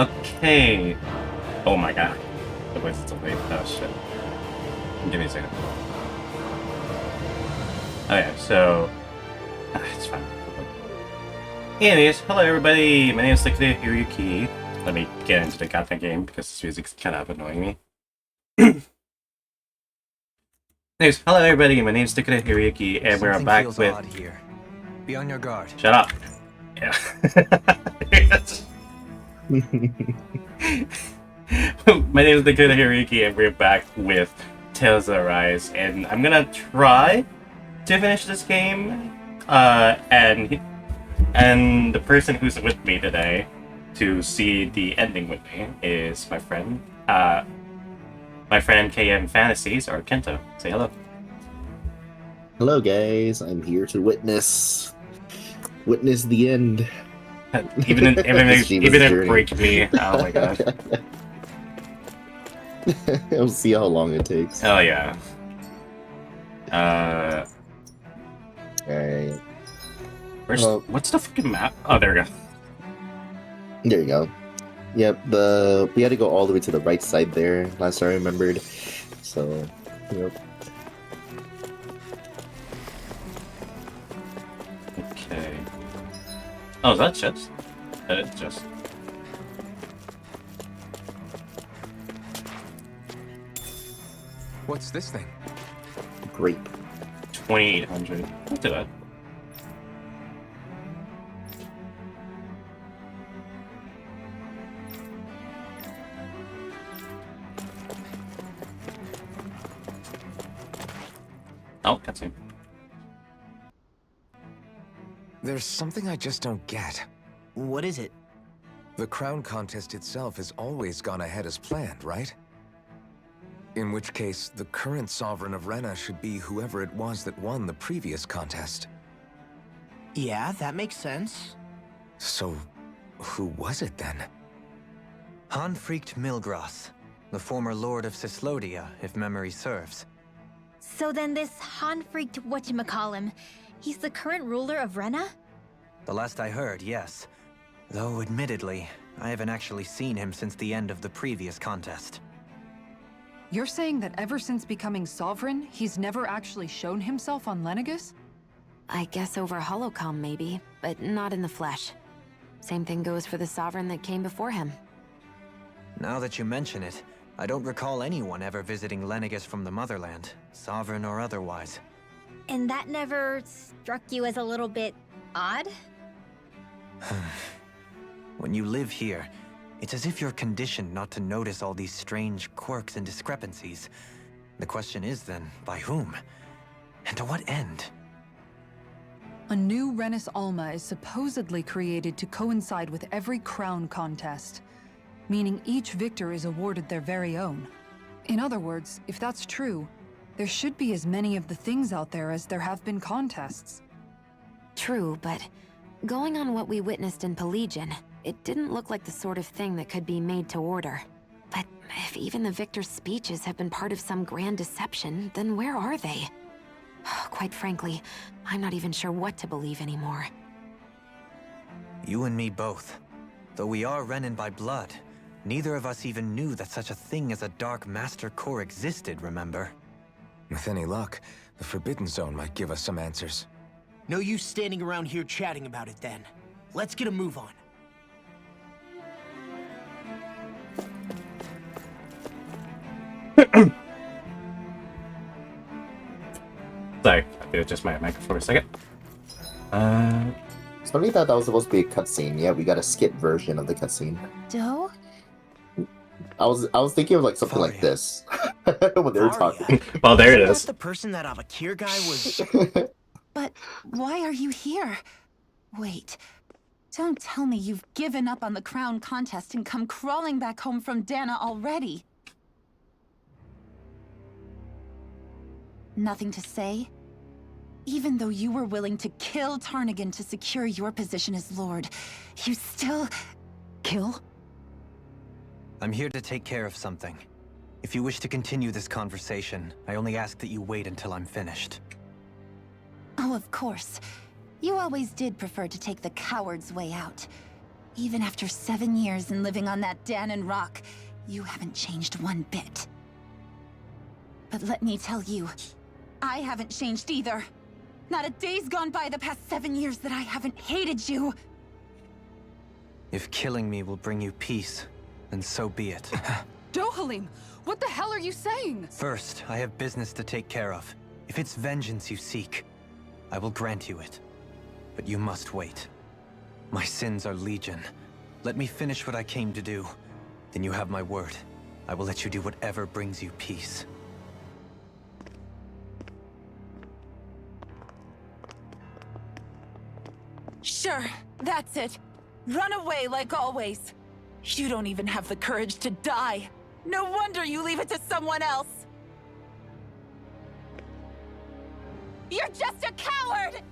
Okay. Oh my god. The voice is delayed. Oh shit. Give me a second. Okay, so. It's fine. Anyways, hello everybody. My name is Takeda Hiroyuki. Let me get into the goddamn game because this music's kind of annoying me. Anyways, hello everybody. My name is Takeda Hiroyuki, and we're back with. Odd here. Be on your guard. Shut up. Yeah. My name is Takeda Hiroyuki, and we're back with Tales of Arise, and I'm gonna try to finish this game. And the person who's with me today to see the ending with me is my friend KMFantasies, or Kento. Say hello. Hello, guys. I'm here to witness the end. even it break me. Oh my god. We'll see how long it takes. Oh yeah. Alright. What's the fucking map? Oh, there we go. There you go. Yep, we had to go all the way to the right side there, last I remembered. So, yep. Okay. Oh, is that chest? That is chest. What's this thing? Grape. 2800. Look at that. Oh, cutscene. There's something I just don't get. What is it? The crown contest itself has always gone ahead as planned, right? In which case, the current sovereign of Rena should be whoever it was that won the previous contest. Yeah, that makes sense. So, who was it then? Hanfried Milgras, the former lord of Cislodia, if memory serves. So then this Hanfried whatchamacallem, he's the current ruler of Rena? The last I heard, yes. Though, admittedly, I haven't actually seen him since the end of the previous contest. You're saying that ever since becoming sovereign, he's never actually shown himself on Lenegus? I guess over holocom maybe, but not in the flesh. Same thing goes for the sovereign that came before him. Now that you mention it, I don't recall anyone ever visiting Lenegus from the motherland, sovereign or otherwise. And that never struck you as a little bit odd? When you live here, it's as if you're conditioned not to notice all these strange quirks and discrepancies. The question is then, by whom? And to what end? A new Renis Alma is supposedly created to coincide with every crown contest, meaning each victor is awarded their very own. In other words, if that's true, there should be as many of the things out there as there have been contests. True, but going on what we witnessed in Pelagian, it didn't look like the sort of thing that could be made to order. But if even the victor's speeches have been part of some grand deception, then where are they? Quite frankly, I'm not even sure what to believe anymore. You and me both. Though we are Renin by blood, neither of us even knew that such a thing as a Dark Master Core existed, remember? With any luck, the Forbidden Zone might give us some answers. No use standing around here chatting about it then. Let's get a move on. Sorry, I have to adjust my mic for a second. Somebody thought that was supposed to be a cutscene. Yeah, we got a skit version of the cutscene. Doe? I was thinking of like something like this when they were talking. Well, there it Isn't is. that the person that Avakir guy was... But why are you here? Wait, don't tell me you've given up on the crown contest and come crawling back home from Dana already. Nothing to say? Even though you were willing to kill Tarnigan to secure your position as Lord, you still... Kill? I'm here to take care of something. If you wish to continue this conversation, I only ask that you wait until I'm finished. Oh, of course. You always did prefer to take the coward's way out. Even after 7 years and living on that Danon rock, you haven't changed one bit. But let me tell you, I haven't changed either. Not a day's gone by the past 7 years that I haven't hated you. If killing me will bring you peace, then so be it. Dohalim, what the hell are you saying? First, I have business to take care of. If it's vengeance you seek, I will grant you it. But you must wait. My sins are legion. Let me finish what I came to do. Then you have my word. I will let you do whatever brings you peace. Sure, that's it. Run away like always. You don't even have the courage to die. No wonder you leave it to someone else. You're just a coward!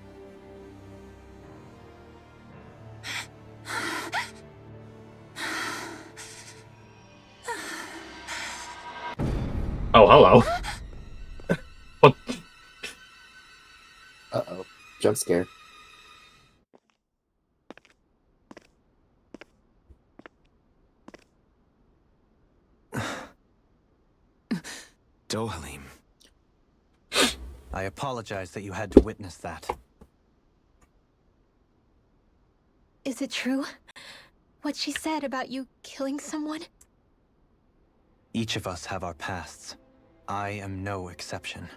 Oh, hello. What? Uh-oh. Jump scare. Dohalim. I apologize that you had to witness that. Is it true? What she said about you killing someone? Each of us have our pasts. I am no exception.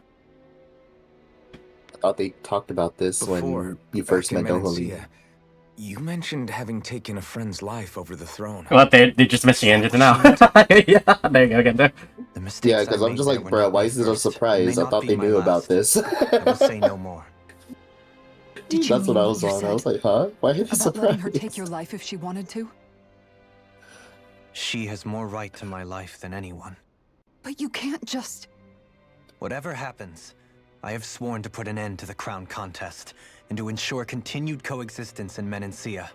I thought they talked about this Before, when you first back met in Dohalim. Menancia, you mentioned having taken a friend's life over the throne. Well, they're just missing it now. Yeah, there you go, get there. The mistakes Yeah, because I I'm made just there like, were bruh, not why my is it a first, and surprise? may I not thought be they my knew about last. this. I will say no more. Did you That's what mean I was you on. I said was like, huh? Why are you about letting her take surprised? your life if she wanted to? She has more right to my life than anyone. But you can't just... Whatever happens, I have sworn to put an end to the crown contest and to ensure continued coexistence in Menancia.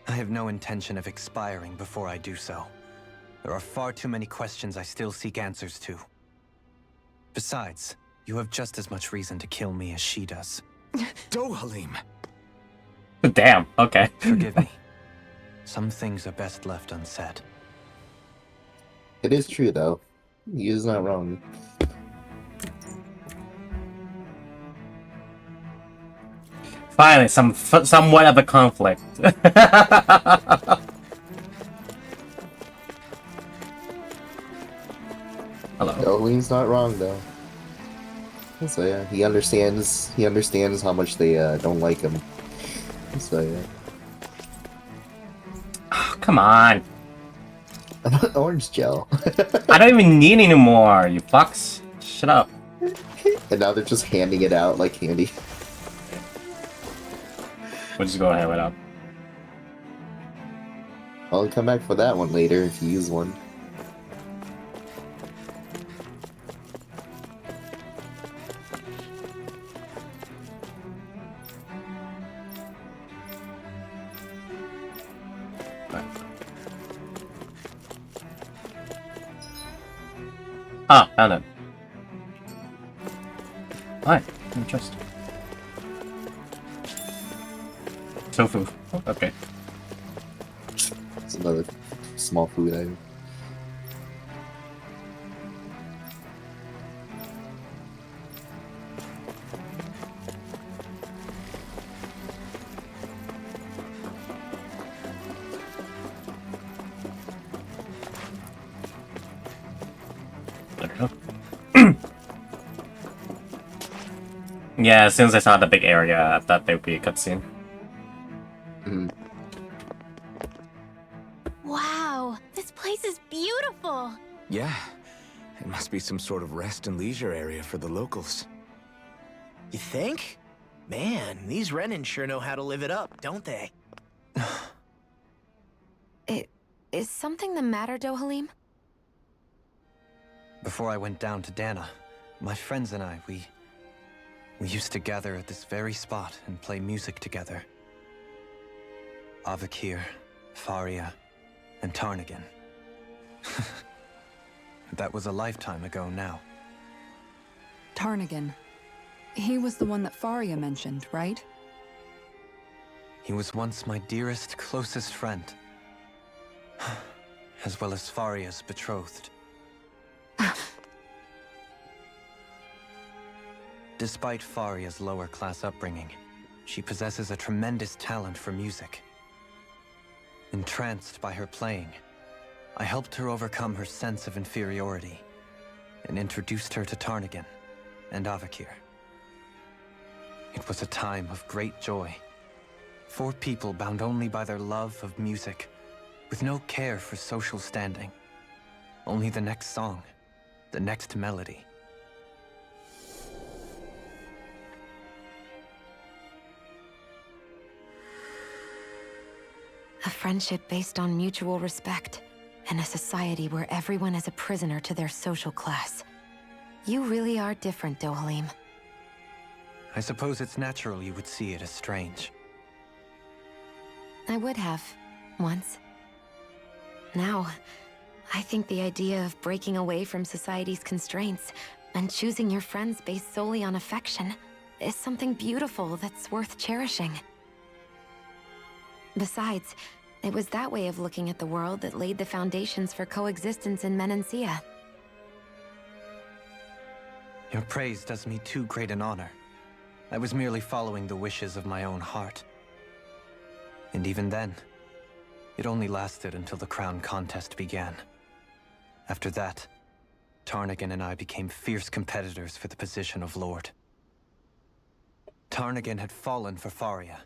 I have no intention of expiring before I do so. There are far too many questions I still seek answers to. Besides, you have just as much reason to kill me as she does. Dohalim! Damn, okay. Forgive me. Some things are best left unsaid. It is true, though. He is not wrong. Finally, somewhat of a conflict. Hello. Dohalim's not wrong, though. So yeah, he understands. He understands how much they don't like him. So yeah. Oh, come on. Orange gel. I don't even need any more, you fucks. Shut up. And now they're just handing it out like candy. We'll just go ahead with up. I'll come back for that one later if you use one. Ah, found it. Hi, interesting. Tofu. Oh, okay. It's another small food item. There we go. Yeah, as soon as I saw the big area, I thought there would be a cutscene. Wow, this place is beautiful. Yeah, it must be some sort of rest and leisure area for the locals. You think? Man, these Renan sure know how to live it up, don't they? Is something the matter, Dohalim? Before I went down to Dana, my friends and I, we used to gather at this very spot and play music together. Avakir, Faria, and Tarnigan. That was a lifetime ago now. Tarnigan. He was the one that Faria mentioned, right? He was once my dearest, closest friend. As well as Faria's betrothed. Despite Faria's lower-class upbringing, she possesses a tremendous talent for music. Entranced by her playing, I helped her overcome her sense of inferiority and introduced her to Tarnagin and Avakir. It was a time of great joy. 4 people bound only by their love of music, with no care for social standing. Only the next song, the next melody. A friendship based on mutual respect, and a society where everyone is a prisoner to their social class. You really are different, Dohalim. I suppose it's natural you would see it as strange. I would have, once. Now, I think the idea of breaking away from society's constraints and choosing your friends based solely on affection is something beautiful that's worth cherishing. Besides, it was that way of looking at the world that laid the foundations for coexistence in Menancia. Your praise does me too great an honor. I was merely following the wishes of my own heart. And even then, it only lasted until the crown contest began. After that, Tarnagin and I became fierce competitors for the position of Lord. Tarnagin had fallen for Faria.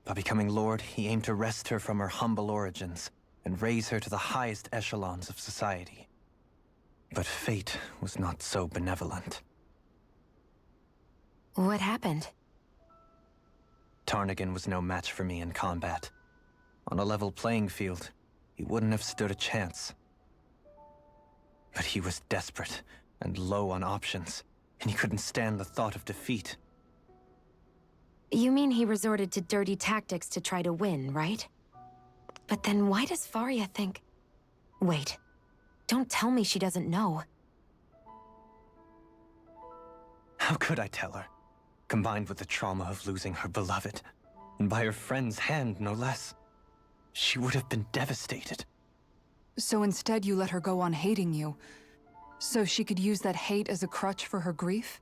By becoming Lord, he aimed to wrest her from her humble origins and raise her to the highest echelons of society. But fate was not so benevolent. What happened? Tarnagin was no match for me in combat. On a level playing field, he wouldn't have stood a chance. But he was desperate and low on options, and he couldn't stand the thought of defeat. You mean he resorted to dirty tactics to try to win, right? But then why does Faria think... Wait, don't tell me she doesn't know. How could I tell her? Combined with the trauma of losing her beloved, and by her friend's hand, no less. She would have been devastated. So instead you let her go on hating you, so she could use that hate as a crutch for her grief?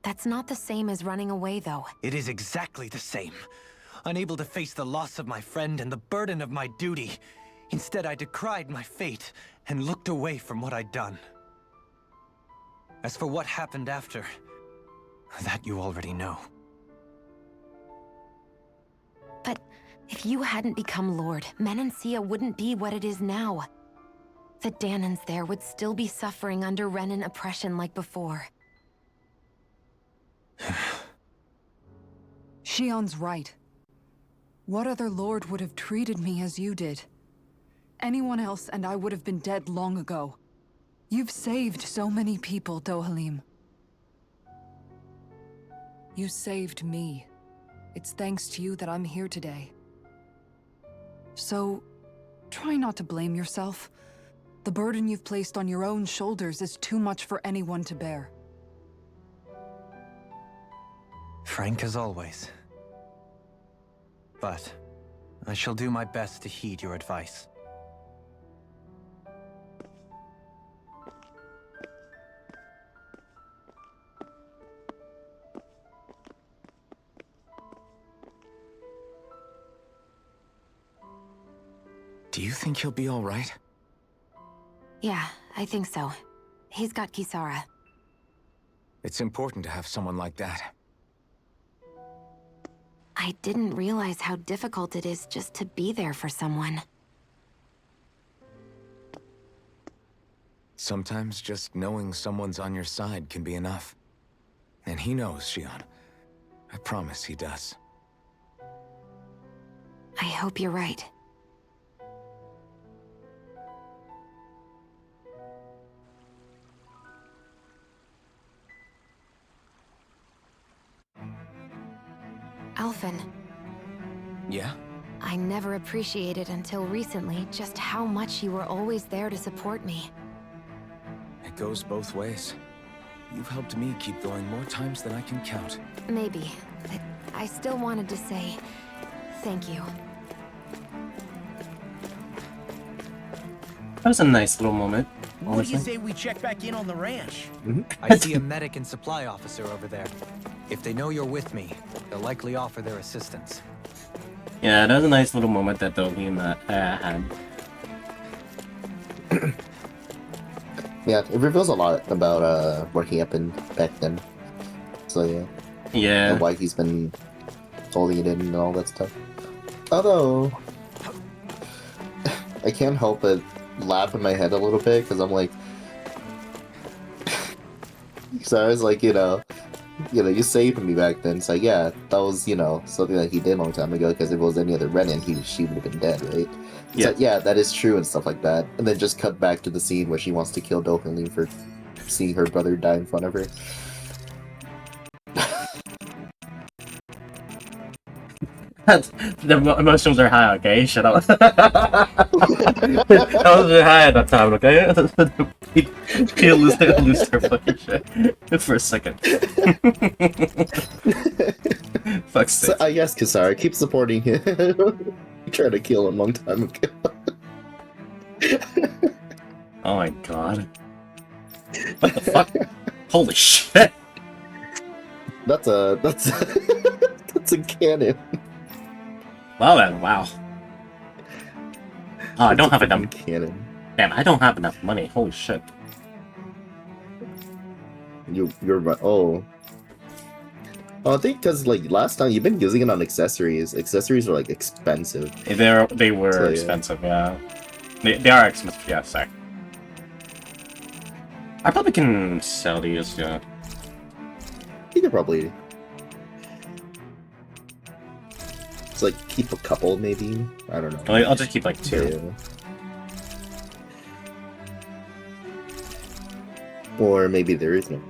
That's not the same as running away, though. It is exactly the same. Unable to face the loss of my friend and the burden of my duty. Instead, I decried my fate and looked away from what I'd done. As for what happened after, that you already know. But if you hadn't become Lord, Menancia wouldn't be what it is now. The Danans there would still be suffering under Renan oppression like before. Shion's right. What other lord would have treated me as you did? Anyone else and I would have been dead long ago. You've saved so many people, Dohalim. You saved me. It's thanks to you that I'm here today. So, try not to blame yourself. The burden you've placed on your own shoulders is too much for anyone to bear. Frank as always. But I shall do my best to heed your advice. Do you think he'll be all right? Yeah, I think so. He's got Kisara. It's important to have someone like that. I didn't realize how difficult it is just to be there for someone. Sometimes just knowing someone's on your side can be enough. And he knows, Shion. I promise he does. I hope you're right. Alphen. Yeah? I never appreciated until recently just how much you were always there to support me. It goes both ways. You've helped me keep going more times than I can count. Maybe, but I still wanted to say thank you. That was a nice little moment, What do you honestly. say we check back in on the ranch? I see a medic and supply officer over there. If they know you're with me, they'll likely offer their assistance. Yeah, that was a nice little moment that Dolphin had. Yeah, it reveals a lot about working up in back then. So yeah, Yeah. and why he's been holding it in and all that stuff. Although I can't help but laugh in my head a little bit because I'm like, so I was like, you saved me back then. So yeah, that was something that he did a long time ago. Because if it was any other Renin, she would have been dead, right? Yeah. So yeah, that is true and stuff like that. And then just cut back to the scene where she wants to kill Dohulin for seeing her brother die in front of her. The emotions are high, okay? Shut up. Emotions are high at that time, okay? She'll lose their fucking shit for a second. Fuck's sake. So, yes, Kisara, keep supporting him. You tried to kill him a long time ago. Oh my god. What the fuck? Holy shit! That's a cannon. Wow then, wow. Oh, I don't have enough. Cannon. Damn, I don't have enough money. Holy shit. You're right. Oh, I think because like last time you've been using it on accessories. Accessories are like expensive. They were So, yeah. expensive, yeah. They are expensive, yeah, sorry. I probably can sell these, yeah. You could probably. It's like keep a couple, maybe. I don't know. I'll just keep like 2. Yeah. Or maybe there is no.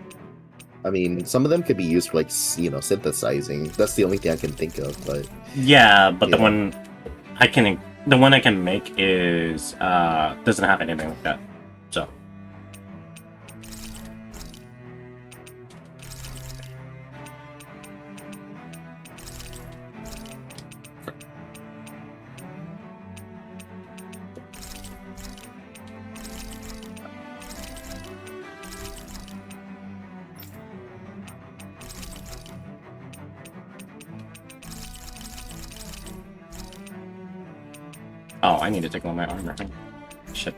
I mean, some of them could be used for like synthesizing. That's the only thing I can think of. But Yeah, but Yeah. the one I can make is doesn't have anything like that. So oh, I need to take all my armor. Shit.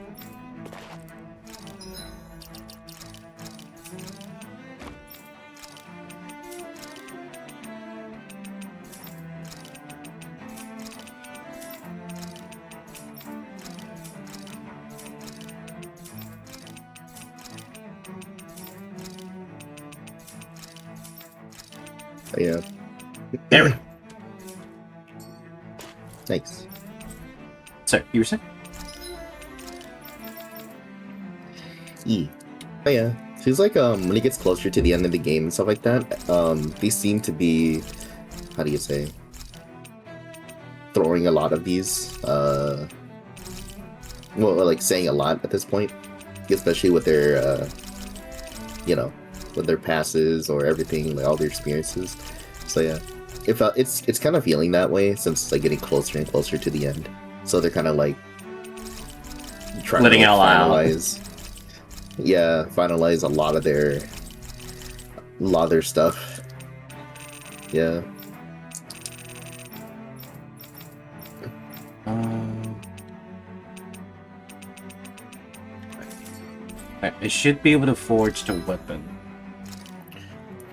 But yeah. There we go. Thanks. So, you were saying? But yeah. Feels like when he gets closer to the end of the game and stuff like that, these seem to be, how do you say, throwing a lot of these, well, like saying a lot at this point, especially with their, with their passes or everything, like all their experiences. So yeah, it's kind of feeling that way since it's like getting closer and closer to the end. So they're kind of like trying Letting to it all out. finalize a lot of their stuff. Yeah. I should be able to forge the weapon.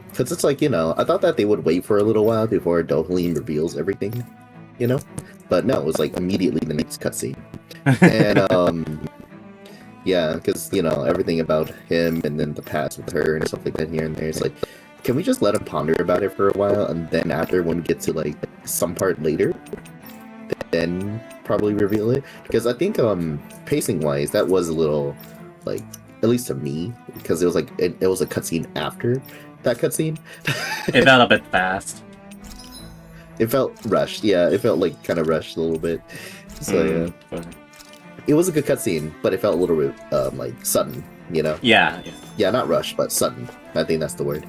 Because it's like, I thought that they would wait for a little while before Dohulin reveals everything, But no, it was like immediately the next cutscene. And, yeah, because, everything about him and then the past with her and stuff like that here and there. It's like, can we just let him ponder about it for a while? And then after, when we get to, like, some part later, then probably reveal it? Because I think, pacing-wise, that was a little, like, at least to me, because it was like, it was a cutscene after that cutscene. It felt a bit fast. It felt rushed, yeah. It felt like kind of rushed a little bit. So yeah, it was a good cutscene, but it felt a little bit like sudden, Yeah. Yeah, not rushed, but sudden. I think that's the word.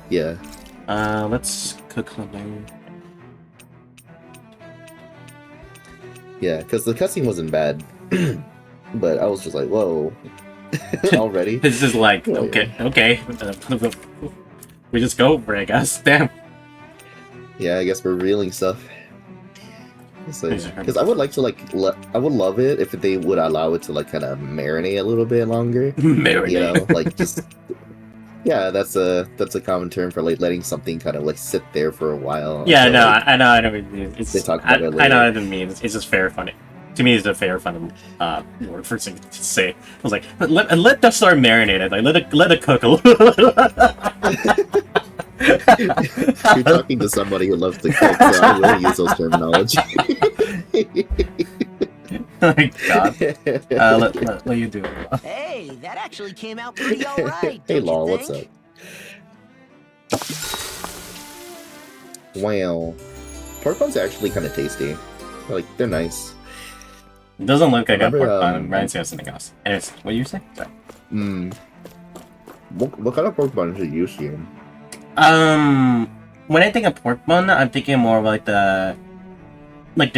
Yeah. Let's cook something. Yeah, because the cutscene wasn't bad, but I was just like, whoa, already. This is like, Oh, okay. We just go for it, I guess. Damn. Yeah, I guess we're revealing stuff. Because I would like to I would love it if they would allow it to like kind of marinate a little bit longer. Marinate. You know, like just yeah, that's a common term for like letting something kind of like sit there for a while. Yeah, so, no, like, I know what it means. It's, they talk about it I later. know what it means. It's just fair fun. To me, it's a fair fun word for to say. I was like, let the start marinated. Like let it cook a little. You're talking to somebody who loves to cook, so I will use those terminology. My God. Let you do it. Hey, that actually came out pretty alright. Hey, don't you Lol, what's think? up? Wow. Pork buns are actually kind of tasty. Like, they're nice. It doesn't look like Remember, a pork bun. Reminds me of something else. Anyways, what do you say? Sorry. What kind of pork buns are you used to? When I think of pork bun, I'm thinking more of like the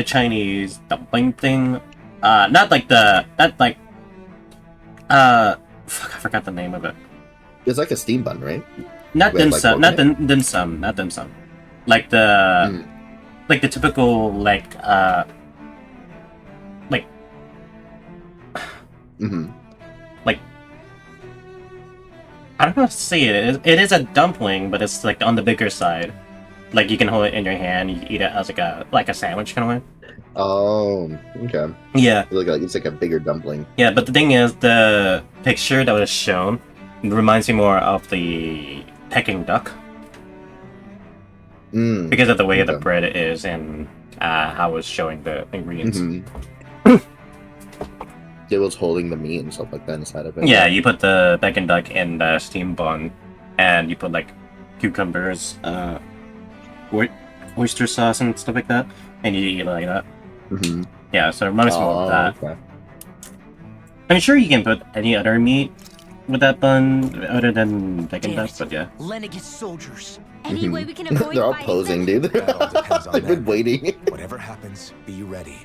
Chinese dumpling thing. Not like fuck, I forgot the name of it. It's like a steam bun, right? Not With, dim like, sum, pork not in dim sum, not dim sum. Like the typical like like I don't know how to say it. It is a dumpling, but it's like on the bigger side. Like you can hold it in your hand, you eat it as like a sandwich kind of way. Oh, okay. Yeah. It's like a bigger dumpling. Yeah, but the thing is, the picture that was shown reminds me more of the Peking duck because of the way the bread is and how it's showing the ingredients. It was holding the meat and stuff like that inside of it. Yeah, you put the Peking duck in the steam bun, and you put like cucumbers, oyster sauce and stuff like that, and you eat it like that. Yeah, so it reminds me more of that. Okay. I'm sure you can put any other meat with that bun other than Peking duck, but yeah. Lennigus soldiers. Any way we can avoid They're all fighting posing, them? dude. That all depends on They've been them. waiting. Whatever happens, be ready.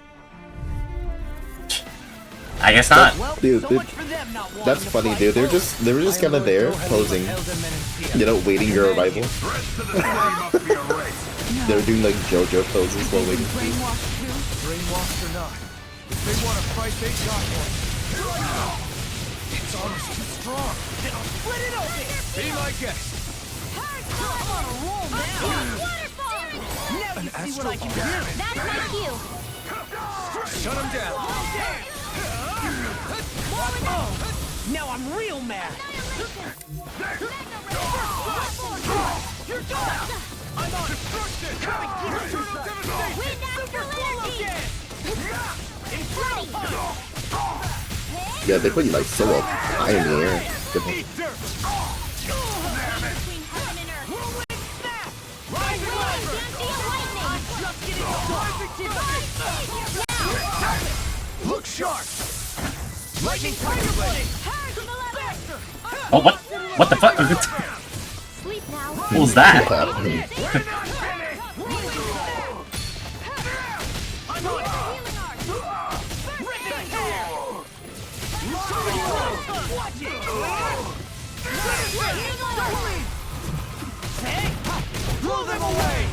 I guess not. Well, Dude, so dude, much for them not wanting That's to funny, fight. dude. They were just kind of there, posing. You know, waiting your arrival. They were doing like JoJo poses while waiting. Brainwashed or not, if they want to fight, they got one. It's almost too strong. Split it open. Be my guest. I'm on a roll now. Now you see what I can do. That's my cue. Shut him down. Now I'm real mad. You're done. I'm on destruction. Yeah, they put you like so up high in the air. Look sharp. Lightning Tiger Blade. Oh, what? What the fuck? Sleep now. What was that? Blow them away!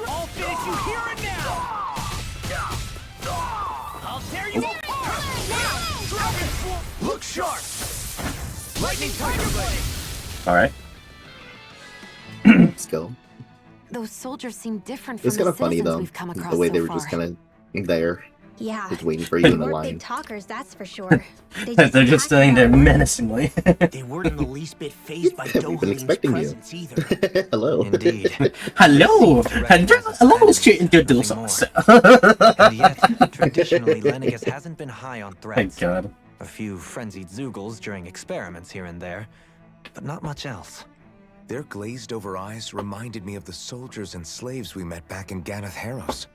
I'll finish you here and now! I'll tear you apart! Look sharp. Lightning Tiger Blade! Alright. Let's go. Those soldiers seem different from It's the kind of funny citizens though, we've come across the way so they were far. just kind of there, Yeah. just waiting for you in the We're line. big talkers, that's for sure. They're just standing there menacingly. They weren't in the least bit phased by We've been Dohalim's expecting you. presence either. Hello. Indeed. Hello! Allow us to introduce Nothing us. And yet, traditionally, Lennigus hasn't been high on Thank threats. God. A few frenzied Zoogles during experiments here and there, but not much else. Their glazed-over eyes reminded me of the soldiers and slaves we met back in Ganath Harros.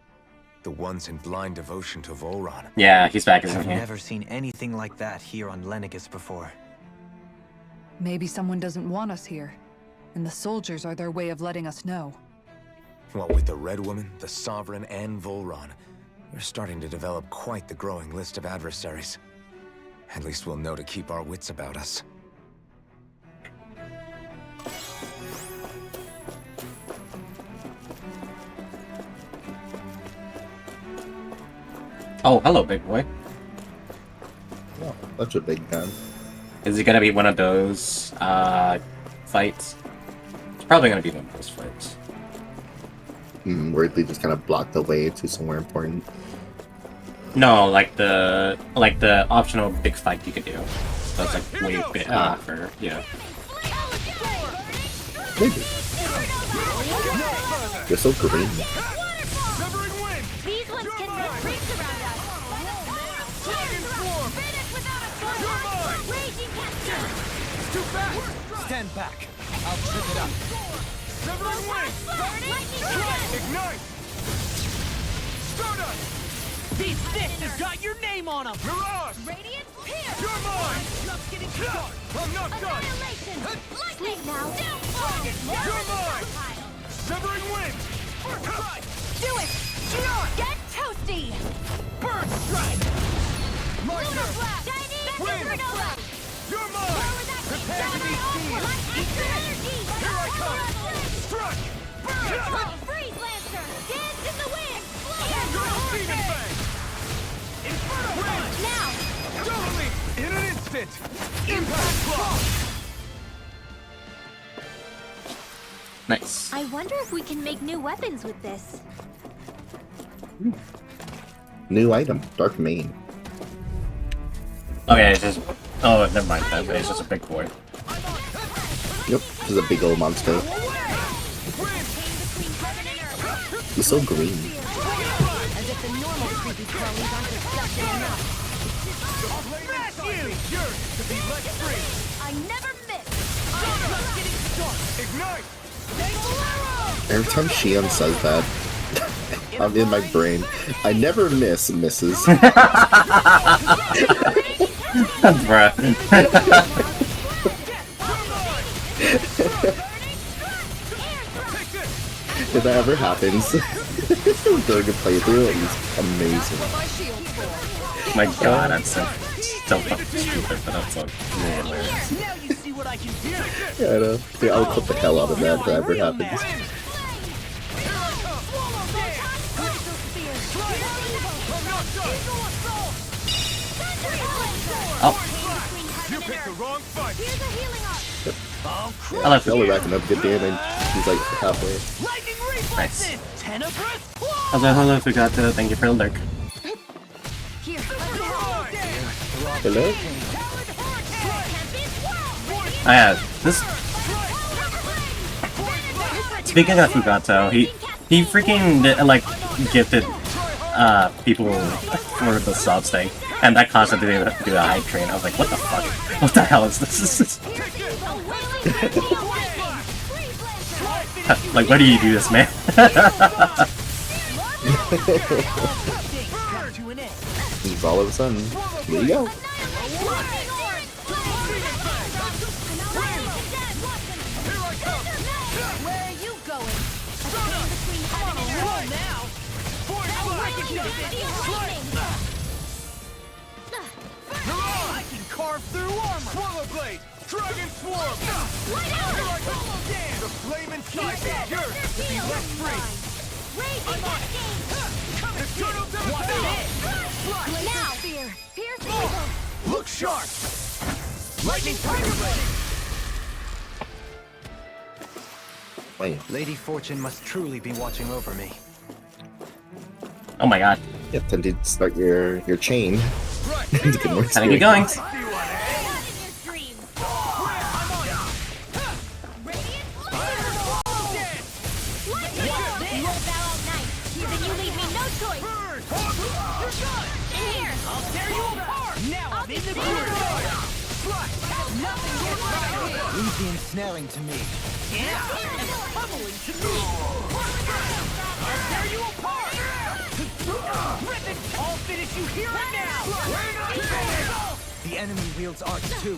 The ones in blind devotion to Volron. Yeah, he's back, isn't I've he? never seen anything like that here on Lennigus before. Maybe someone doesn't want us here. and the soldiers are their way of letting us know. What with the Red Woman, the Sovereign, and Volron, we're starting to develop quite the growing list of adversaries. At least we'll know to keep our wits about us. Oh, hello, big boy. Oh, such a big gun. Is it gonna be one of those fights? It's probably gonna be one of those fights. Where they just kind of block the way to somewhere important. No, like the optional big fight you could do. That's like way bit for yeah. Maybe. You're so green. These ones can make creeps around us. Finish without a sword. Raging capture. Too fast! Stand back. I'll trip it up. Severing wing. Ignite! Stardust! These fists have got your name on them! Mirage! Radiant pierce. You're mine! Just getting started! I'm not done! Annihilation. Lightning now. You're mine! Severing wind! Do it. Get toasty. Burn strike! My Lunar turn! blast. Chinese Wind. supernova. You're mine! Prepare to be seized! Here I come! Strike! Burn! Freeze Lancer. Dance in the wind. Eternal Demon Fang! Inferno Punch! Now. Double me! In an instant! Impact Block! Nice. I wonder if we can make new weapons with this. New item, Dark Mane. Okay, it's just never mind that, but it's just a big boy. Yep, this is a big old monster. He's so green. As if the normal creepy crawlies aren't disgusting enough. Smash you! Yours to be let free! I never miss. Just getting started! Ignite! Every time Shion says that, I'm in my brain. I never miss, misses. Bruh. If that ever happens, during a playthrough, it's amazing. My god, I'm so fucking stupid, but that's so hilarious. Now you see what I can do! Yeah, I know. Dude, I'll clip the hell out of that if that ever happens. Oh, You picked the wrong fight! I left Y'all are it. racking up good damage. He's like halfway. Lightning Nice. reflexes! Tenebrous! Also, hello, Fugato. Thank you for the lurk. Hello? Oh yeah, this. Speaking of Fugato, he freaking like gifted people for the subs thing, and that caused him to do the hype train. I was like, what the fuck? What the hell is this? Like, why do you do this, man? He's all of a sudden. Here you go. Where are you going? I can carve through armor! Swallow Blade! Dragon Swarm! Here I come! The flame inside me! Yours to be let free! I'm on it! Eternal Demon! Now! Pierce evil! Look sharp! Lightning Tiger Blade! Wait. Lady Fortune must truly be watching over me. Oh my god. Yeah, time to start your chain. Right! To get more Time to get going. Easy ensnaring to me. Yeah! And pummeling to me! I'll tear you apart! Rip it! I'll finish you here and now! The enemy wields arts too.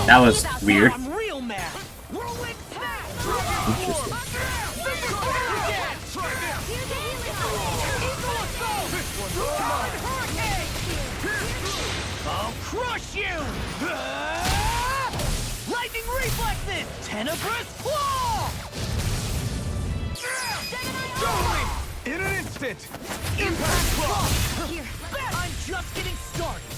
That was weird. I'm real mad! Whirlwind smash! Tenebrous Claw! In an instant! Impact Claw! Here, I'm just getting started!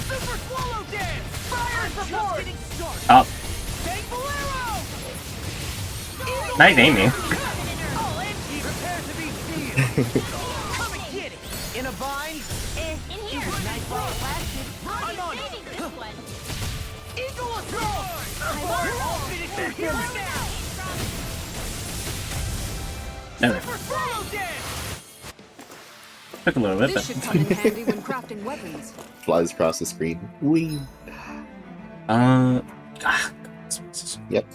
Super Swallow Dance! Fire support! Just getting started! Oh, Thankful Arrow! nice aiming. All empty, prepare to be sealed! Come and get it! In a bind? In here. Nice ball blasted! I'm on it! Saving this one. Eagle Assault! All finishes here and now! There we go. Super Swallow Dance! Took a little bit, This should come in handy when crafting weapons. Flies across the screen. Whee! Yep.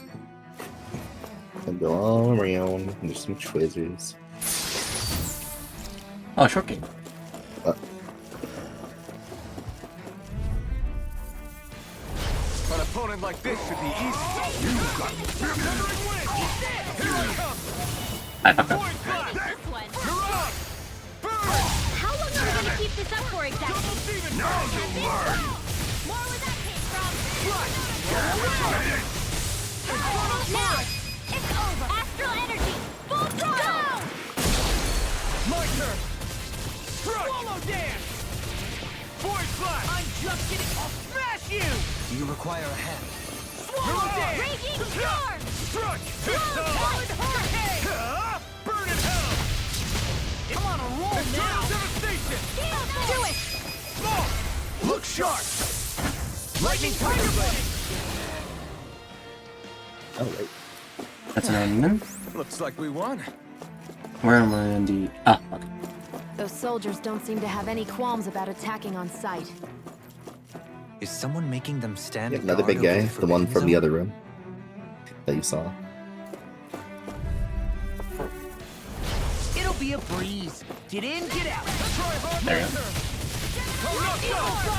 And go all around. There's some twizzers. Oh, short game. An opponent like this should be easy. You got I fucked up. This one. How long are we gonna keep this up for exactly? Now you learn! More where that came from. Now, it's over. Astral energy, full throttle. My turn! Swallow Dance! Void Flash! I'm just getting... I'll smash you! You require a hand. Swallow Dance! Raging storm. Struck! Talon Hurricane! Burn in hell! I'm on a roll now! Devastation! Do it. Smoke! Look sharp! Lightning Tiger Blade! Oh, wait. That's an admin. Looks like we won. Where am I in the... Ah, okay. Those soldiers don't seem to have any qualms about attacking on sight. Is someone making them stand Yeah, another big guard guy. over The one from the Forbidden other room. That you saw. It'll be a breeze. Get in, get out. There you go.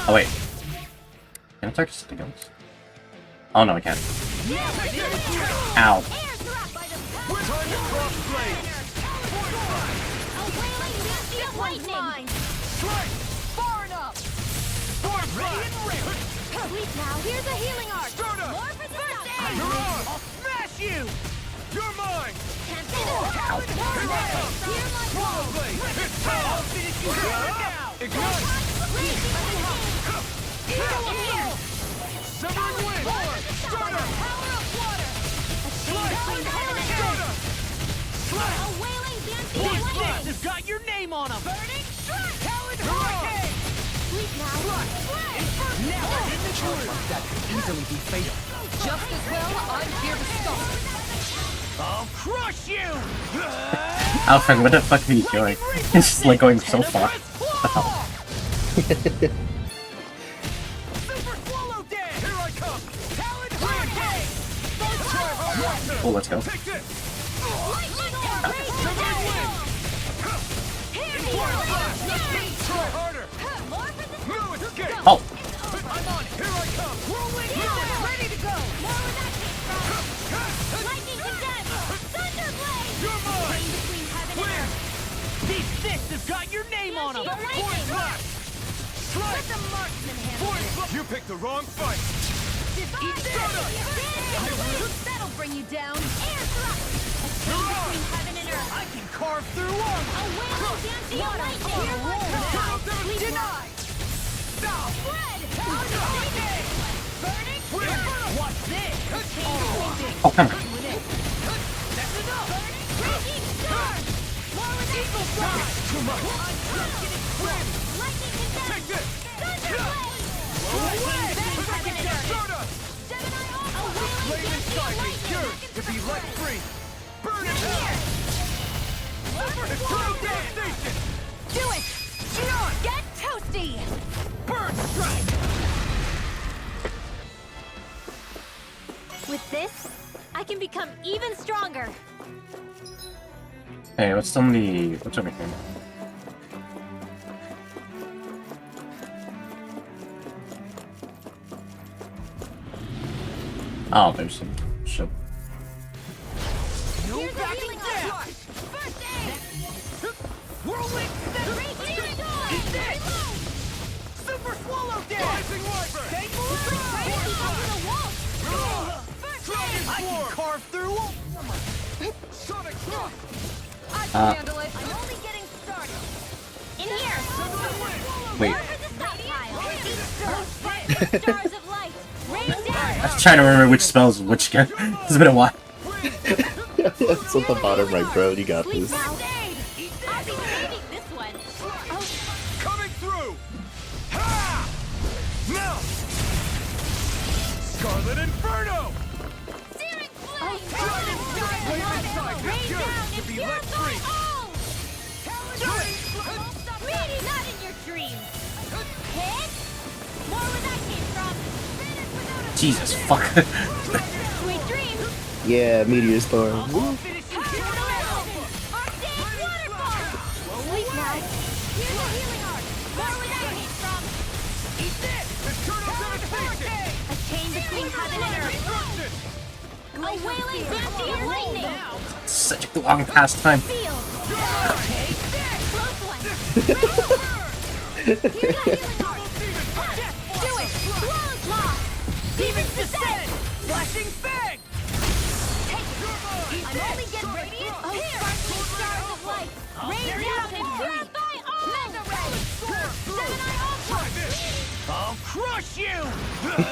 Oh, wait. Can I talk to something else? Oh, no, I can't. Ow. Time to cross blades! Lightning. Strike! Far enough! Void Flash! Sweet now. Here's a healing art. Stardust! More for the You're aid. on! I'll smash you! You're mine! Can't do this. Here I come! Hear my Swallow call. Blade! It's hell! I'll finish you here and now! Ignite! Eagle here. Severing Wind! Stardust! Power of water. Slice! Stardust! Slice! A wailing dancing Void Flash lightning. has got your name on him! Burning strike. Talon Hurricane! Sweet now. Never in the true! that could easily be fatal. Just as well, I'm here to stop. I'll crush you! Alfred, what the fuck are you doing? It's just like going so far. Super Swallow Dance! Here I come! Talon Hurricane! Oh, let's go. Take this! Severing wind. Void Flash! Try harder! More for the No escape! Oh, I'm on it! Here I come! Whirlwind Fluid! Ready to go! More where that came from. Lightning condemned. Thunderblade. You're mine! Between heaven and Where? earth. These fists have got your name on them! Here's your Void lightning. Flash! Let Strike! the marksman handle Void it. Flash! You picked the wrong fight! Eat Stardust! That'll bring you down. Air thrust. Between heaven and earth. I can carve through armor! A wailing dancing lightning. Here my call. Sweet Denied! now. Spread. Burning. What's this? oh, come on. That's enough! Raging storm. More with that Eagle Flash! Too much! lightning condemned. Take this! Thunderblade. Away! Between heaven and earth. Stardust! Gemini The a wailing flame dancing inside me lightning. yearns to be let free! Burn it hell! It's true devastation! Do it. Neon! Get toasty. Burn strike! With this, I can become even stronger. Hey, what's over here? Oh, there's some shit. No Here's a backing healing down! art. First aid. Whirlwind The raging storm. Eat this! Reload. Super Swallow Dance! Rising Wyvern! Take Crazy under the wall. I can carve through armor. Sonic Thrust. I can handle it. I'm only getting started. In here. Wait. Over the stockpile. Stars of light. Rain down. I was trying to remember which spells which again. It's been a while. It's at the bottom right, bro. You got this. I'll be saving this one. Coming through. Ha! Now. Scarlet Inferno. Searing Dragon Flame inside this Rain fury down to and be let purify free. all. Meaty, not in your dreams. Hit. More where that came from. Finish without a Jesus fuck. sweet dreams. Yeah, meteor storm. All finishing here. Arctic waterfall. Sleep now. Here's a healing art. More where that came from. Eat this. Eternal devastation. A chain between heaven and earth. Destruction. A wailing banshee of lightning. Such a long pastime. Field. Close one. Here's a healing art. Do it. Swallow's law. Demon's descent. Flashing Fang. I'm only getting radiant. Oh, sparkling stars of light. Rain down and purify all. Mega ray. Gemini Ultra. I'll crush you.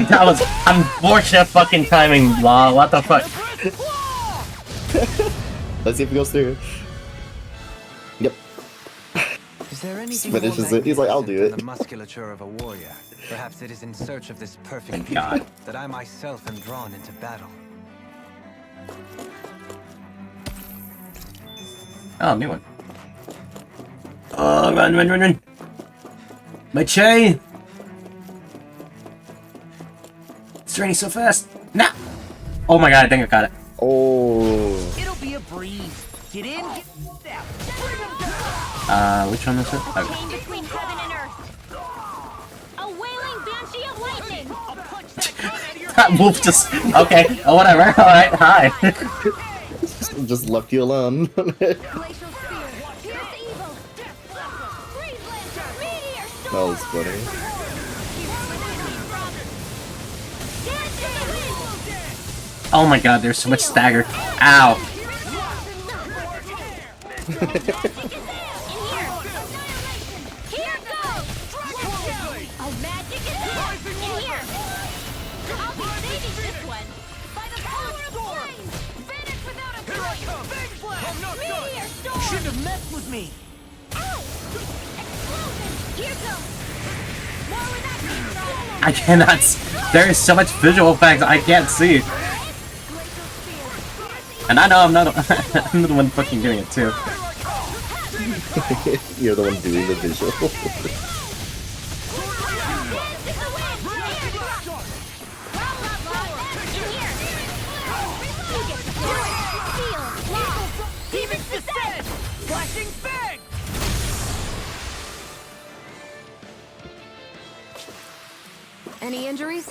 That was unfortunate fucking timing, Law. What the fuck? Let's see if it goes through. Yep. Is there anything Finishes more it. He's like, I'll do magnificent it. than the musculature of a warrior? Perhaps it is in search of this perfect Thank beauty God. that I myself am drawn into battle. Oh, new one. Oh, run. My chain! It's raining so fast. Nah! Oh my god, I think I got it. Oh. It'll be a breeze. Get in, get out. Bring 'em down. Which one was it? A Okay. chain between heaven and earth. A wailing banshee of lightning. I'll punch that gun out of your That wolf just... Okay, oh, whatever. Alright, hi. Just left you alone. Glacial spear. Pierce evil. Breezeland. Meteor storm. That was funny. Dance in the wind. Oh my god, there's so much stagger. Ow. In here. Here goes. Oh, magic is in here. I'll be saving this one. By the power of flame. Vanish without a trace. Meteor storm. Shouldn't have messed with me. Ow! Explosion. Here goes. More where that came from. I cannot... There is so much visual effects I can't see. Glacial spear. And I know I'm not... I'm the one fucking doing it too. You're the one doing the visual. Dance in the wind. In here. You get to do it. Feel. Wow. Demon's Descent. Flashing Fang. Any injuries?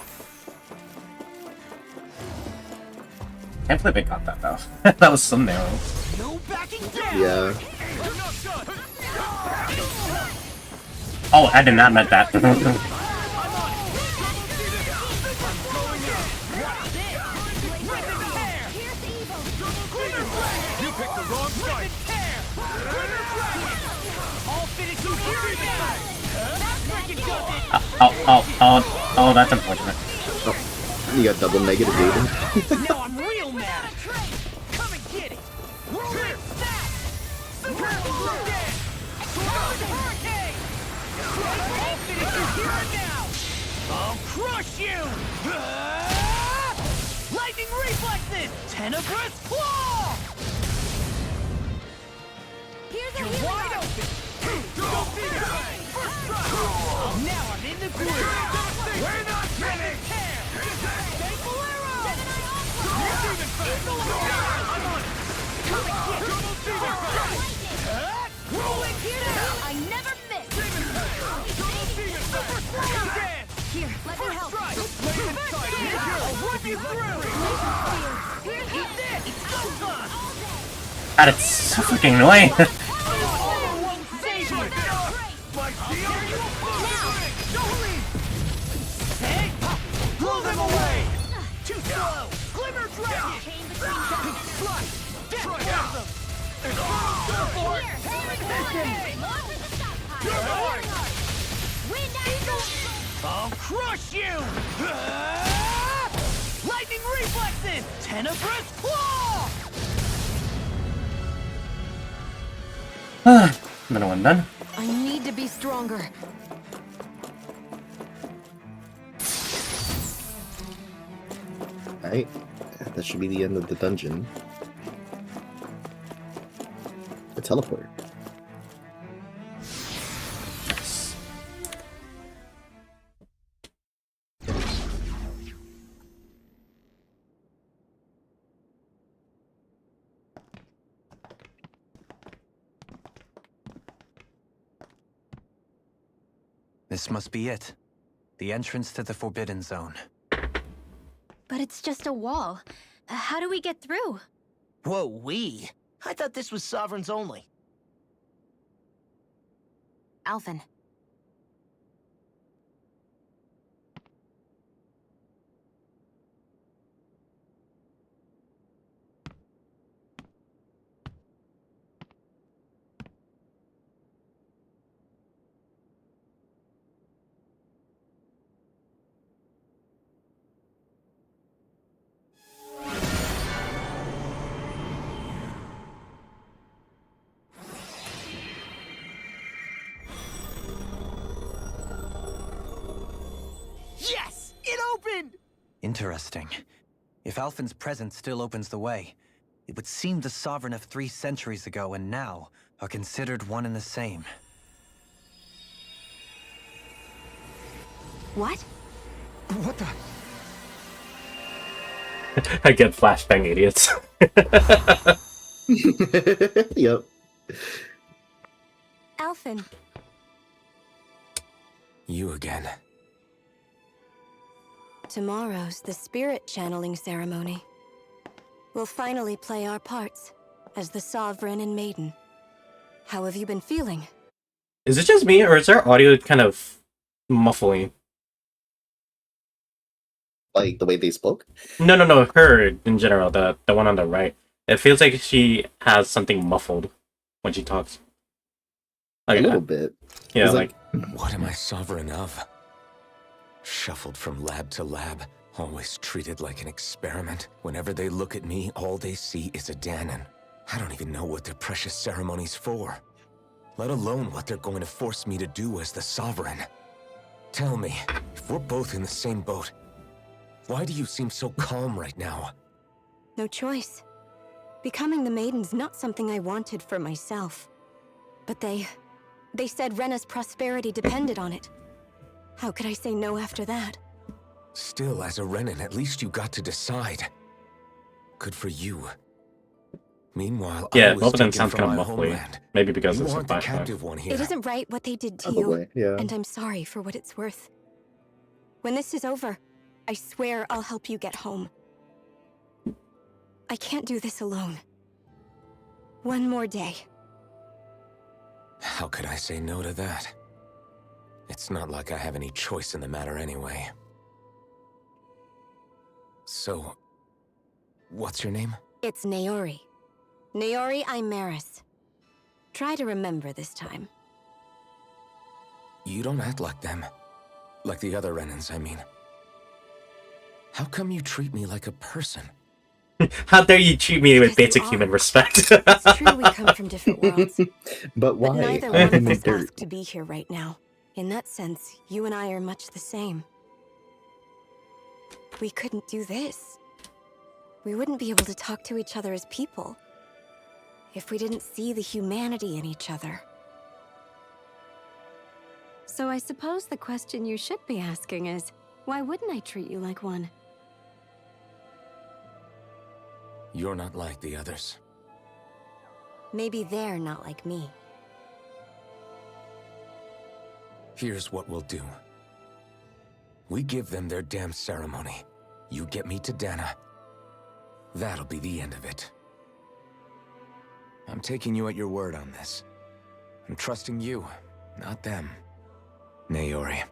Can't believe I got that though. That was so narrow. No backing down. Yeah. You're not done. Oh, I did not meant that. You picked the wrong side. All finishing here now. Oh, that's unfortunate. You got double negative data. Now I'm real mad. Come and get it. Rolling stack. Super hurricane. Hurricane. All finishing here now. I'll crush you. Lightning reflexes. Tenebrous claw. Here's a You're healing wide art. open. Don't be behind. First strike. Now I'm in the groove. We're not finished. Thankful arrow. Demon Fang. I'm on it. Come and get double demon Fang. Rolling down. I never miss. Demon Fang. Double demon Fang. Super dance. Here, let me First help. strike. Flame inside. Here. I'll run you through. Eat this. It's go time. God, it's so fucking annoying. All one save me. My shield. Don't leave. Hey. Blow them away. Too slow. Glimmer dragon! Chain between them. Slide! Deathgasm! Go for it! More for the stockpile. Wind out. I'll crush you! Lightning reflexes! Tenebrous claw! Another one done. I need to be stronger. Alright, that should be the end of the dungeon. A teleport. Nice. This must be it. The entrance to the Forbidden Zone. But it's just a wall. How do we get through? Whoa, we? I thought this was Sovereigns only. Alphen. Yes! It opened! Interesting. If Alphen's presence still opens the way, it would seem the Sovereign of 3 centuries ago and now are considered one and the same. What? What the? I get flashbang idiots. Yep. Alphen. You again. Tomorrow's the spirit channeling ceremony. We'll finally play our parts as the Sovereign and Maiden. How have you been feeling? Is it just me, or is our audio kind of muffling? Like the way they spoke? No, her in general, the one on the right. It feels like she has something muffled when she talks. Like, A little bit. Yeah, It's like, What am I sovereign of? Shuffled from lab to lab, always treated like an experiment. Whenever they look at me, all they see is a Danon. I don't even know what their precious ceremony's for, let alone what they're going to force me to do as the Sovereign. Tell me, if we're both in the same boat, why do you seem so calm right now? No choice. Becoming the Maiden's not something I wanted for myself. But they said Rena's prosperity depended on it. How could I say no after that? Still, as a Renan, at least you got to decide. Good for you. Meanwhile, yeah, I was both of them taken sounds from kind of my muffly. homeland. Maybe because You it's a aren't the flashback. captive one here. It isn't right what they did to Probably, you, yeah. and I'm sorry for what it's worth. When this is over, I swear I'll help you get home. I can't do this alone. One more day. How could I say no to that? It's not like I have any choice in the matter anyway. So, what's your name? It's Naori. Naori Imaris. Try to remember this time. You don't act like them. Like the other Renans, I mean. How come you treat me like a person? How dare you treat me with Because you basic are. human respect? It's true we come from different worlds, But why? but neither I'm one in of the us dirt. asked to be here right now. In that sense, you and I are much the same. We couldn't do this. We wouldn't be able to talk to each other as people if we didn't see the humanity in each other. So I suppose the question you should be asking is, why wouldn't I treat you like one? You're not like the others. Maybe they're not like me. Here's what we'll do. We give them their damn ceremony. You get me to Dana. That'll be the end of it. I'm taking you at your word on this. I'm trusting you, not them. Naori.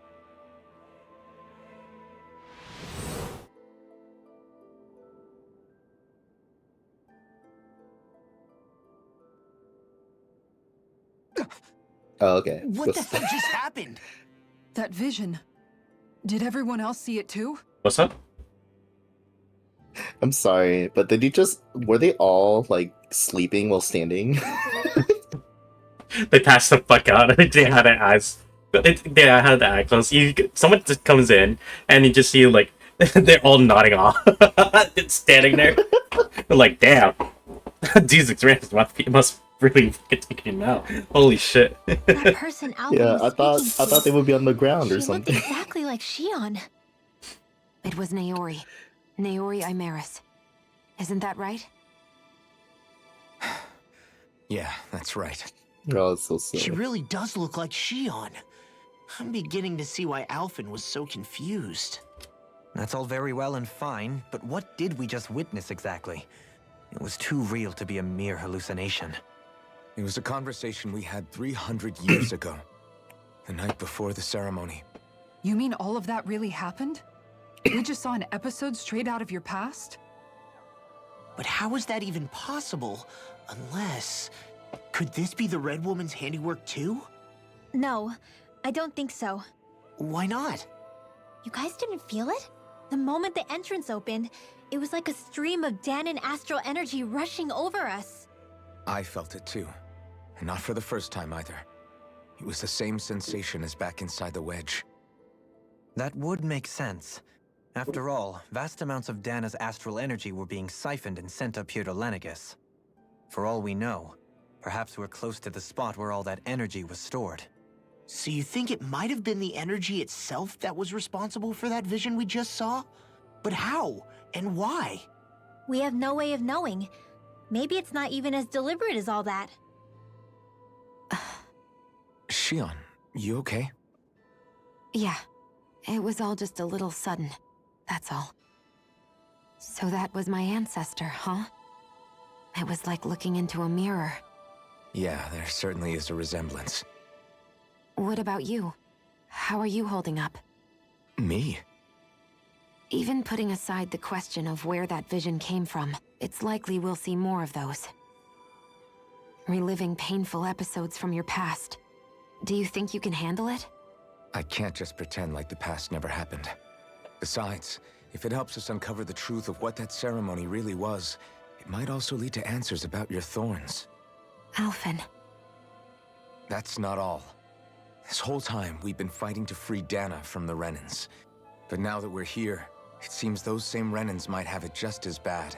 Oh, okay. What the fuck just happened? That vision. Did everyone else see it too? What's up? I'm sorry, but were they all like sleeping while standing? They passed the fuck out. They had their eyes. They had their eyes closed. Someone just comes in and you just see like they're all nodding off. It's standing there. They're like, damn, these experiences must really fucking take you now. Holy shit. That person Alvin Yeah, was I speaking thought to, they would be on the ground or she looked something. exactly like Shion. It was Naori. Naori Imaris. Isn't that right? Yeah, that's right. Oh, it's so silly. She really does look like Shion. I'm beginning to see why Alphen was so confused. That's all very well and fine, but what did we just witness exactly? It was too real to be a mere hallucination. It was a conversation we had 300 years ago. The night before the ceremony. You mean all of that really happened? We just saw an episode straight out of your past? But how is that even possible? Unless... Could this be the Red Woman's handiwork too? No, I don't think so. Why not? You guys didn't feel it? The moment the entrance opened, it was like a stream of Danon astral energy rushing over us. I felt it too. And not for the first time either. It was the same sensation as back inside the wedge. That would make sense. After all, vast amounts of Dana's astral energy were being siphoned and sent up here to Lenegus. For all we know, perhaps we're close to the spot where all that energy was stored. So you think it might have been the energy itself that was responsible for that vision we just saw? But how? And why? We have no way of knowing. Maybe it's not even as deliberate as all that. Shion, you okay? Yeah. It was all just a little sudden. That's all. So that was my ancestor, huh? It was like looking into a mirror. Yeah, there certainly is a resemblance. What about you? How are you holding up? Me? Even putting aside the question of where that vision came from, it's likely we'll see more of those. Reliving painful episodes from your past. Do you think you can handle it? I can't just pretend like the past never happened. Besides, if it helps us uncover the truth of what that ceremony really was, it might also lead to answers about your thorns. Alphen. That's not all. This whole time, we've been fighting to free Dana from the Renans. But now that we're here, it seems those same Renans might have it just as bad.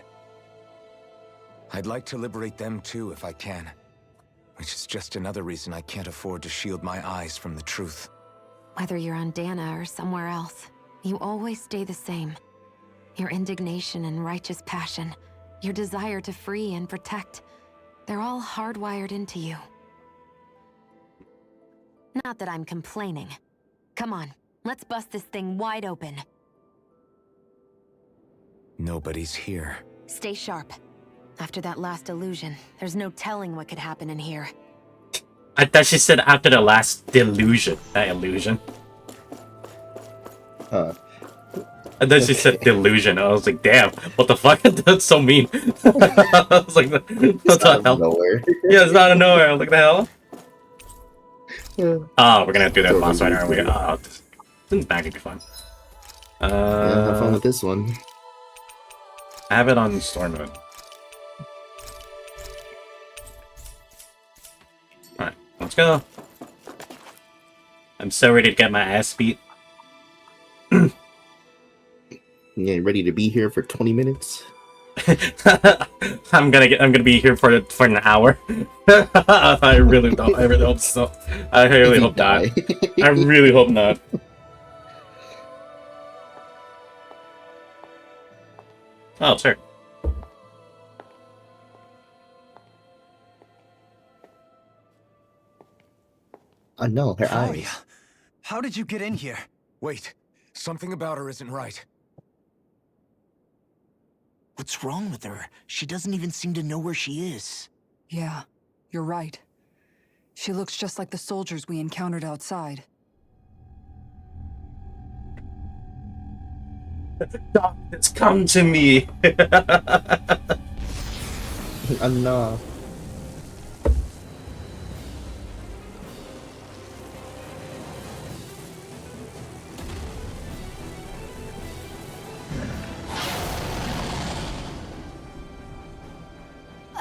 I'd like to liberate them too if I can. Which is just another reason I can't afford to shield my eyes from the truth. Whether you're on Dana or somewhere else, you always stay the same. Your indignation and righteous passion, your desire to free and protect, they're all hardwired into you. Not that I'm complaining. Come on, let's bust this thing wide open. Nobody's here. Stay sharp. After that last illusion, there's no telling what could happen in here. I thought she said after the last delusion. That illusion. Huh. And then she said delusion. I was like, damn, what the fuck? That's so mean. I was like, what the Out of hell? nowhere. Yeah, it's not out of nowhere. I was like, the hell? Yeah. Oh, we're gonna do that Totally boss fight, aren't we? agree. Oh, this back could be fun. Yeah, have fun with this one. I have it on storm mode. Alright, let's go. I'm so ready to get my ass beat. Yeah, ready to be here for 20 minutes? I'm gonna be here for an hour. I really hope so. I really hope not. I really hope not. Oh, sure. I know, her Gloria, eyes. how did you get in here? Wait, something about her isn't right. What's wrong with her? She doesn't even seem to know where she is. Yeah, you're right. She looks just like the soldiers we encountered outside. Darkness, come to me. I know.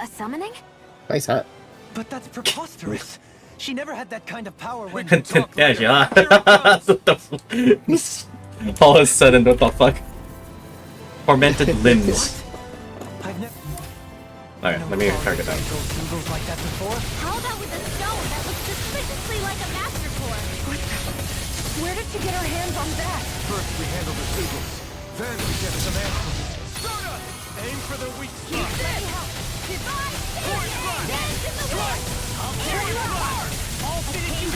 A summoning? Nice hat. But that's preposterous. She never had that kind of power when... Yeah, yeah. What the fuck? All of a sudden, what the fuck? Tormented limbs. I've never... Alright, let me target that. Symbols like that before? How about with a stone that looks suspiciously like a master sword? Where did she get her hands on that? First we handle the signals, then we get some answers. Soda! Aim for the weak spot. I'll carry you apart! I'll finish you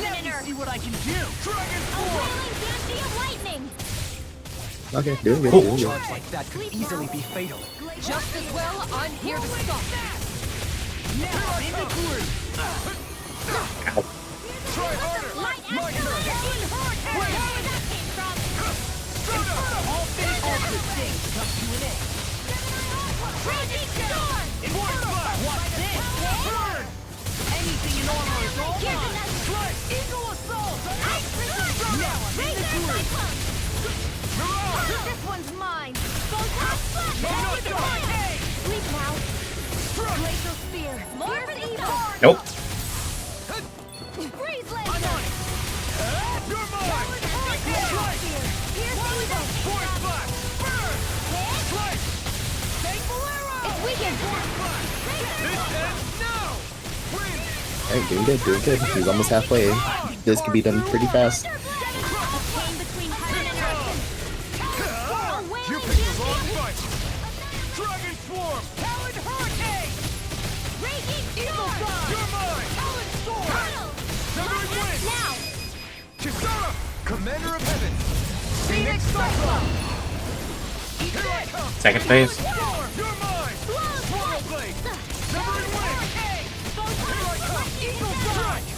Now here! you See what I can do! Dragon A Force! wailing banshee of lightning! Okay, doing good. Cool. Doing good. Charge like that could easily be fatal. Just as well, I'm here to stop. Now in the group! Try harder! Light after lightning! Where that came from? Soda! I'll finish all good things come to an end. Raging storm! Fortify! Watch this! Burn! Anything in armor is all mine! Slice! Eagle Assault! Now I'm in the group! Mirage! This one's mine! Photon flash! Not done! Hey! Sleep now! Glacial spear! More for the evil! Nope. Freeze laser! I'm on it! You're mine! Slice! Fortify! Burn! Slice! Take Bolero! It's weakened! This ends now! Win! Alright, doing good, doing good. He's almost halfway. This could be done pretty fast. A chain between heaven and earth! A You wailing picked the wrong banshee! fight! Dragon Swarm! Talon Hurricane! Raging Eagle storm! Side! You're mine! Talon Storm! Turtle! Severing Wind! Now! Kisara! Commander of Heaven! Phoenix Cyclone! Here I come! Second phase. Storm! You're mine! Swallow Blade! Severing Wind! Here I come! Eagle Strike!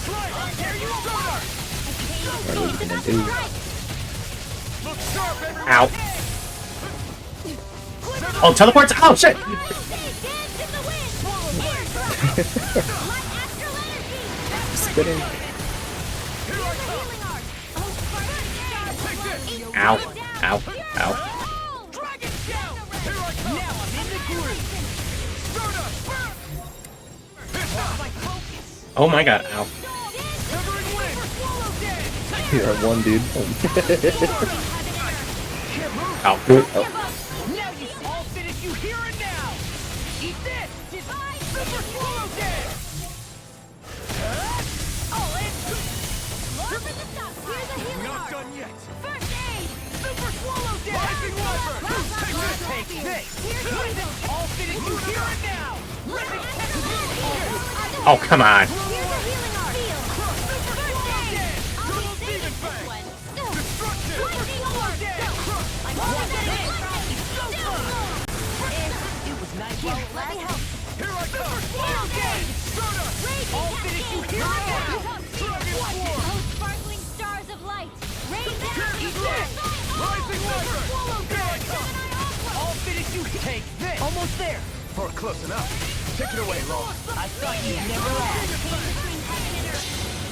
Slice! I'll tear you apart! Alright, what are you gonna do? Look sharp, everyone! Ow. Oh, teleports! Oh, shit! Dance in the wind! Light astral energy! Spinning. Here I come! Healing art! Oh, Take this! Ow. Ow. Ow. Dragon Shout! Here I come! Now I'm in the group! Stardust! My focus! Oh my god, ow. Severing Wind! Swallow Dead! You're at one, dude. Ow. Now you all finish you here and now! Eat this! Divine Super Swallow Dead! All in! Here's a healing Not art! done yet! First aid! Super Swallow Dead! Rising Wyvern! Take this! Take this! All finish you here and now! Oh, come on. Here's a healing art! Feel! First aid! I'll save this one! Destruction! Lightning orb! I'm more than it! It was nice. Here, let me help! Here I come! Swallow Dead! Stardust! All finish you here and now! Dragon Swarm! Oh, sparkling stars of light! Rain down! Eat this! Rising Wyvern! Here I come! All finish you take this! Almost there! Or close enough. Take it away, Law. I thought you'd never ask.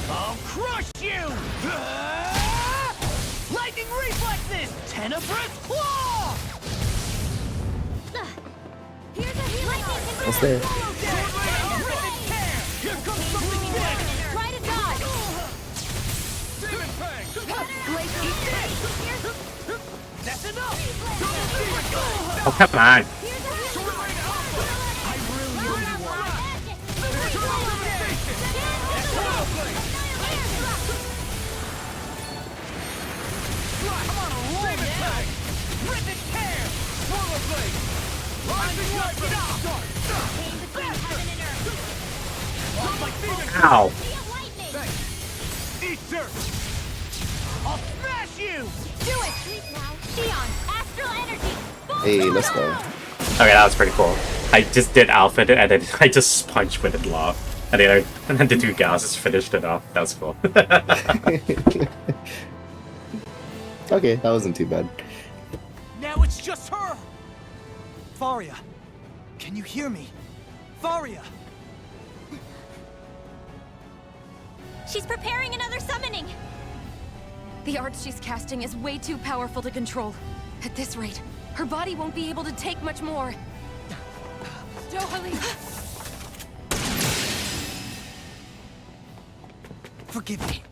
I'll crush you! Lightning reflexes! Tenebrous claw! Here's a healing art! Almost there. Here comes something big! Try to dodge! Demon Fang! Glacial spear! That's enough! Double Demon Fang! Oh, come on. Here's a healing art! I really I'm on a roll now! Rip and tear! Swallow Blade! Rising Wyvern! Chain between heaven and earth! Drop my demon! Ow. Sea of lightning! Eat dirt! I'll smash you! Do it! Sleep now! Xion! Astral energy! Hey, let's go. Okay, that was pretty cool. I just did Alpha and then I just punched with it law. And then the two gases finished it off. That was cool. Okay, that wasn't too bad. Now it's just her! Faria, can you hear me? Faria! She's preparing another summoning! The arts she's casting is way too powerful to control. At this rate, her body won't be able to take much more. Dohalim! Forgive me.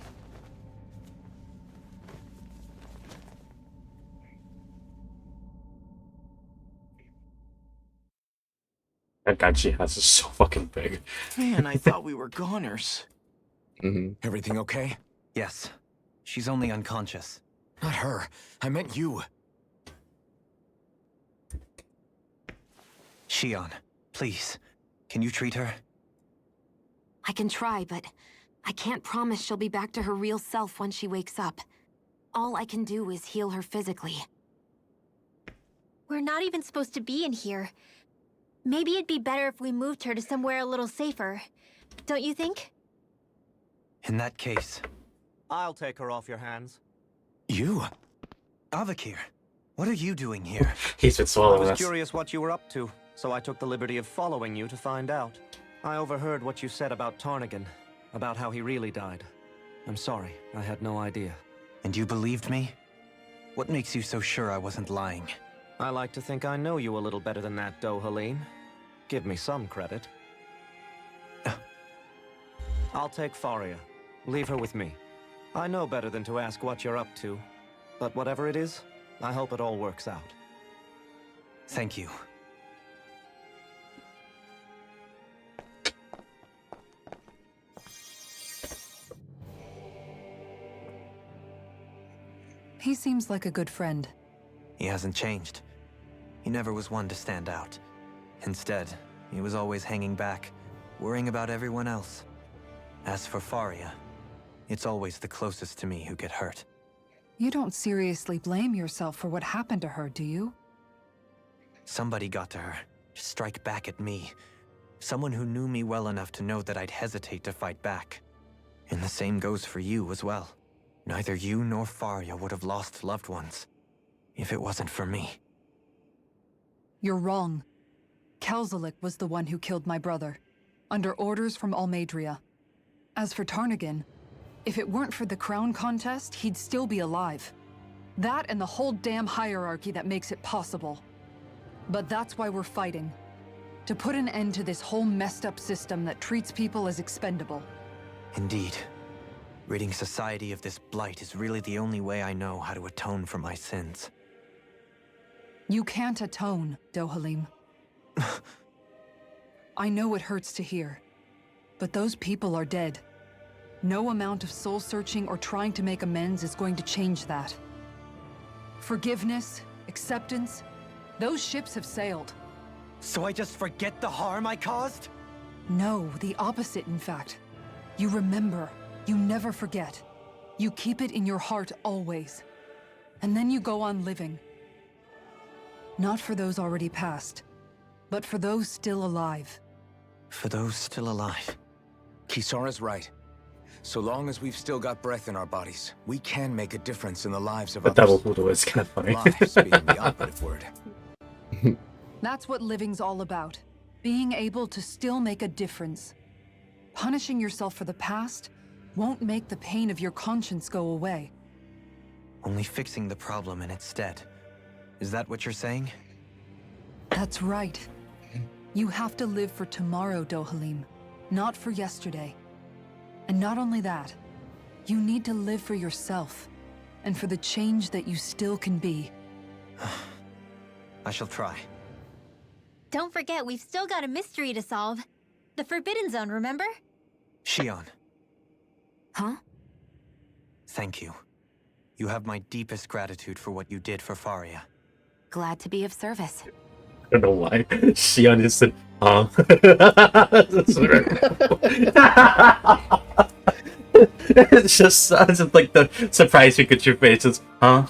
That Ganchi has is so fucking big. Man, I thought we were goners. Everything okay? Yes. She's only unconscious. Not her. I meant you. Shion, please. Can you treat her? I can try, but I can't promise she'll be back to her real self when she wakes up. All I can do is heal her physically. We're not even supposed to be in here. Maybe it'd be better if we moved her to somewhere a little safer. Don't you think? In that case... I'll take her off your hands. You? Avakir, what are you doing here? He's been I swallowing was us. curious what you were up to, so I took the liberty of following you to find out. I overheard what you said about Tarnigan, about how he really died. I'm sorry, I had no idea. And you believed me? What makes you so sure I wasn't lying? I like to think I know you a little better than that, Dohalim. Give me some credit. I'll take Faria. Leave her with me. I know better than to ask what you're up to. But whatever it is, I hope it all works out. Thank you. He seems like a good friend. He hasn't changed. He never was one to stand out. Instead, he was always hanging back, worrying about everyone else. As for Faria, it's always the closest to me who get hurt. You don't seriously blame yourself for what happened to her, do you? Somebody got to her, to strike back at me. Someone who knew me well enough to know that I'd hesitate to fight back. And the same goes for you as well. Neither you nor Faria would have lost loved ones, if it wasn't for me. You're wrong. Kelzelik was the one who killed my brother, under orders from Almadria. As for Tarnigan, if it weren't for the crown contest, he'd still be alive. That and the whole damn hierarchy that makes it possible. But that's why we're fighting. To put an end to this whole messed up system that treats people as expendable. Indeed. Ridding society of this blight is really the only way I know how to atone for my sins. You can't atone, Dohalim. I know it hurts to hear, but those people are dead. No amount of soul-searching or trying to make amends is going to change that. Forgiveness, acceptance, those ships have sailed. So I just forget the harm I caused? No, the opposite, in fact. You remember. You never forget. You keep it in your heart always. And then you go on living. Not for those already past, but for those still alive. For those still alive. Kisara's right. So long as we've still got breath in our bodies, we can make a difference in the lives of The others. double voodoo is kind of funny. Lives being the operative word. That's what living's all about. Being able to still make a difference. Punishing yourself for the past won't make the pain of your conscience go away. Only fixing the problem in its stead. Is that what you're saying? That's right. You have to live for tomorrow, Dohalim, not for yesterday. And not only that, you need to live for yourself, and for the change that you still can be. I shall try. Don't forget, we've still got a mystery to solve. The Forbidden Zone, remember? Shion, Huh? thank you. You have my deepest gratitude for what you did for Faria. Glad to be of service. I don't know why. Shion just said, huh? It's just like the surprise Pikachu face is, huh?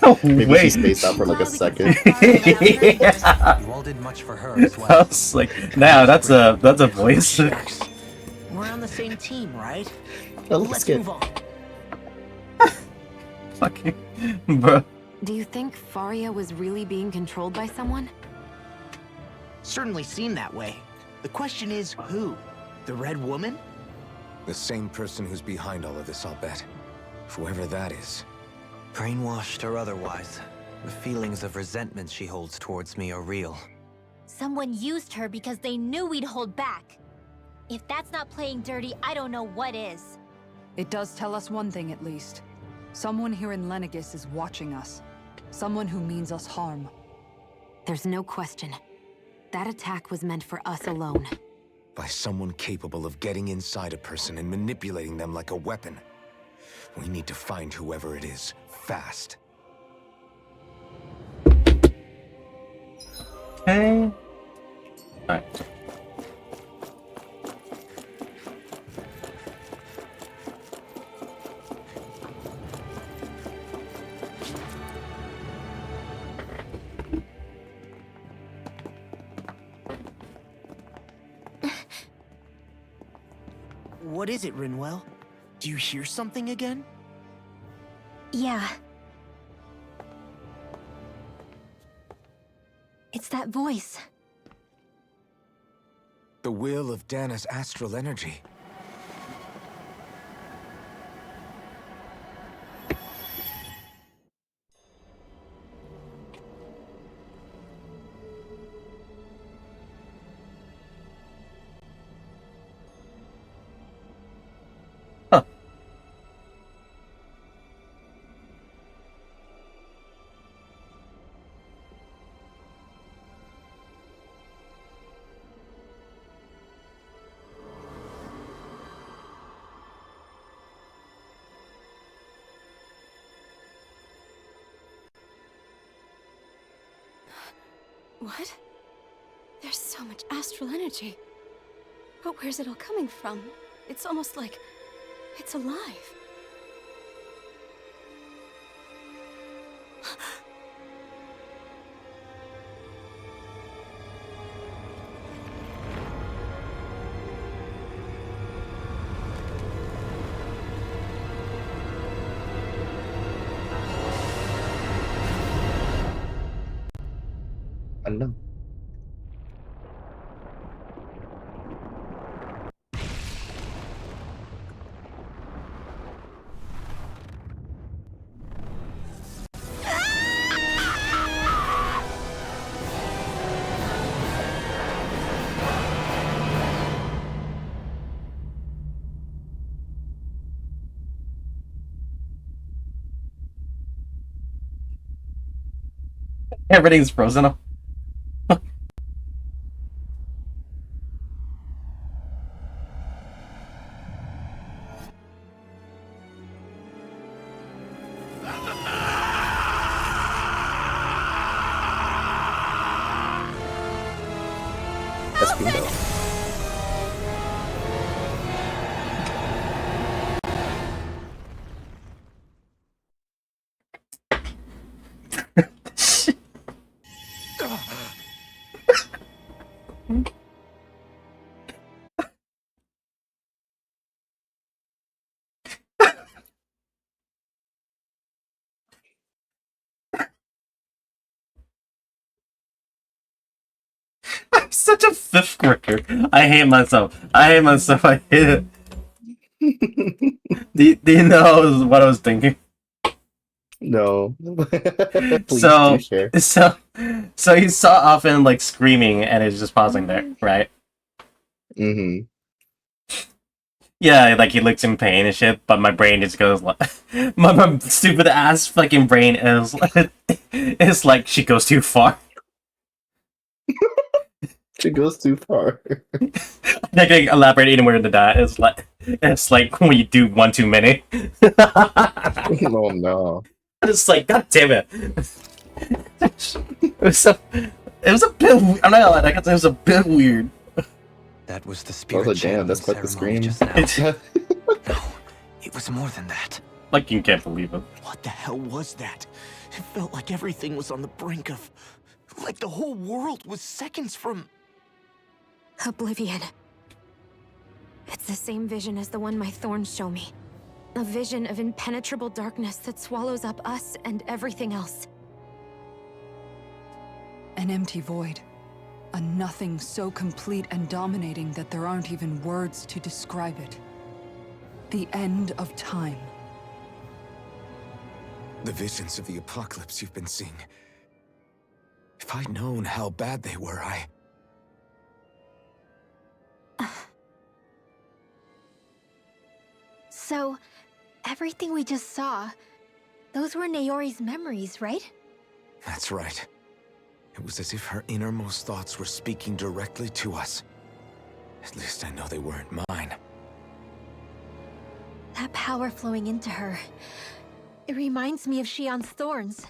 Oh, Maybe she wait. spaced out for like a second. Yeah. You all did much for her as I well. was like, now that's a voice. We're on the same team, right? Oh, let's Let's get move on. Fucking, bro. Do you think Faria was really being controlled by someone? Certainly seemed that way. The question is, who? The Red Woman? The same person who's behind all of this, I'll bet. Whoever that is. Brainwashed or otherwise, The feelings of resentment she holds towards me are real. Someone used her because they knew we'd hold back. If that's not playing dirty, I don't know what is. It does tell us one thing at least. Someone here in Lenegis is watching us. Someone who means us harm. There's no question. That attack was meant for us alone. By someone capable of getting inside a person and manipulating them like a weapon. We need to find whoever it is, fast. Okay. Alright. What is it, Rinwell? Do you hear something again? Yeah. It's that voice. The will of Dana's astral energy. What? There's so much astral energy. But where's it all coming from? It's almost like it's alive. I don't know. Everything's frozen. That's bingo. I'm such a fifth grader. I hate myself. I hate myself. I hate it. Do you know what I was thinking? No. Please do share. So you saw often like screaming and it's just pausing there, right? Mm-hmm. Yeah, like he looks in pain and shit, but my brain just goes like my stupid ass fucking brain is it's like she goes too far. She goes too far. I can elaborate any more than that. It's like when you do one too many. Oh no. It's like, god damn it. It was a bit. I'm not gonna lie. It was a bit weird. That was the spirit Also, damn, that's channeling quite the ceremony scream. just now. No, it was more than that. Like you can't believe it. What the hell was that? It felt like everything was on the brink of... Like the whole world was seconds from... Oblivion. It's the same vision as the one my thorns show me. A vision of impenetrable darkness that swallows up us and everything else. An empty void. A nothing so complete and dominating that there aren't even words to describe it. The end of time. The visions of the apocalypse you've been seeing. If I'd known how bad they were, So, everything we just saw, those were Naori's memories, right? That's right. It was as if her innermost thoughts were speaking directly to us. At least I know they weren't mine. That power flowing into her, it reminds me of Xion's thorns.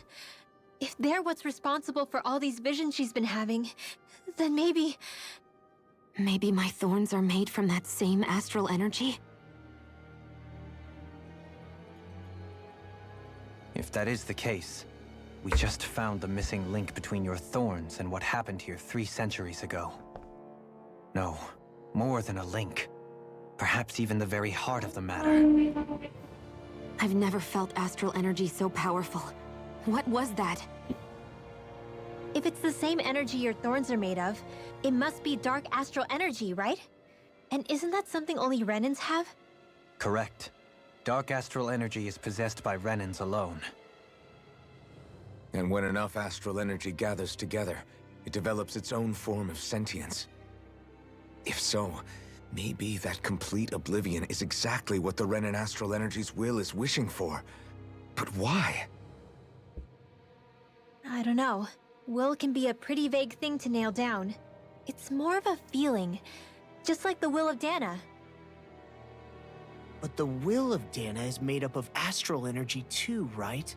If they're what's responsible for all these visions she's been having, then maybe... Maybe my thorns are made from that same astral energy? If that is the case, we just found the missing link between your thorns and what happened here 3 centuries ago. No, more than a link. Perhaps even the very heart of the matter. I've never felt astral energy so powerful. What was that? If it's the same energy your thorns are made of, it must be dark astral energy, right? And isn't that something only Renans have? Correct. Dark astral energy is possessed by Renans alone. And when enough astral energy gathers together, it develops its own form of sentience. If so, maybe that complete oblivion is exactly what the Renan astral energy's will is wishing for. But why? I don't know. Will can be a pretty vague thing to nail down. It's more of a feeling, just like the will of Dana. But the will of Dana is made up of astral energy too, right?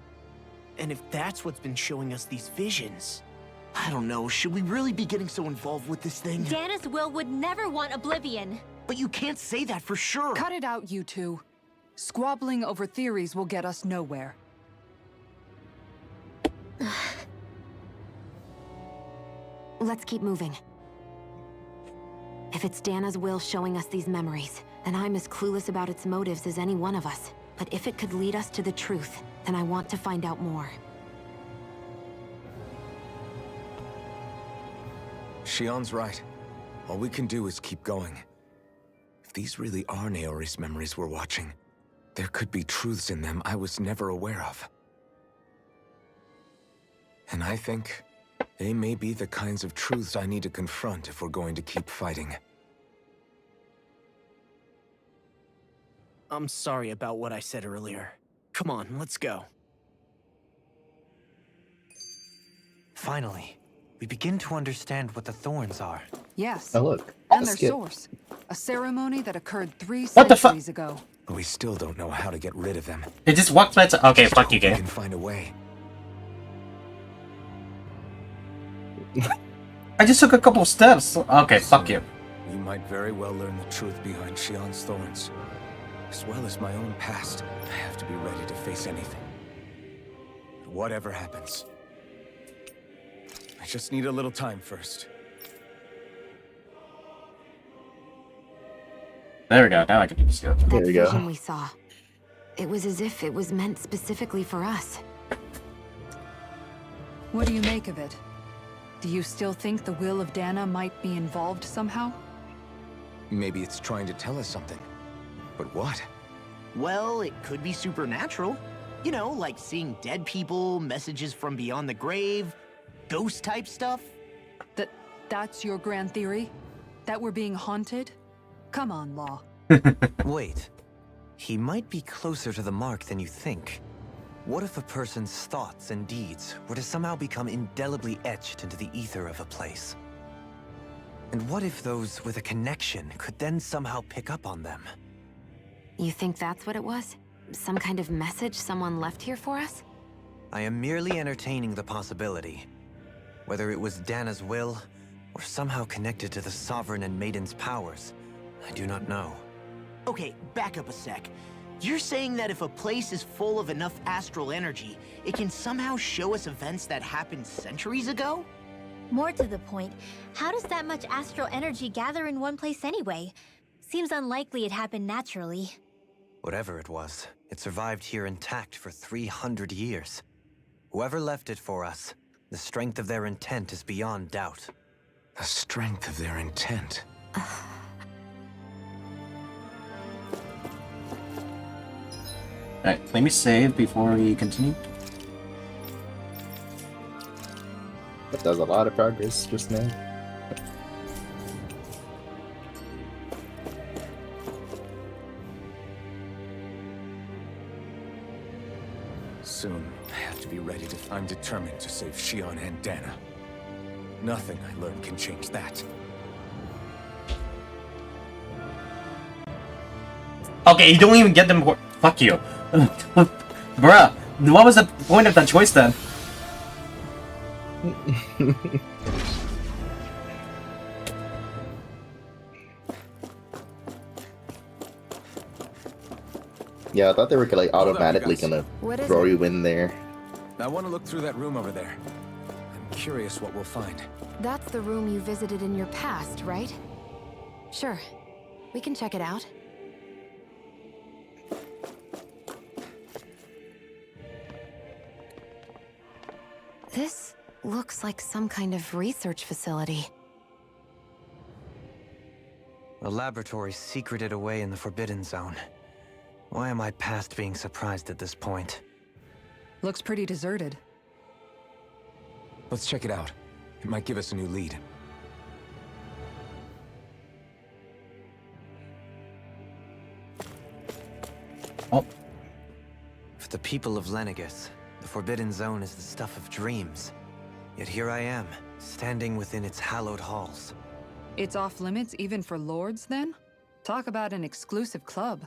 And if that's what's been showing us these visions... I don't know, should we really be getting so involved with this thing? Dana's will would never want oblivion. But you can't say that for sure! Cut it out, you two. Squabbling over theories will get us nowhere. Let's keep moving. If it's Dana's will showing us these memories, then I'm as clueless about its motives as any one of us. But if it could lead us to the truth, then I want to find out more. Xion's right. All we can do is keep going. If these really are Naori's memories we're watching, there could be truths in them I was never aware of. And I think they may be the kinds of truths I need to confront if we're going to keep fighting. I'm sorry about what I said earlier. Come on, let's go. Finally, we begin to understand what the thorns are. Yes. Oh, look. And a their skip. source. A ceremony that occurred 3 What the fuck? centuries ago. But we still don't know how to get rid of them. It just walked right to. Okay, fuck you, We game. can find a way. I just took a couple steps. Okay, fuck you. We might very well learn the truth behind Xion's thorns. As well as my own past, I have to be ready to face anything. Whatever happens. I just need a little time first. There we go. Now I can do this. Go. There That you go. vision we saw. It was as if it was meant specifically for us. What do you make of it? Do you still think the will of Dana might be involved somehow? Maybe it's trying to tell us something. But what? Well, it could be supernatural. You know, like seeing dead people, messages from beyond the grave, ghost-type stuff. That's your grand theory? That we're being haunted? Come on, Law. Wait. He might be closer to the mark than you think. What if a person's thoughts and deeds were to somehow become indelibly etched into the ether of a place? And what if those with a connection could then somehow pick up on them? You think that's what it was? Some kind of message someone left here for us? I am merely entertaining the possibility. Whether it was Dana's will, or somehow connected to the Sovereign and Maiden's powers, I do not know. Okay, back up a sec. You're saying that if a place is full of enough astral energy, it can somehow show us events that happened centuries ago? More to the point, how does that much astral energy gather in one place anyway? Seems unlikely it happened naturally. Whatever it was, it survived here intact for 300 years. Whoever left it for us, the strength of their intent is beyond doubt. The strength of their intent. Alright, let me save before we continue. That was a lot of progress just now. Soon, I have to be ready to... I'm determined to save Shion and Dana. Nothing I learn can change that. Okay, you don't even get them. Fuck you. Bruh, what was the point of that choice then? Yeah, I thought they were like Hold up, automatically you guys. gonna What is throw it? you in there. I want to look through that room over there. I'm curious what we'll find. That's the room you visited in your past, right? Sure. We can check it out. This looks like some kind of research facility. A laboratory secreted away in the Forbidden Zone. Why am I past being surprised at this point? Looks pretty deserted. Let's check it out. It might give us a new lead. Oh. For the people of Lenegus, the Forbidden Zone is the stuff of dreams. Yet here I am, standing within its hallowed halls. It's off limits even for lords, then? Talk about an exclusive club.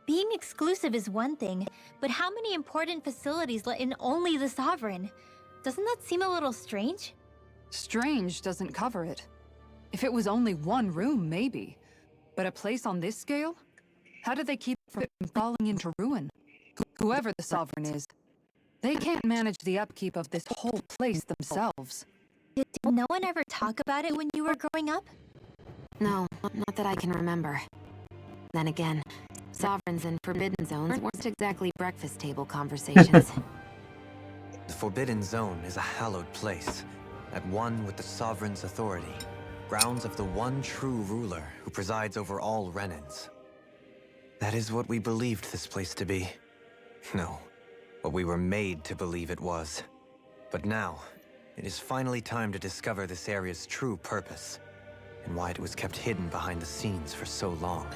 Being exclusive is one thing, but how many important facilities let in only the Sovereign? Doesn't that seem a little strange? Strange doesn't cover it. If it was only one room, maybe. But a place on this scale? How do they keep it from falling into ruin? Whoever the Sovereign is. They can't manage the upkeep of this whole place themselves. Did no one ever talk about it when you were growing up? No, not that I can remember. Then again, Sovereigns and Forbidden Zones weren't exactly breakfast table conversations. The Forbidden Zone is a hallowed place, at one with the Sovereign's authority, grounds of the one true ruler who presides over all Renans. That is what we believed this place to be. No, what we were made to believe it was. But now, it is finally time to discover this area's true purpose, and why it was kept hidden behind the scenes for so long.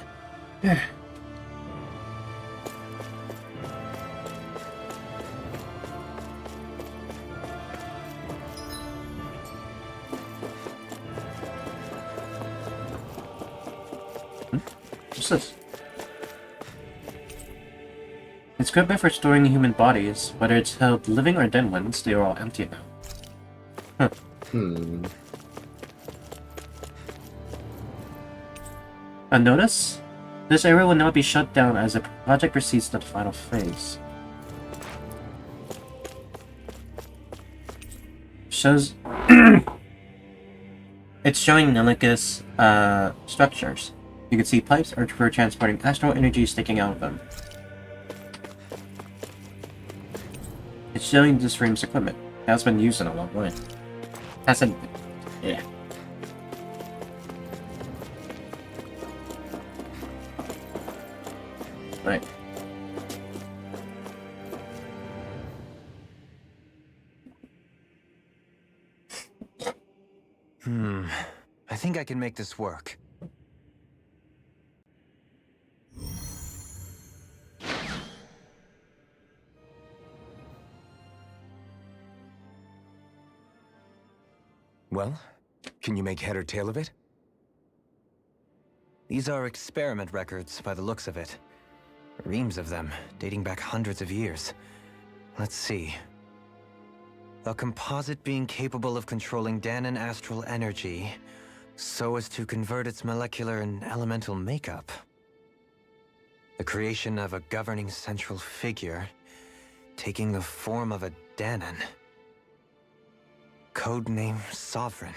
What's this? It's good for storing human bodies. Whether it's held living or dead ones, they are all empty now. Huh. A notice? This area will now be shut down as the project proceeds to the final phase. Shows... It's showing Nelicus structures. You can see pipes for transporting astral energy sticking out of them. It's showing this room's equipment. It has been used in a long way. Hasn't... yeah. Right. I think I can make this work. Well, can you make head or tail of it? These are experiment records, by the looks of it. Reams of them, dating back hundreds of years. Let's see. A composite being capable of controlling Danan astral energy, so as to convert its molecular and elemental makeup. The creation of a governing central figure, taking the form of a Danan. Codename Sovereign.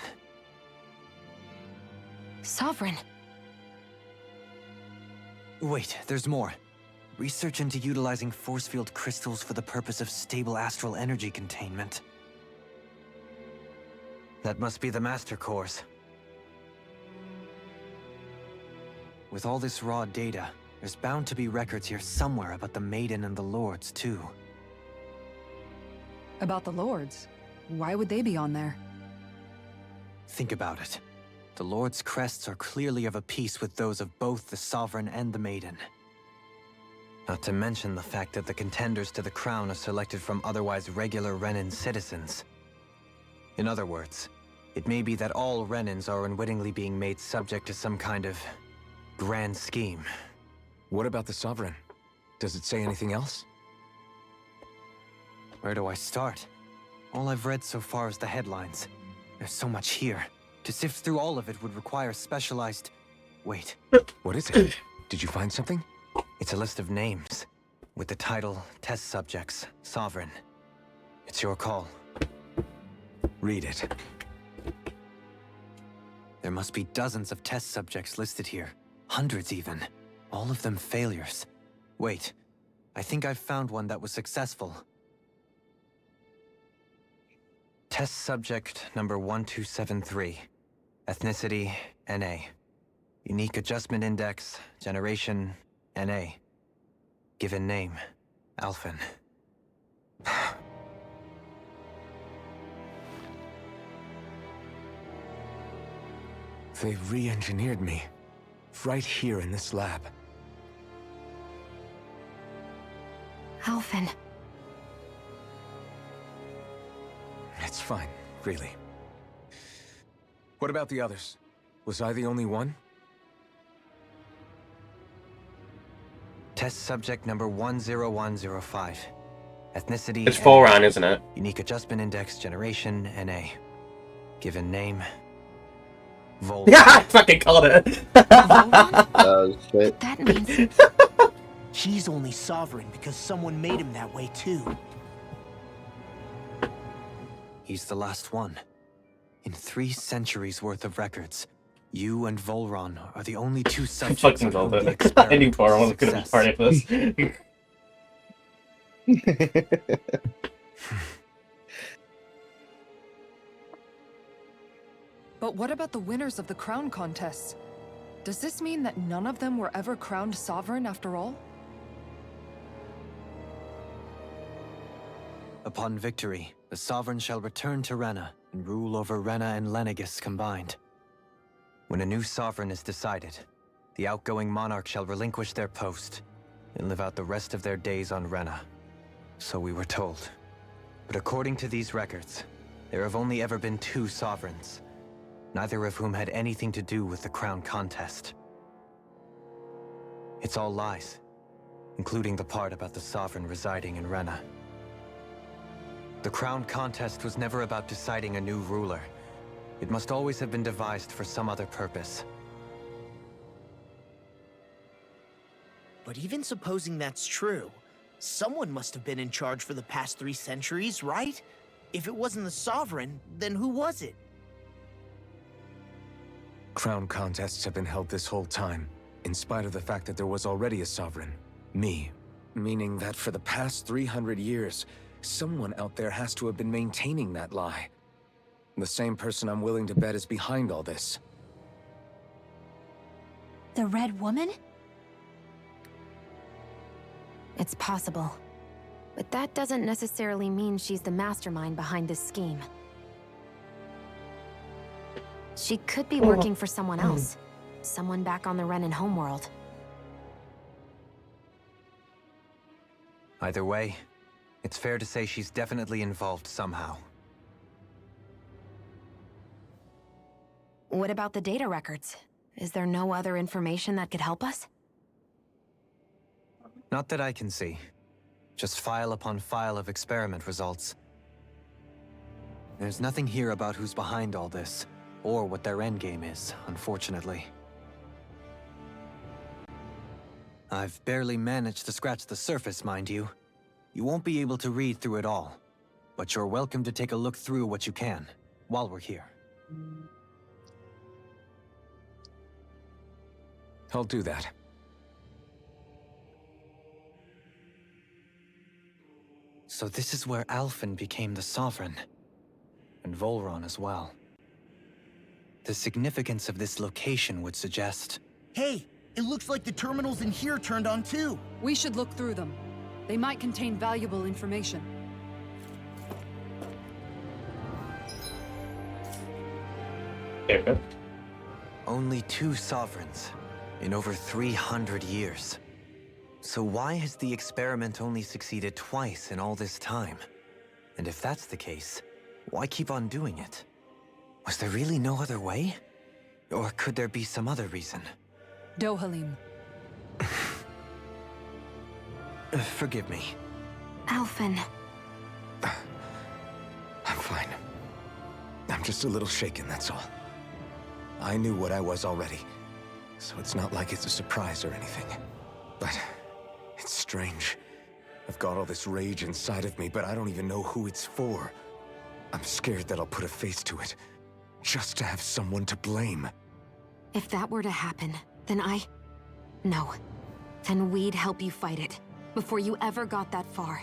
Sovereign? Wait, there's more. Research into utilizing force field crystals for the purpose of stable astral energy containment. That must be the master cores. With all this raw data, there's bound to be records here somewhere about the Maiden and the Lords, too. About the lords? Why would they be on there? Think about it. The Lord's crests are clearly of a piece with those of both the Sovereign and the Maiden. Not to mention the fact that the contenders to the crown are selected from otherwise regular Renan citizens. In other words, it may be that all Renans are unwittingly being made subject to some kind of grand scheme. What about the Sovereign? Does it say anything else? Where do I start? All I've read so far is the headlines. There's so much here. To sift through all of it would require specialized... Wait. What is it? Did you find something? It's a list of names, with the title, Test Subjects, Sovereign. It's your call. Read it. There must be dozens of test subjects listed here. Hundreds even. All of them failures. Wait, I think I've found one that was successful. Test subject number 1273. Ethnicity, NA. Unique adjustment index, generation, NA. Given name, Alphen. They re-engineered me. Right here in this lab. Alphen. It's fine, really. What about the others? Was I the only one? Test subject number 10105. Ethnicity, It's NA. Volron, isn't it? Unique adjustment index, generation, NA. Given name, Vol. Yeah, I fucking called it. Shit. That means... He's only sovereign because someone made him that way too. He's the last one. In 3 centuries worth of records, you and Volron are the only 2 subjects Fucking of whom called the it. I experiment knew was Volron a was gonna be success. part of this. But what about the winners of the crown contests? Does this mean that none of them were ever crowned sovereign after all? Upon victory, the Sovereign shall return to Rena and rule over Rena and Lenegis combined. When a new Sovereign is decided, the outgoing monarch shall relinquish their post and live out the rest of their days on Rena. So we were told. But according to these records, there have only ever been 2 Sovereigns, neither of whom had anything to do with the crown contest. It's all lies, including the part about the Sovereign residing in Rena. The crown contest was never about deciding a new ruler. It must always have been devised for some other purpose. But even supposing that's true, someone must have been in charge for the past 3 centuries, right? If it wasn't the Sovereign, then who was it? Crown contests have been held this whole time, in spite of the fact that there was already a Sovereign. Me. Meaning that for the past 300 years, someone out there has to have been maintaining that lie. The same person I'm willing to bet is behind all this. The Red Woman? It's possible. But that doesn't necessarily mean she's the mastermind behind this scheme. She could be working for someone else. Someone back on the Renan homeworld. Either way, it's fair to say she's definitely involved somehow. What about the data records? Is there no other information that could help us? Not that I can see. Just file upon file of experiment results. There's nothing here about who's behind all this, or what their endgame is, unfortunately. I've barely managed to scratch the surface, mind you. You won't be able to read through it all, but you're welcome to take a look through what you can, while we're here. I'll do that. So this is where Alphen became the Sovereign, and Volron as well. The significance of this location would suggest... Hey, it looks like the terminals in here turned on too. We should look through them. They might contain valuable information. There we go. Only 2 sovereigns in over 300 years. So why has the experiment only succeeded twice in all this time? And if that's the case, why keep on doing it? Was there really no other way? Or could there be some other reason? Dohalim. Forgive me. Alphen. I'm fine. I'm just a little shaken, that's all. I knew what I was already, so it's not like it's a surprise or anything. But it's strange. I've got all this rage inside of me, but I don't even know who it's for. I'm scared that I'll put a face to it, just to have someone to blame. If that were to happen, then No. Then we'd help you fight it, before you ever got that far.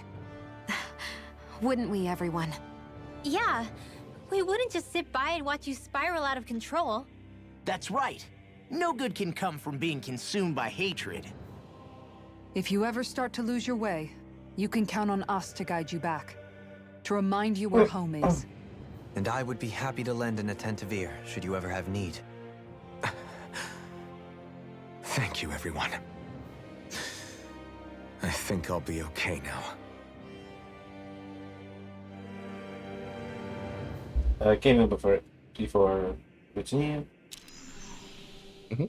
Wouldn't we, everyone? Yeah, we wouldn't just sit by and watch you spiral out of control. That's right. No good can come from being consumed by hatred. If you ever start to lose your way, you can count on us to guide you back. To remind you where home is. And I would be happy to lend an attentive ear, should you ever have need. Thank you, everyone. I think I'll be okay now. Came in before continue. Mm-hmm.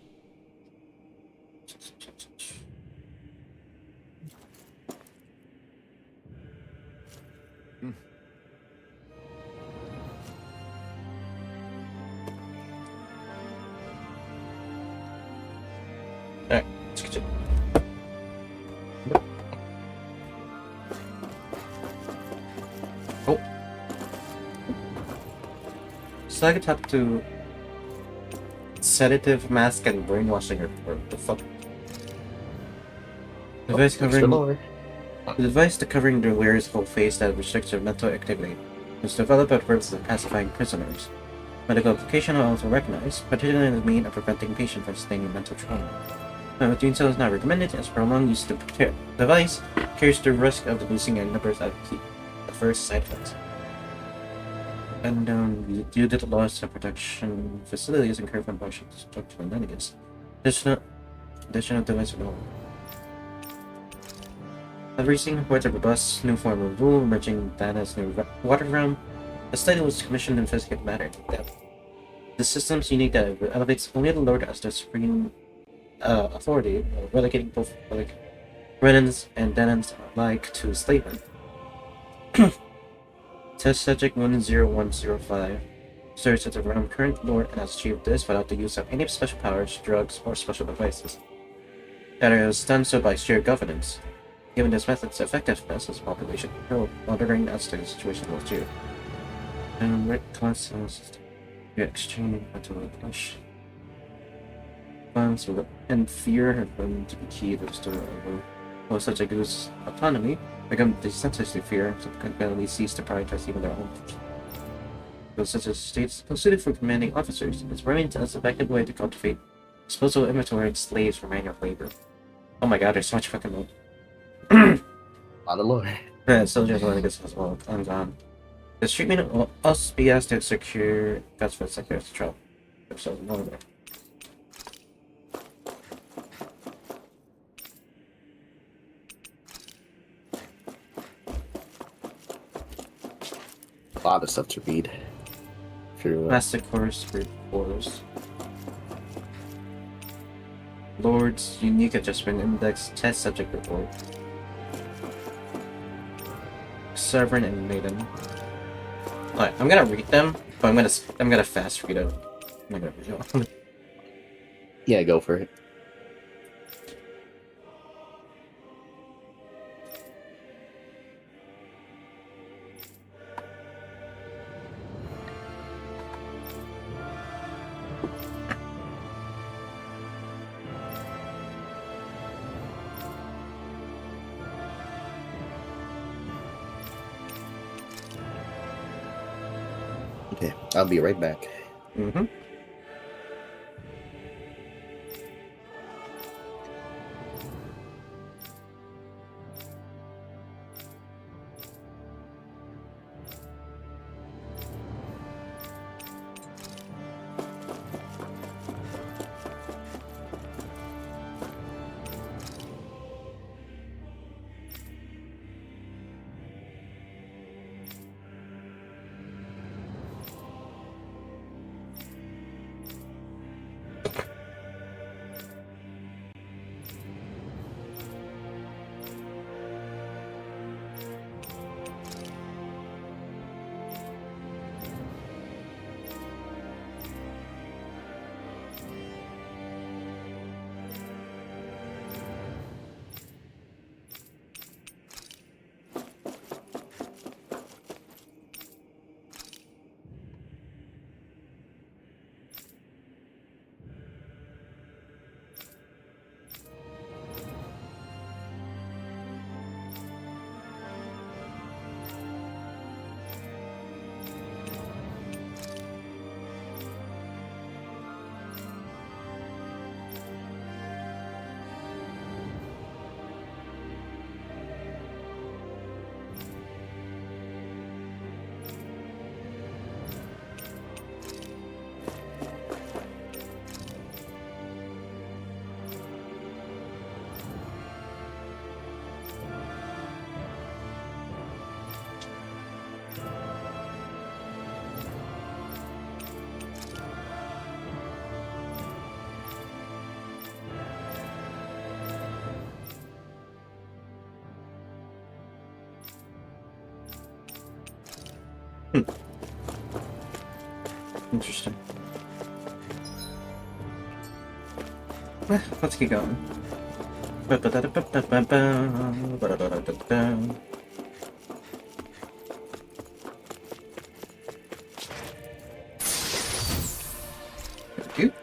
Alright, let's continue. Oh. Select up to sedative, mask, and brainwashing or the fuck. Device covering the device to covering the wearer's whole face that restricts their mental activity was developed for the purpose of pacifying prisoners. Medical application are also recognized, particularly in the mean of preventing patients from sustaining mental trauma. Now, doing so is not recommended as prolonged use of the device carries the risk of losing a number of adverse side effects. And due to the loss of protection facilities and current functions to shenanigans. Additional device available. Everything reports a robust new form of rule merging Dana's new water realm. The study was commissioned to investigate matter in depth. The system's unique data elevates only the Lord as the supreme authority, relegating both Renans and Denans alike to slavery. Test subject 10105 serves as the realm current lord and has achieved this without the use of any special powers, drugs, or special devices. That has done so by sheer governance. Given this method's effectiveness as population control, monitoring as the situation was due. And red classes exchange mental push. Violence and fear have been to be key to the story of while such a goose autonomy become desensitized to fear, subsequently cease to prioritize even their own. Though such a state is suited for commanding officers, it remains an effective way to cultivate disposable inventory and slaves for manual labor. Oh my god, there's so much fucking loot. A lot of lore. Yeah, soldiers want to get as well. I'm gone. This treatment will also be asked to secure guts for security control. So, no more. A lot of stuff to read. Master course reports. Lord's unique adjustment index test subject report. Sovereign and maiden. Alright, I'm gonna read them, but I'm gonna fast read it. I'm not gonna read it. Yeah, go for it. Okay, I'll be right back. Mm-hmm. Interesting. Let's keep going. Thank you.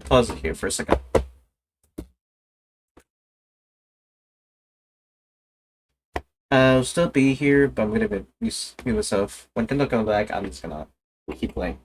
Pause it here for a second. I'll still be here, but I'm gonna mute myself. When Kendall comes back, I'm just gonna keep playing.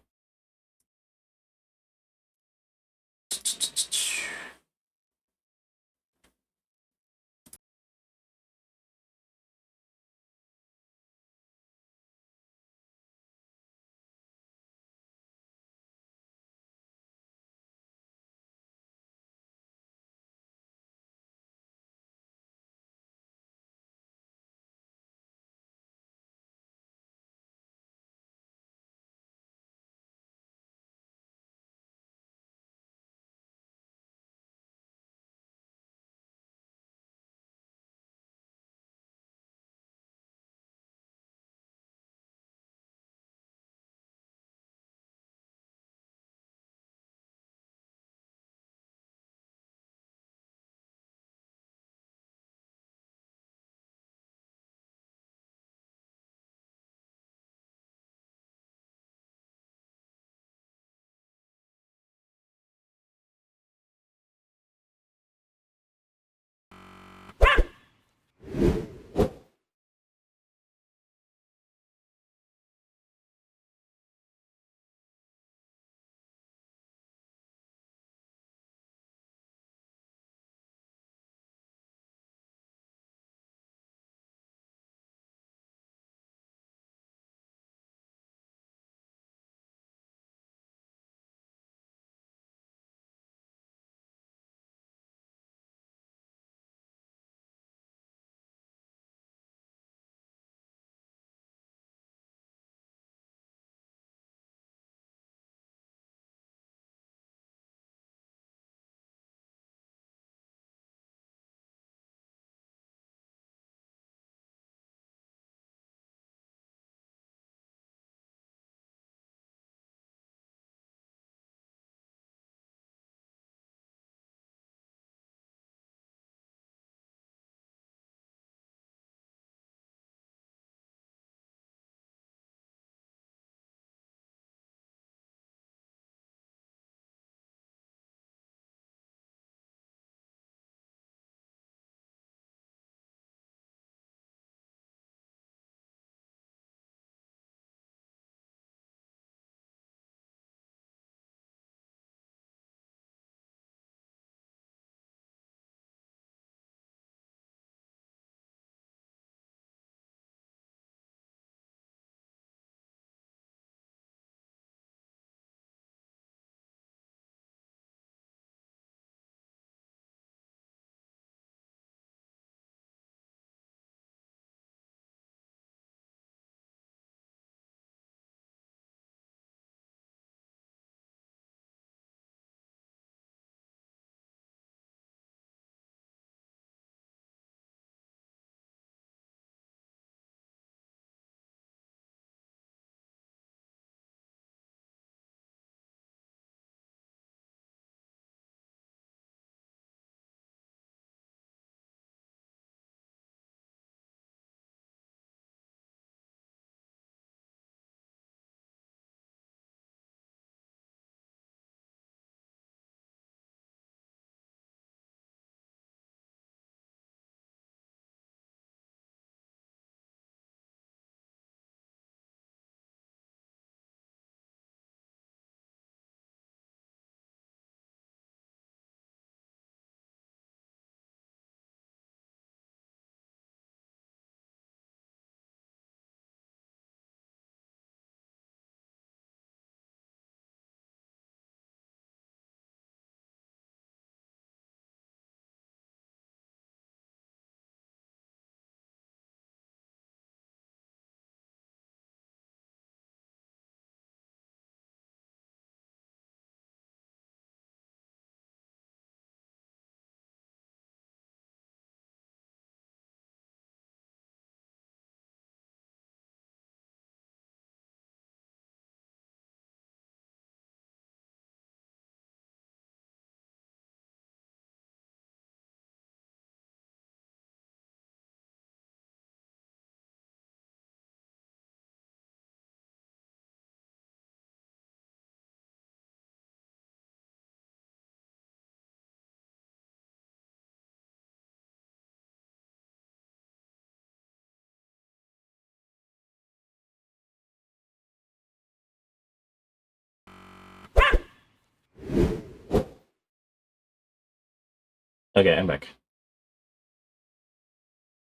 Okay, I'm back.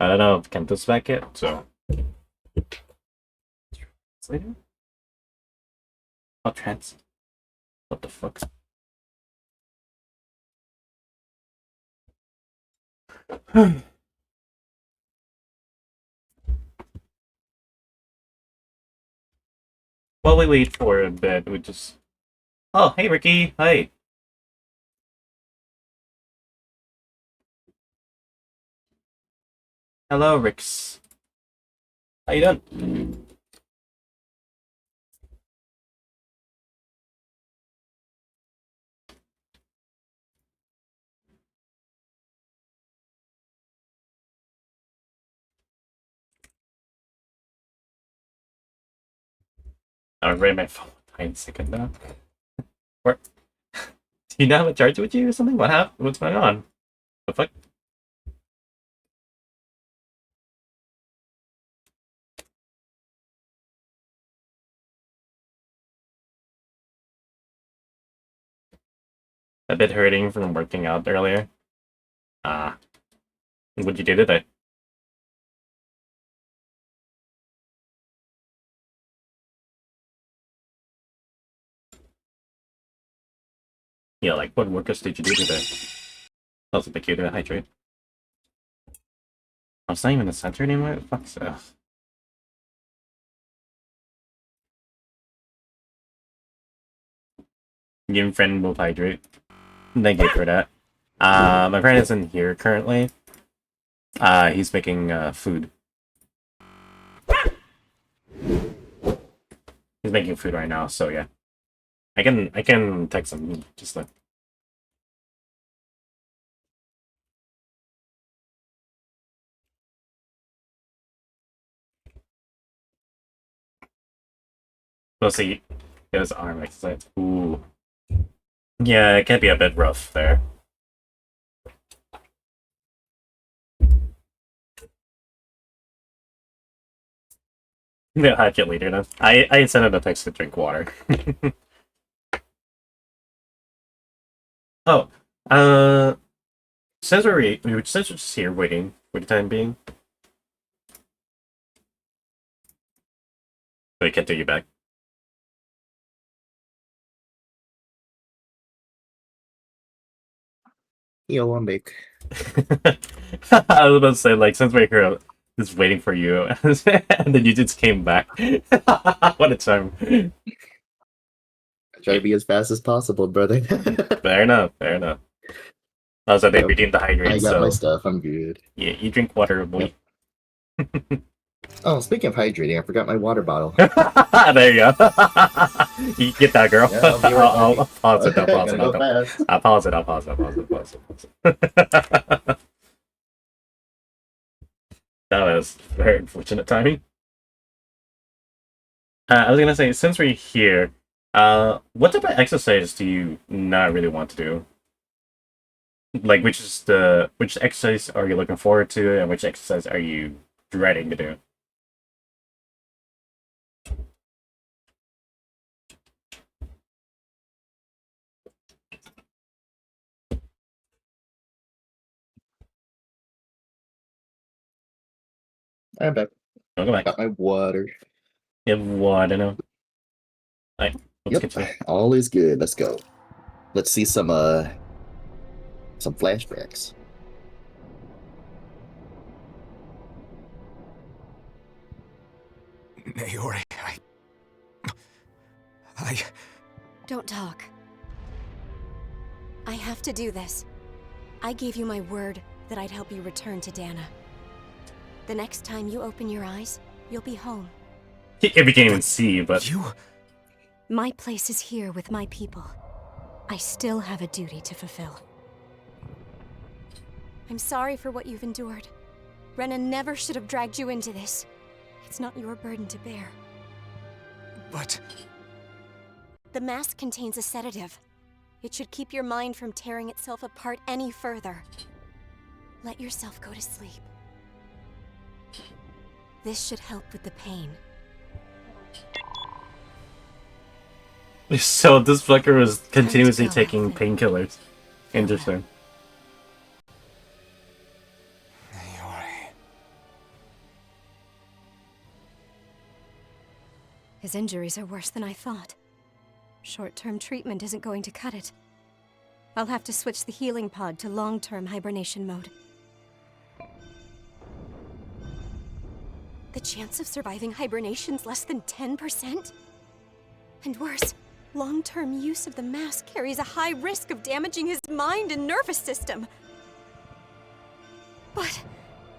I don't know if Kento's back yet, so. Translator? Oh, trans. What the fuck? While we wait for a bit, we just. Oh, hey, Ricky. Hi. Hello, Rix. How you doing? I'll read my phone. 9 second now. Where? Do you not have a charger with you or something? What happened? What's going on? The fuck? A bit hurting from working out earlier. Ah. What'd you do today? Yeah, like, what workouts did you do today? That's a bit cute to hydrate. Oh, it's not even the center anymore? Fuck's ugh. Give friend both hydrate. Thank you for that. My friend isn't here currently. He's making food. He's making food right now, so yeah. I can text him just like. We'll see. His arm exercise. Ooh. Yeah, it can be a bit rough there. Yeah, I'll get later then. I sent him a text to drink water. Oh, since since we're just here waiting for the time being, we can't take you back. Yo, I'm back. I was about to say, like, since we're here, just waiting for you, and then you just came back. What a time! Try to be as fast as possible, brother. Fair enough. Fair enough. Also, they redeemed the hydrate, I got so my stuff. I'm good. yeah, you drink water, boy. Yep. Oh, speaking of hydrating, I forgot my water bottle. There you go. You get that, girl. Yeah, I'll be right I'll back. pause it. I'll pause Gotta it. go fast. I'll pause it. I'll pause it. I'll pause it. Pause it. That was very unfortunate timing. I was gonna say, since we're here, what type of exercise do you not really want to do? Like, which exercise are you looking forward to, and which exercise are you dreading to do? I'm back. I'll go back. Got my water. You have water now. Alright, let's Yep, continue. all is good. Let's go. Let's see some flashbacks. Naori, I... Don't talk. I have to do this. I gave you my word that I'd help you return to Dana. The next time you open your eyes, you'll be home. If you can't even see, but You... My place is here with my people. I still have a duty to fulfill. I'm sorry for what you've endured. Renan never should have dragged you into this. It's not your burden to bear. But... The mask contains a sedative. It should keep your mind from tearing itself apart any further. Let yourself go to sleep. This should help with the pain. so this fucker was continuously go, taking Alfred. painkillers. Interesting. His injuries are worse than I thought. Short-term treatment isn't going to cut it. I'll have to switch the healing pod to long-term hibernation mode. The chance of surviving hibernation's less than 10%? And worse, long-term use of the mask carries a high risk of damaging his mind and nervous system. But...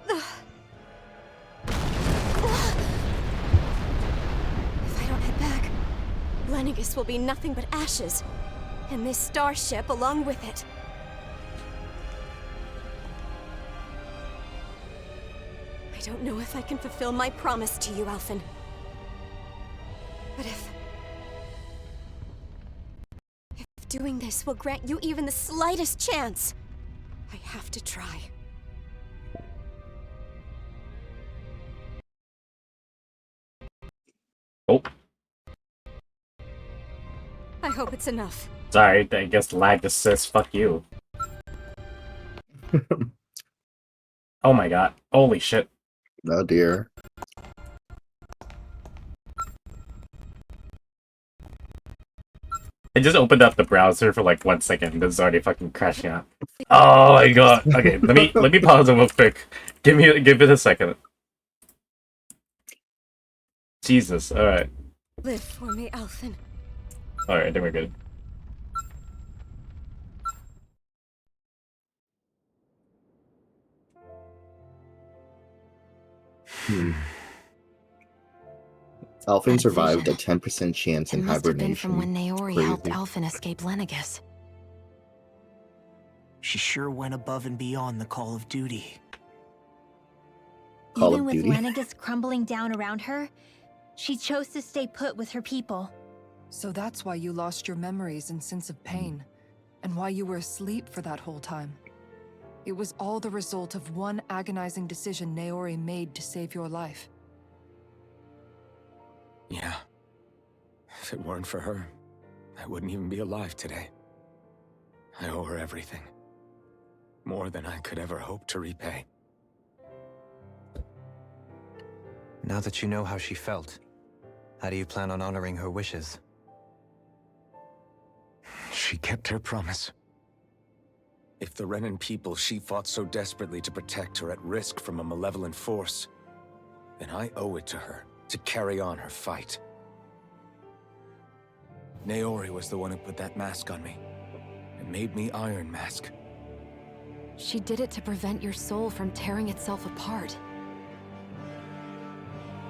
if I don't head back, Lennigus will be nothing but ashes. And this starship along with it. I don't know if I can fulfill my promise to you, Alphen. But if doing this will grant you even the slightest chance, I have to try. Oh. I hope it's enough. Sorry, I guess lag assist. Fuck you. Oh my god. Holy shit. Oh dear. I just opened up the browser for like 1 second and it's already fucking crashing out. Oh my god. Okay, let me pause it real quick. Give it a second. Jesus, alright. Live for me, Alphen. Alright, I think we're good. Alphen survived a 10% chance in It must have been hibernation. from when Naori Crazy. helped Alphen escape Lennigus. She sure went above and beyond the call of duty. Call Even of with Duty. Lennigus crumbling down around her, she chose to stay put with her people. So that's why you lost your memories and sense of pain, and why you were asleep for that whole time. It was all the result of one agonizing decision Naori made to save your life. Yeah. If it weren't for her, I wouldn't even be alive today. I owe her everything. More than I could ever hope to repay. Now that you know how she felt, how do you plan on honoring her wishes? She kept her promise. If the Renan people she fought so desperately to protect are at risk from a malevolent force, then I owe it to her to carry on her fight. Naori was the one who put that mask on me, and made me Iron Mask. She did it to prevent your soul from tearing itself apart.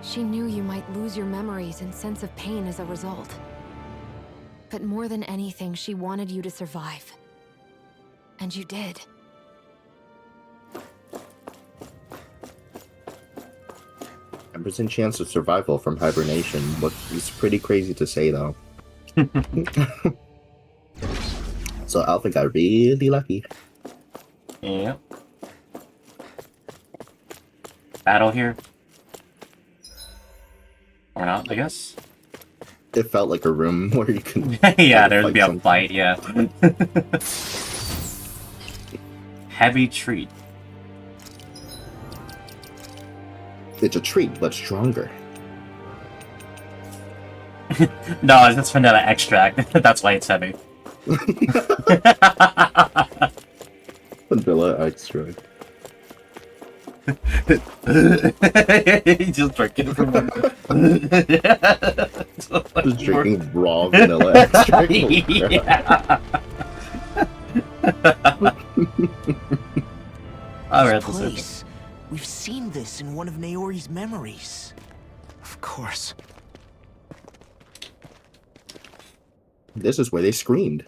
She knew you might lose your memories and sense of pain as a result. But more than anything, she wanted you to survive. And you did. 10% chance of survival from hibernation. What is pretty crazy to say, though. So Alpha got really lucky. Yeah. Battle here. Or not, I guess. It felt like a room where you can. Yeah, there'd be a something. fight, yeah. Heavy treat. It's a treat, but stronger. No, it's just vanilla extract. That's why it's heavy. Vanilla extract. He's just drinking from Just drinking raw vanilla extract. Yeah. Alright, This place. We've seen this in one of Naori's memories. Of course. This is where they screamed.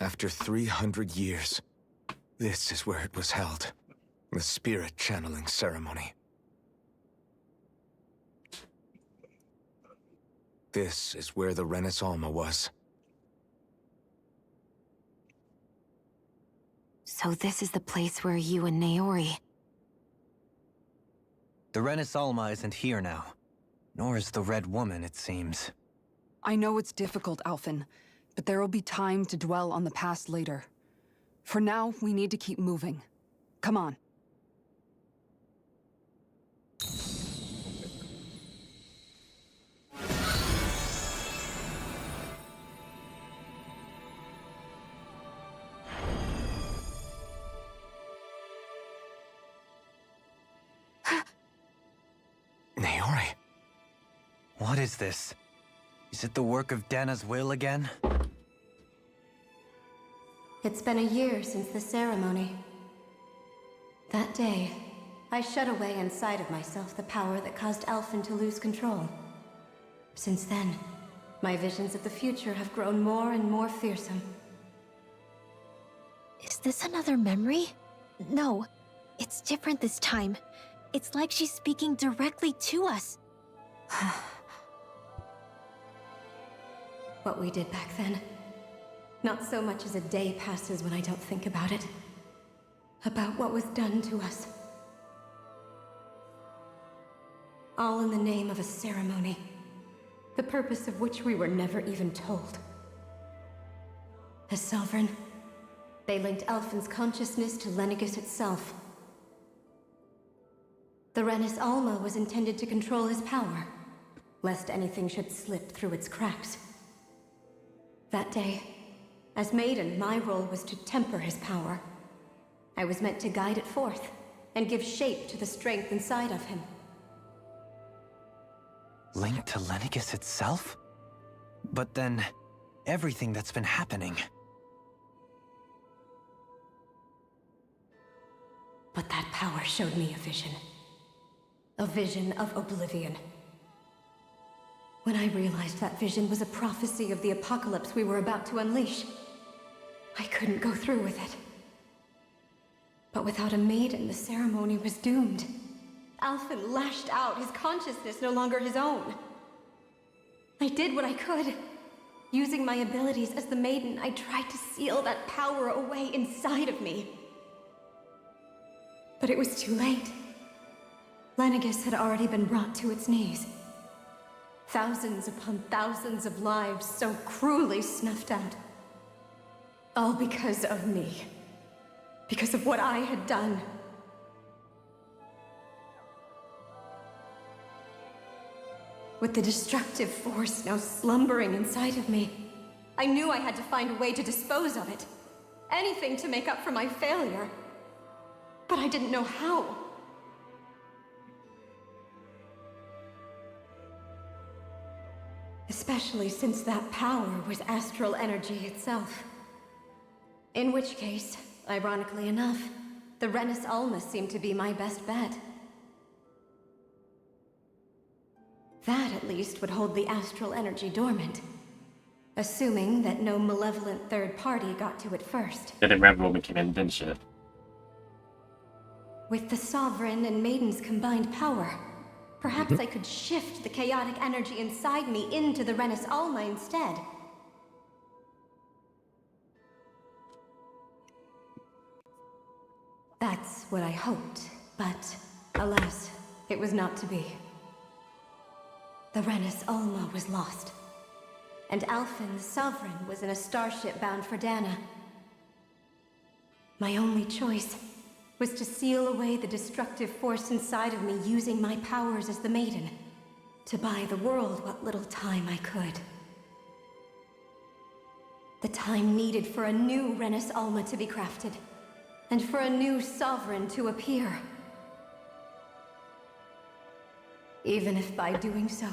After 300 years, this is where it was held. The spirit channeling ceremony. This is where the Renis Alma was. So this is the place where you and Naori... The Renis Alma isn't here now. Nor is the Red Woman, it seems. I know it's difficult, Alphen, but there will be time to dwell on the past later. For now, we need to keep moving. Come on. story. What is this? Is it the work of Dana's will again? It's been a year since the ceremony. That day, I shut away inside of myself the power that caused Alphen to lose control. Since then, my visions of the future have grown more and more fearsome. Is this another memory? No, it's different this time. It's like she's speaking directly to us. What we did back then. Not so much as a day passes when I don't think about it. About what was done to us. All in the name of a ceremony. The purpose of which we were never even told. As Sovereign, they linked Alphen's consciousness to Lenegis itself. The Renis Alma was intended to control his power, lest anything should slip through its cracks. That day, as Maiden, my role was to temper his power. I was meant to guide it forth, and give shape to the strength inside of him. Linked to Lenegis itself? But then, everything that's been happening. But that power showed me a vision. A vision of oblivion. When I realized that vision was a prophecy of the apocalypse we were about to unleash, I couldn't go through with it. But without a maiden, the ceremony was doomed. Alphen lashed out, his consciousness no longer his own. I did what I could. Using my abilities as the maiden, I tried to seal that power away inside of me. But it was too late. Lenegis had already been brought to its knees. Thousands upon thousands of lives so cruelly snuffed out. All because of me. Because of what I had done. With the destructive force now slumbering inside of me, I knew I had to find a way to dispose of it. Anything to make up for my failure. But I didn't know how. Especially since that power was astral energy itself. In which case, ironically enough, the Renis Alma seemed to be my best bet. That, at least, would hold the astral energy dormant. Assuming that no malevolent third party got to it first. Yeah, the Red Woman came in, didn't she? With the Sovereign and Maiden's combined power, perhaps I could shift the chaotic energy inside me into the Renis Alma instead. That's what I hoped, but alas, it was not to be. The Renis Alma was lost, and Alphen, the Sovereign, was in a starship bound for Dana. My only choice was to seal away the destructive force inside of me using my powers as the Maiden, to buy the world what little time I could. The time needed for a new Renis Alma to be crafted, and for a new Sovereign to appear. Even if by doing so,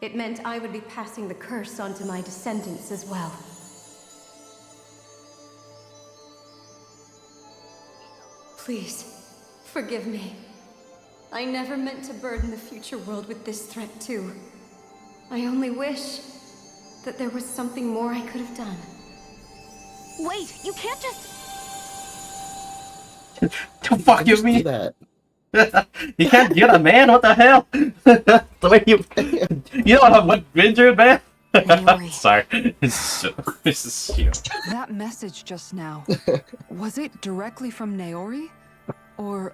it meant I would be passing the curse on to my descendants as well. Please, forgive me. I never meant to burden the future world with this threat too. I only wish that there was something more I could have done. Wait, you can't just... Don't fuck you, me! That. You can't get a man, what the hell? The way you don't have one injured, man? Sorry, it's just you. That message just now, was it directly from Naori? Or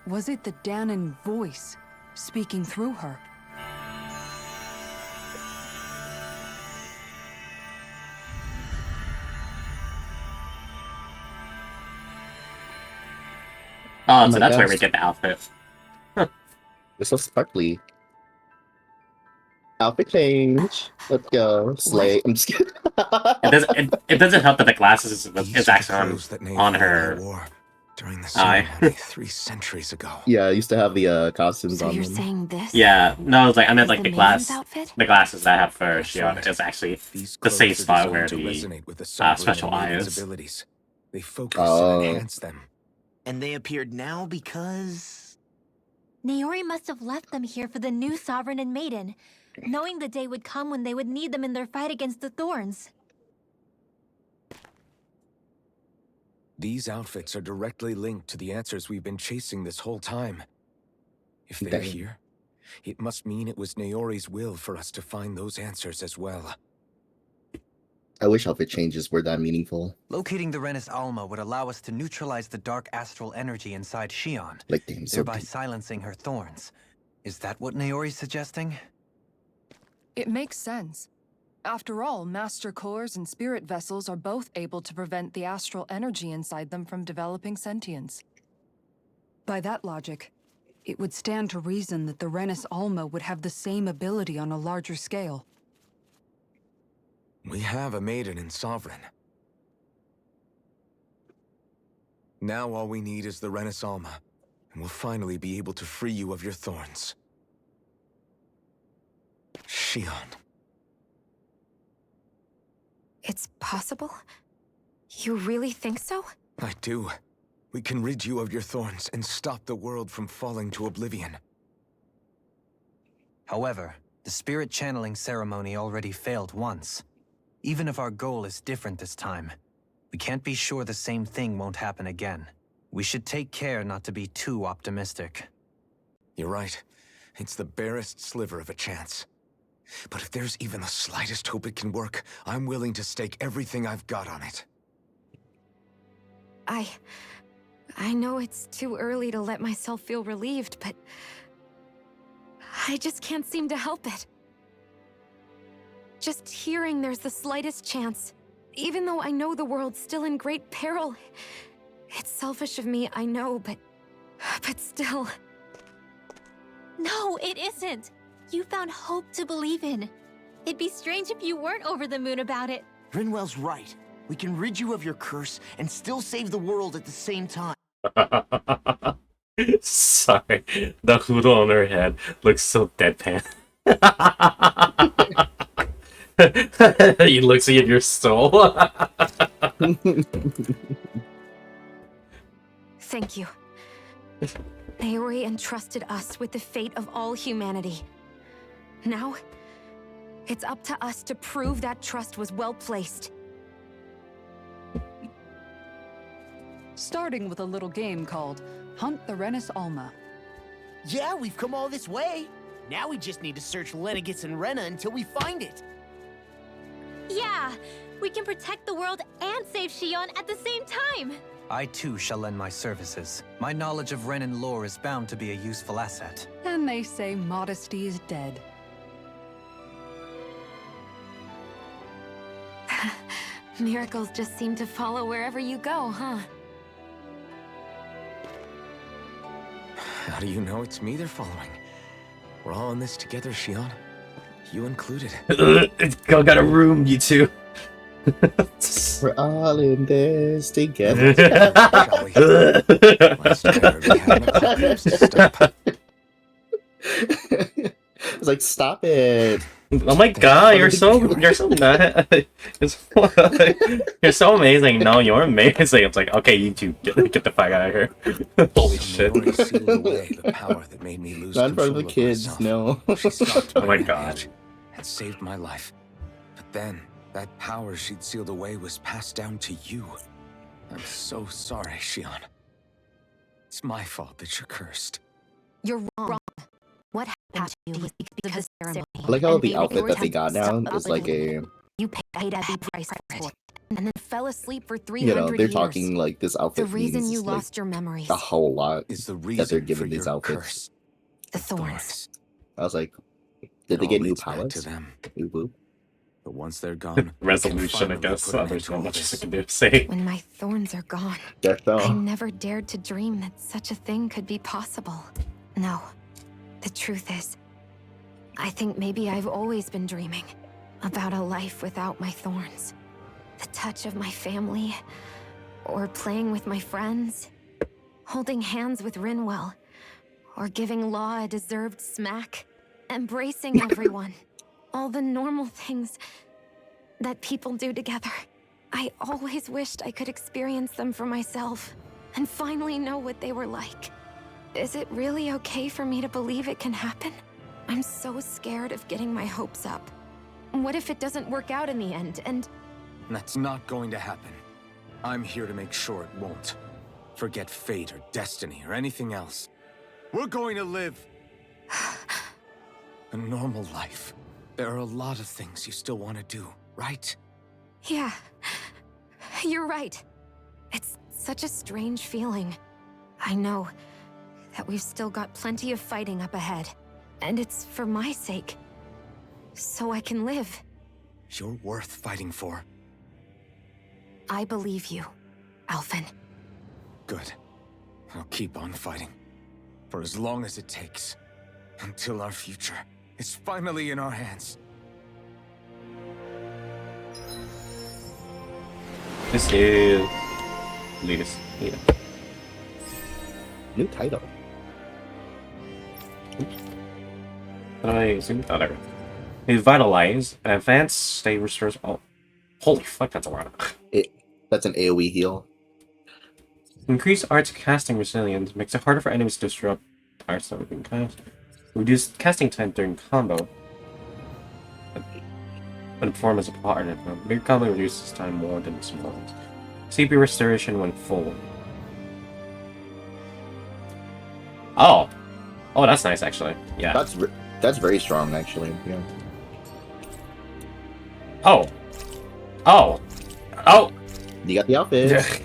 was it the Danon voice speaking through her? Oh, so my that's where gosh. we get the outfit. It's so sparkly. Outfit change. Let's go. Slay. I'm just kidding. It doesn't help that the glasses is These actually are the clothes that on Naomi her wore. During the Aye. ceremony 3 centuries ago. Yeah, I used to have the costumes So on you're them. saying this? Yeah, no, I meant is like the the maiden's glass, outfit? the glasses that I have for That's Shion right. is actually These the same clothes are spot where designed to the resonate with the sovereign special and maiden's eyes. abilities. They focus Oh. and enhance them. And they appeared now because... Naori must have left them here for the new Sovereign and Maiden, knowing the day would come when they would need them in their fight against the Thorns. These outfits are directly linked to the answers we've been chasing this whole time. If they're Dang. here, it must mean it was Naori's will for us to find those answers as well. I wish outfit changes were that meaningful. Locating the Renis Alma would allow us to neutralize the dark astral energy inside Shion, Like, damn, so thereby deep. silencing her thorns. Is that what Naori's suggesting? It makes sense. After all, Master Cores and Spirit Vessels are both able to prevent the astral energy inside them from developing sentience. By that logic, it would stand to reason that the Renis Alma would have the same ability on a larger scale. We have a maiden and sovereign. Now all we need is the Renis Alma, and we'll finally be able to free you of your thorns. Shion. It's possible? You really think so? I do. We can rid you of your thorns and stop the world from falling to oblivion. However, the spirit channeling ceremony already failed once. Even if our goal is different this time, we can't be sure the same thing won't happen again. We should take care not to be too optimistic. You're right. It's the barest sliver of a chance. But if there's even the slightest hope it can work, I'm willing to stake everything I've got on it. I know it's too early to let myself feel relieved, but I just can't seem to help it. Just hearing there's the slightest chance, even though I know the world's still in great peril. It's selfish of me, I know, but still. No, it isn't. You found hope to believe in. It'd be strange if you weren't over the moon about it. Rinwell's right. We can rid you of your curse and still save the world at the same time. Sorry, the hoodoo on her head looks so deadpan. He looks at your soul. Thank you. Naori entrusted us with the fate of all humanity. Now, it's up to us to prove that trust was well placed. Starting with a little game called Hunt the Renis Alma. Yeah, we've come all this way. Now we just need to search Lenegis and Rena until we find it. Yeah, we can protect the world and save Shion at the same time. I too shall lend my services. My knowledge of Renin lore is bound to be a useful asset. And they say modesty is dead. Miracles just seem to follow wherever you go, huh? How do you know it's me they're following? We're all in this together, Shion. You included. Go got a room, you two. We're all in this together. Shall we? Last I heard we had an apocalypse to stop. It's like, stop it. Oh my god, you're so mad. You're so amazing. No, you're amazing. It's like, okay, you two get the fuck out of here. Holy shit. Naori sealed away the power that made me lose Not in front control of the kids, myself. no. She stopped Oh my my god. rage and saved my life. But then, that power she'd sealed away was passed down to you. I'm so sorry, Shion. It's my fault that you're cursed. You're wrong. What happened to you was because of the ceremony. I like how And the being outfit that they attempt got to stop now is like a, You paid a heavy price for it, and then fell asleep for 300 you know, they're years. talking like this The outfit reason means you like lost your memories. a whole lot Is the that reason they're for giving these your outfits. curse. The thorns. I was like, It did they all get new leads back palettes? to them. Ooh, boop. But once they're gone, Resolution, I guess. There's not much I can do. Say. When my thorns are gone, Death I Bell. never dared to dream that such a thing could be possible. No, the truth is, I think maybe I've always been dreaming about a life without my thorns. The touch of my family, or playing with my friends. holding hands with Rinwell, or giving Law a deserved smack, embracing everyone. All the normal things that people do together. I always wished I could experience them for myself and finally know what they were like. Is it really okay for me to believe it can happen? I'm so scared of getting my hopes up. What if it doesn't work out in the end, and... That's not going to happen. I'm here to make sure it won't. Forget fate or destiny or anything else. We're going to live a normal life. There are a lot of things you still want to do, right? Yeah, you're right. It's such a strange feeling. I know that we've still got plenty of fighting up ahead. And it's for my sake. So I can live. You're worth fighting for. I believe you, Alphen. Good. I'll keep on fighting. For as long as it takes. Until our future is finally in our hands. This is Letus. Yeah. New title. I zoom out there. Revitalize. An advanced state restores. Oh, holy fuck, that's a lot. That's an AoE heal. Increase arts casting resilience. Makes it harder for enemies to disrupt arts that we can cast. Reduce casting time during combo. When performed as a partner. Big combo reduces time more than small ones. CP restoration when full. Oh. Oh, that's nice, actually. Yeah. That's very strong, actually. Yeah. Oh. Oh. Oh. You got the outfit.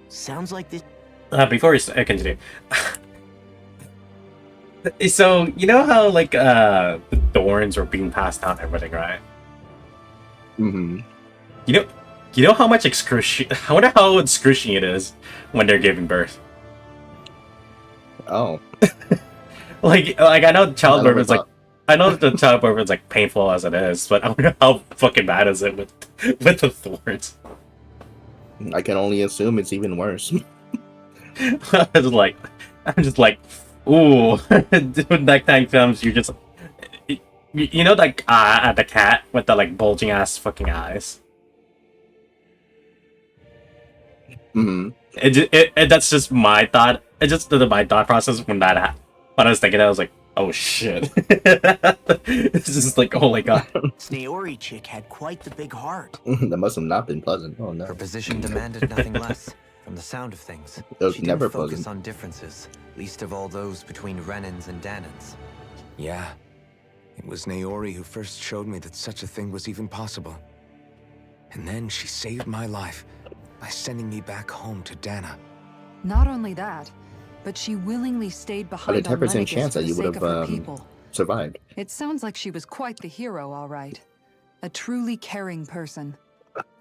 Sounds like this. Before we continue. So, you know how, like, the thorns are being passed down and everything, right? Mm-hmm. You know how much I wonder how excruciating it is when they're giving birth. Oh. like I know childbirth is like, I know that the childbirth is like painful as it is, but I wonder how fucking bad is it with the thorns. I can only assume it's even worse. I'm just like, ooh. When that time comes, you just, you know, like the cat with the like bulging ass fucking eyes. Mm-hmm. That's just my thought. It's just my thought process when that happened. When I was thinking, I was like, oh shit. It's just like, oh my god. Naori chick had quite the big heart. That must have not been pleasant. Oh no. Her position demanded nothing less. From the sound of things, It was she never didn't focus pleasant. on differences, least of all those between Renans and Danans. Yeah. It was Naori who first showed me that such a thing was even possible. And then she saved my life by sending me back home to Dana. Not only that, but she willingly stayed behind But a on 10% Lenegis chance for that the you would sake of her have people. survived. It sounds like she was quite the hero, all right. A truly caring person.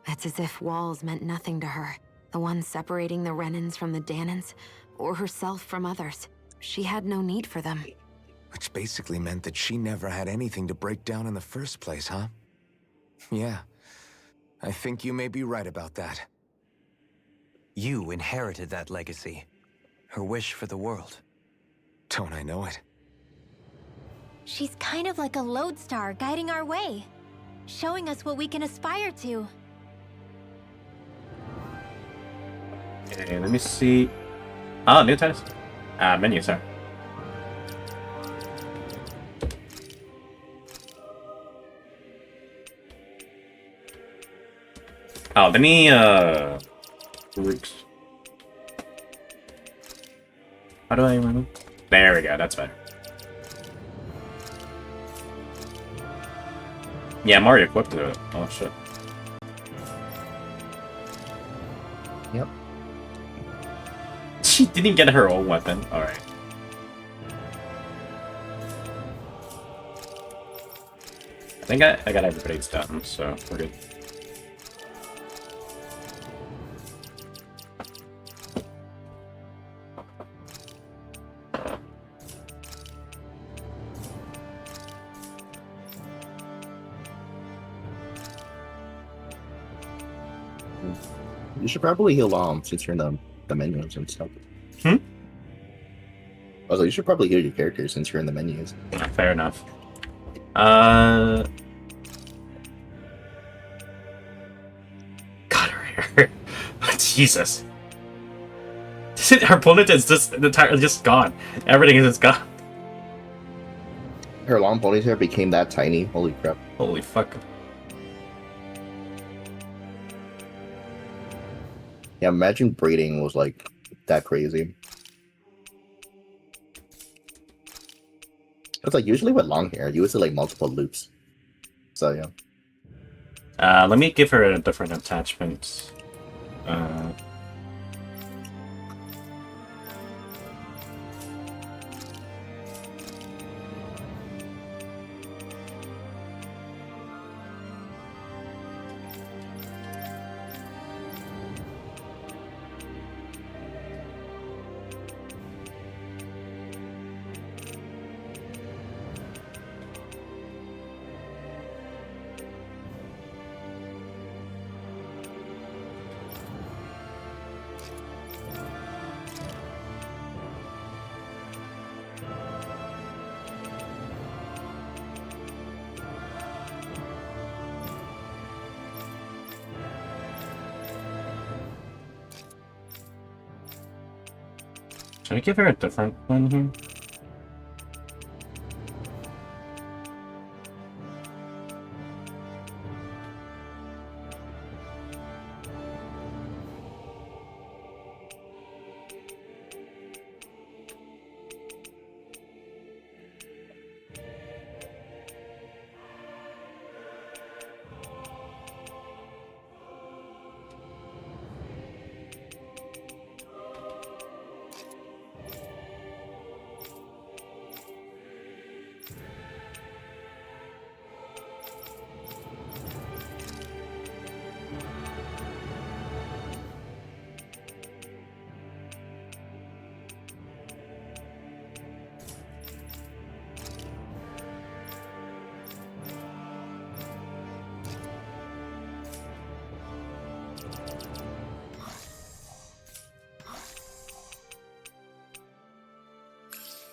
It's as if walls meant nothing to her. The ones separating the Renans from the Danans, or herself from others. She had no need for them. Which basically meant that she never had anything to break down in the first place, huh? Yeah. I think you may be right about that. You inherited that legacy. Her wish for the world. Don't I know it? She's kind of like a lodestar guiding our way, showing us what we can aspire to. Okay, let me see. Oh, new titles. Menu, sorry. Oh, let me, groups. How do I remove? There we go, that's better. Yeah, I'm already equipped to it. Oh, shit. Yep. She didn't get her own weapon. Alright. I think I got everybody's done, so we're good. You should probably heal since you're in the menus and stuff. Hmm? I was like, you should probably heal your character since you're in the menus. Yeah, fair enough. God, her hair. Jesus. Her bullet is just entirely just gone. Everything is just gone. Her long ponytail became that tiny. Holy crap. Holy fuck. Yeah, imagine braiding was like that crazy. It's like usually with long hair, you would see like multiple loops. So yeah. Let me give her a different attachment. Should I give her a different one here?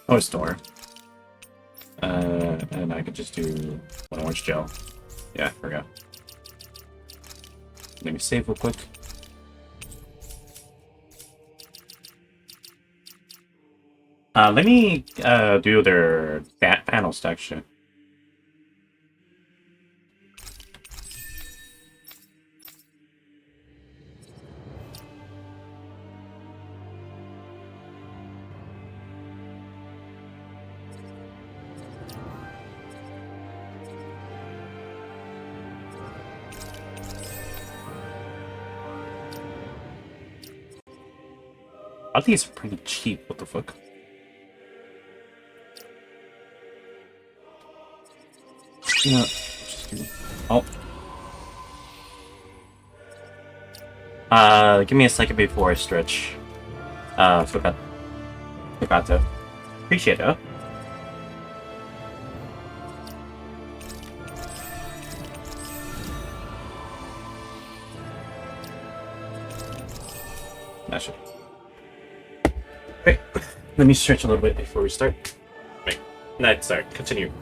Oh, store. And I could just do one orange gel. Yeah, forgot. Let me save real quick. Let me do their panel section. I think it's pretty cheap. What the fuck? Yeah. Oh. Give me a second before I stretch. Forgot to. Appreciate it. That should. Wait, let me stretch a little bit before we start. Wait, no, sorry, continue.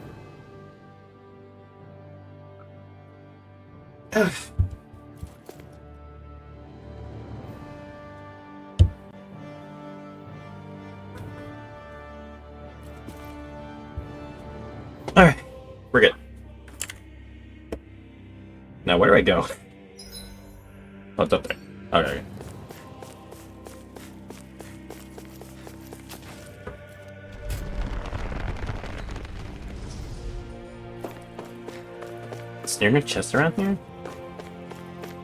Alright, we're good. Now, where do I go? Oh, it's up there. Okay. Is there no chest around here?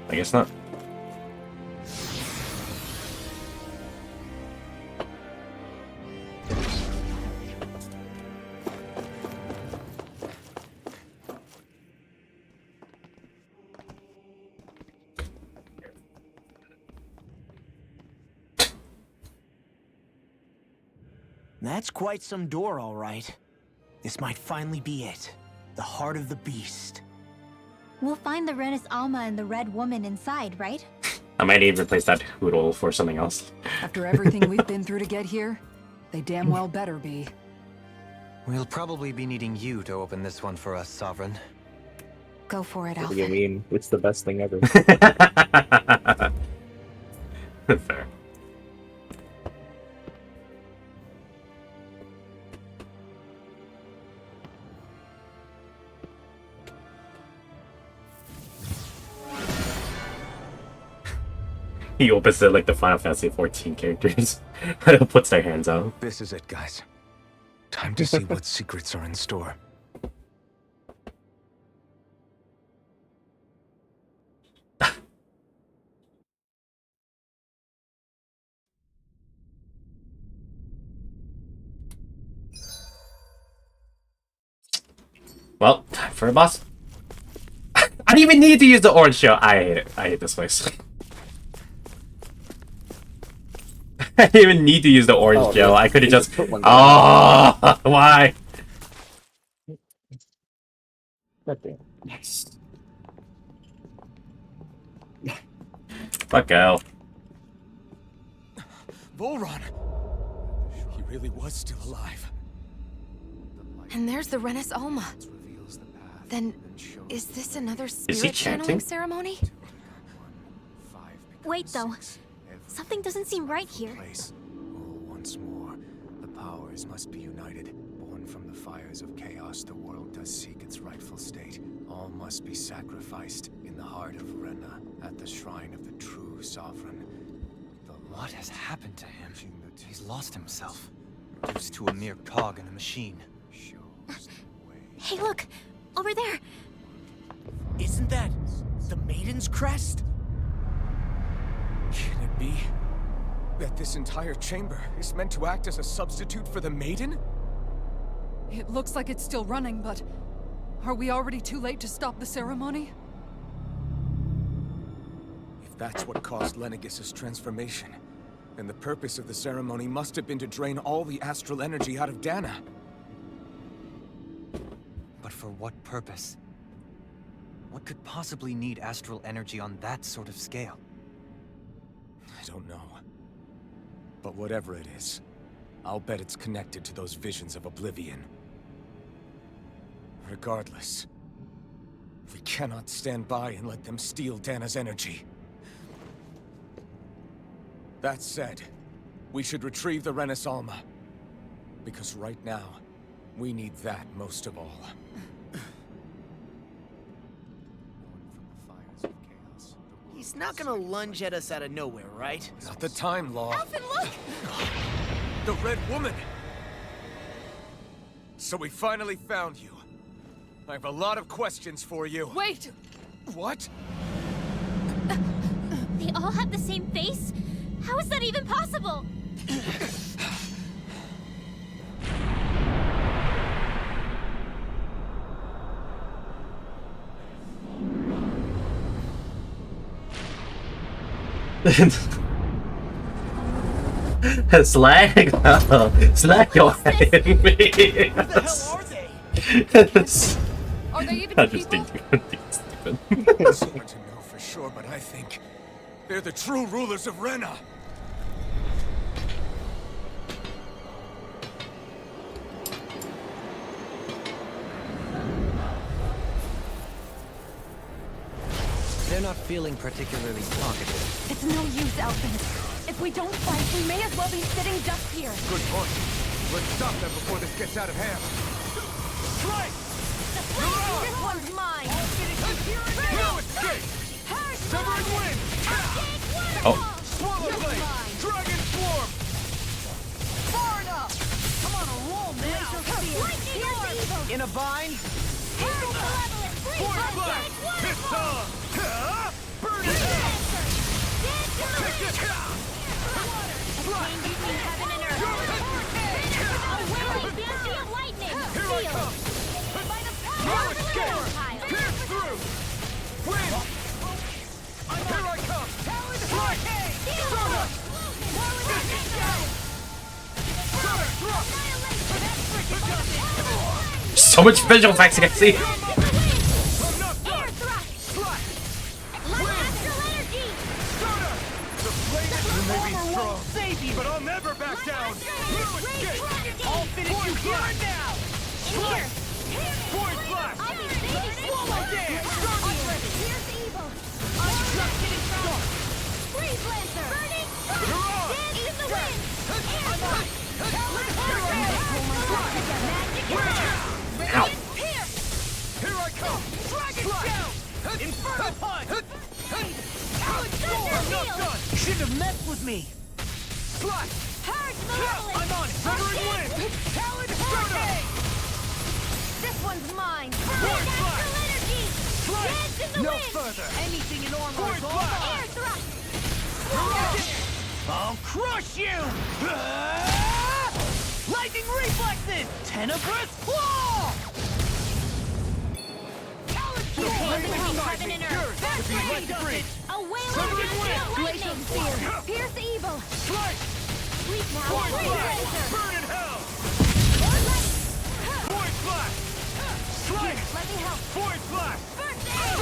I guess not. That's quite some door, all right. This might finally be it. The heart of the beast. We'll find the Renis Alma and the Red Woman inside, right? I might even replace that Hoodle for something else. After everything we've been through to get here, they damn well better be. We'll probably be needing you to open this one for us, Sovereign. Go for it, What do you Alpha. mean? It's the best thing ever. Fair. He opens it like the Final Fantasy 14 characters. Puts their hands out. This is it, guys. Time to see what secrets are in store. Well, time for a boss. I didn't even need to use the orange shell. I hate it. I hate this place. I didn't even need to use the orange gel. I could have just. Oh, why? Yes. Fuck Al. Volron! He really was still alive. And there's the Renis Alma. Then, is this another he spirit channeling chanting? ceremony? Wait, though. Something doesn't seem right here. Once more, the powers must be united. Born from the fires of chaos, the world does seek its rightful state. All must be sacrificed in the heart of Rena, at the shrine of the true sovereign. What has happened to him? He's lost himself. Reduced to a mere cog in a machine. Hey, look! Over there! Isn't that the Maiden's crest? Can it be that this entire chamber is meant to act as a substitute for the Maiden? It looks like it's still running, but are we already too late to stop the ceremony? If that's what caused Lenegis' transformation, then the purpose of the ceremony must have been to drain all the astral energy out of Dana. But for what purpose? What could possibly need astral energy on that sort of scale? I don't know. But whatever it is, I'll bet it's connected to those visions of oblivion. Regardless, we cannot stand by and let them steal Dana's energy. That said, we should retrieve the Renis Alma. Because right now, we need that most of all. He's not gonna lunge at us out of nowhere, right? Not the time, Law. Alphen, look! The Red Woman! So we finally found you. I have a lot of questions for you. Wait! What? They all have the same face? How is that even possible? Slag? Oh, slag your head in me. Who the hell are they? Are they even I just people? think it's stupid. It's hard to know for sure, but I think they're the true rulers of Rena. They're not feeling particularly talkative. It's no use, Alphen. If we don't fight, we may as well be sitting ducks here. Good point. Let's stop them before this gets out of hand. Strike! This one's mine. No escape! Severing wind! Oh, Swallow blade! Dragon swarm! Far enough. Come on a roll now. In a bind? Force blast! Pistol! Burn it! Take this! Heaven and earth. A whirling banshee of lightning. Here I come! By the No power of the escape! Lord. Pierce through! Wind! Here I come! Strike! Stunner! so much visual effects I can see. I'm not done! Air thrust. Slash! Astral energy. Stunner! I'll finish you here and now! Here! Forward flash! I'll be saving this Swallow one! dance! Here's evil! I'm just getting started! Freeze Lancer! Burning! You're on! Dance in the wind! I'm on! Magic Ow. Pierce! Here I come! Dragon down! Inferno punch! Talon storm! I'm not done! Shouldn't have messed with me. Slash! Purge Malevolence! I'm on it! Severing wind! Talon hurricane! This one's mine! Forward flash! Natural energy! Dance in the No wind! further. Anything in armor Forward is all flash! mine. Air thrust! I'll crush you! Lightning reflexes! Tenebrous claw! Heaven and earth! Yours to be left free! A whale Severing of wind! lightning! Spear! Pierce evil! Slice! Sleep now! Forward Freeze flash! Lancer! Burn in hell! Light! Forward flash! Slice! Let me help! Forward flash! First aid!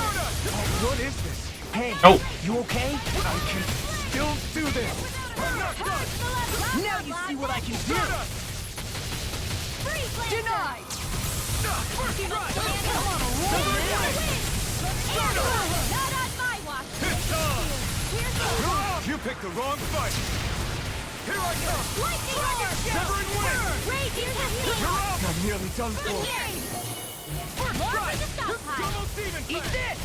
What is this? Hey, Oh. you okay? I can still do this! I'm not done! Purge Malevolence! Now you see what I can do! Freeze Lancer! Denied! First strike! Come on, not on my watch! It's on! Here's the You picked the wrong fight! Here I come! lightning orb! Severing wind! Raging healing! I'm nearly done for! First strike! Double demon Eat fang! this!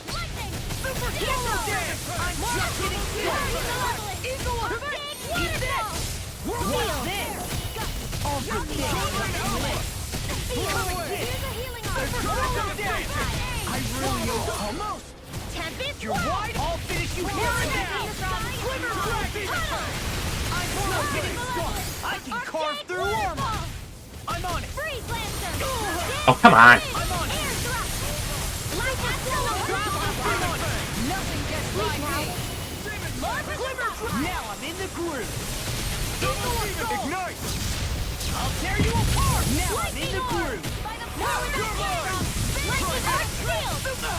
Lightning! Super swallow dance! I'm just getting started! Eagle of Eat this! What's this? All for this! Here's a healing orb! I really almost! Tempest! You're wide! I'll finish you here and now! Glimmer I'm not getting stuck! I can carve through armor! I'm on it! Freeze Lancer! Oh, come on. I'm on it! Air thrust! Light I'm on it! Nothing gets by me! Glimmer! Now I'm in the groove! Double demon ignite! I'll tear you apart! Now I'm in the groove! By the power of Aeron! Lightning Arc Shield! Thunder!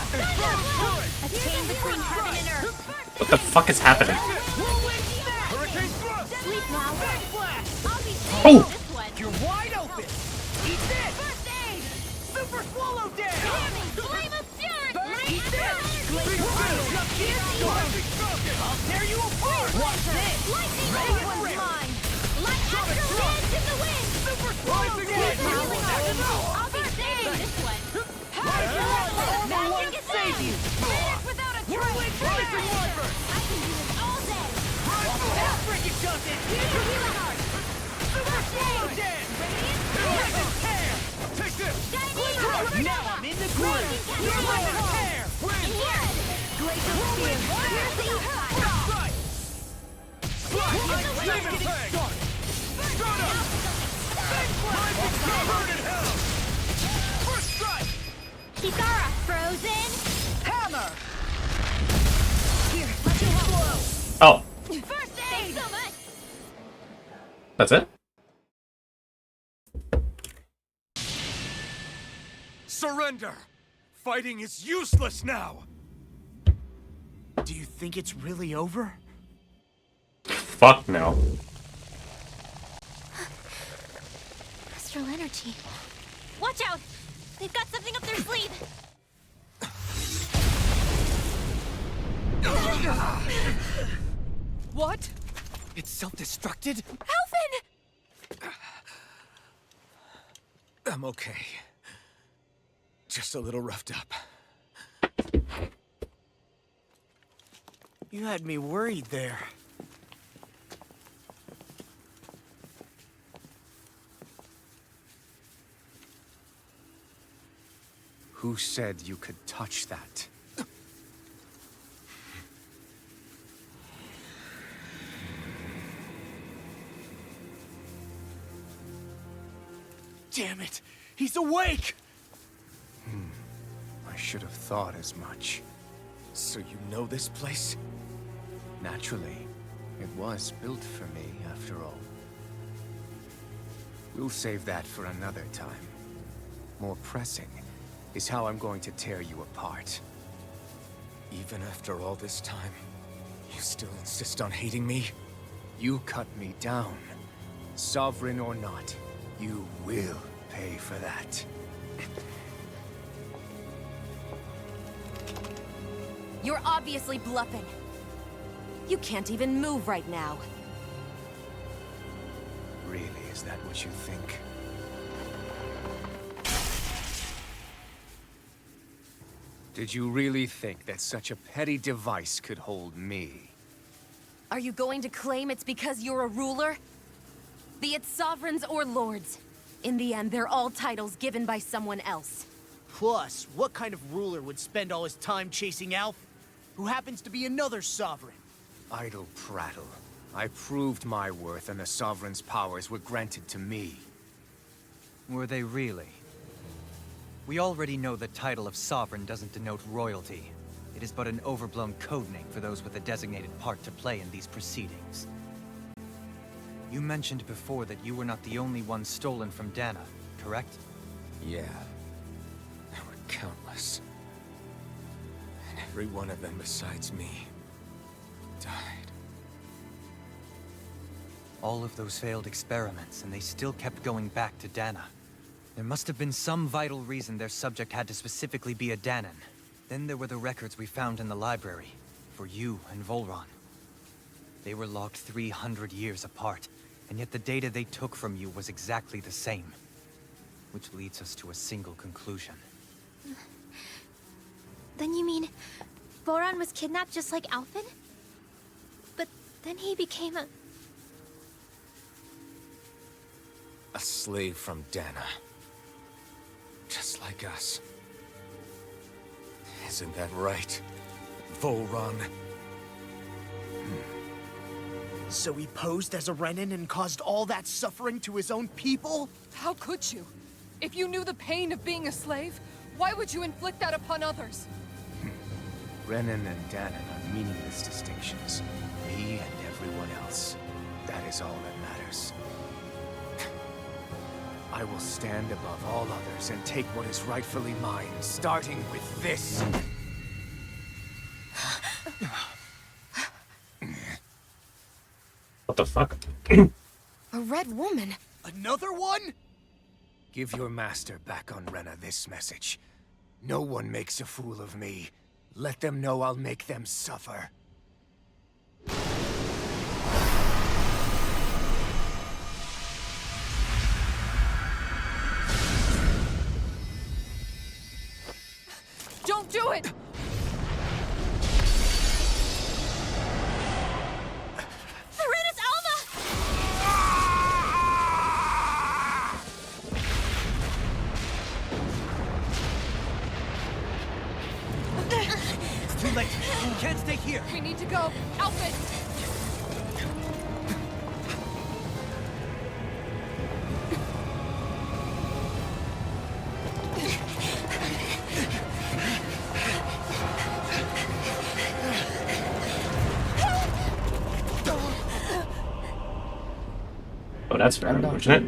Attain between heaven and earth! What the fuck is happening? Whirlwind smash! Hurricane thrust! Sleep now! Red flash! I'll be Oh. saving this one! You're wide open! Eat this! First aid! Super swallow dance! Hammy! Flame of Fury! Eat this! Lightning Just get started! I'll tear you apart! Watch this! Lightning Ready This when one's ready! mine! Light Astral Dance in the wind! Super swallow Here's dance! a healing orb! I'll be saving this one! Armor won't Magic is save out! you! Finish without a Whirlwind trace! rising wyvern! I can do this all day! That frickin' does it! Here's a healing orb! Super swallow dance! Lightning tear! Take this! Now I'm in the groove! Lightning tear! Glacial Spear! Here's the Right! I'm just getting started! Burn in hell! First strike! Kisara! Frozen! Hammer! Here, let me help! Oh, First aid! Thanks so much! that's it? Surrender! Fighting is useless now! Do you think it's really over? Fuck no. Astral energy. Watch out! They've got something up their sleeve! What? It's self-destructed? Alphen! I'm okay. Just a little roughed up. You had me worried there. Who said you could touch that? Damn it! He's awake! I should have thought as much. So you know this place? Naturally, it was built for me, after all. We'll save that for another time. More pressing is how I'm going to tear you apart. Even after all this time, you still insist on hating me? You cut me down. Sovereign or not, you will pay for that. You're obviously bluffing. You can't even move right now. Really, is that what you think? Did you really think that such a petty device could hold me? Are you going to claim it's because you're a ruler? Be it sovereigns or lords. In the end, they're all titles given by someone else. Plus, what kind of ruler would spend all his time chasing Alf, who happens to be another sovereign? Idle prattle. I proved my worth and the Sovereign's powers were granted to me. Were they really? We already know the title of Sovereign doesn't denote royalty. It is but an overblown code name for those with a designated part to play in these proceedings. You mentioned before that you were not the only one stolen from Dana, correct? Yeah. There were countless. And every one of them besides me died. All of those failed experiments, and they still kept going back to Dana. There must have been some vital reason their subject had to specifically be a Danan. Then there were the records we found in the library, for you and Volron. They were logged 300 years apart, and yet the data they took from you was exactly the same. Which leads us to a single conclusion. Then you mean Boron was kidnapped just like Alphen? But then he became a... A slave from Dana. Just like us. Isn't that right, Volron? So he posed as a Renin and caused all that suffering to his own people? How could you? If you knew the pain of being a slave, why would you inflict that upon others? Renin and Danan are meaningless distinctions. Me and everyone else. That is all that matters. I will stand above all others and take what is rightfully mine, starting with this. What the fuck? A red woman? Another one? Give your master back on Rena this message. No one makes a fool of me. Let them know I'll make them suffer. Don't do it! Serenus Alma! It's too late. We can't stay here. We need to go. Outfit! Oh, that's very unfortunate.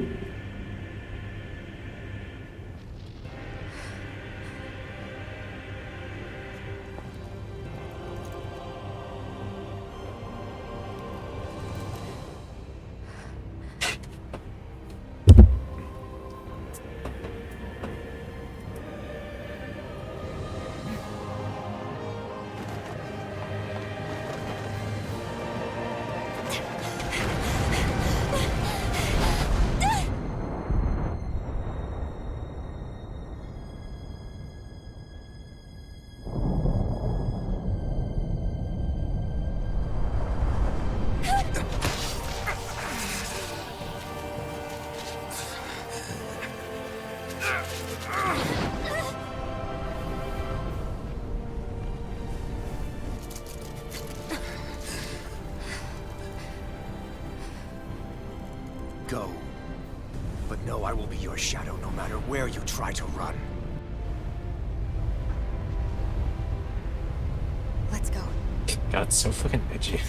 Go. But know I will be your shadow no matter where you try to run. Let's go. God, it's so fucking bitchy.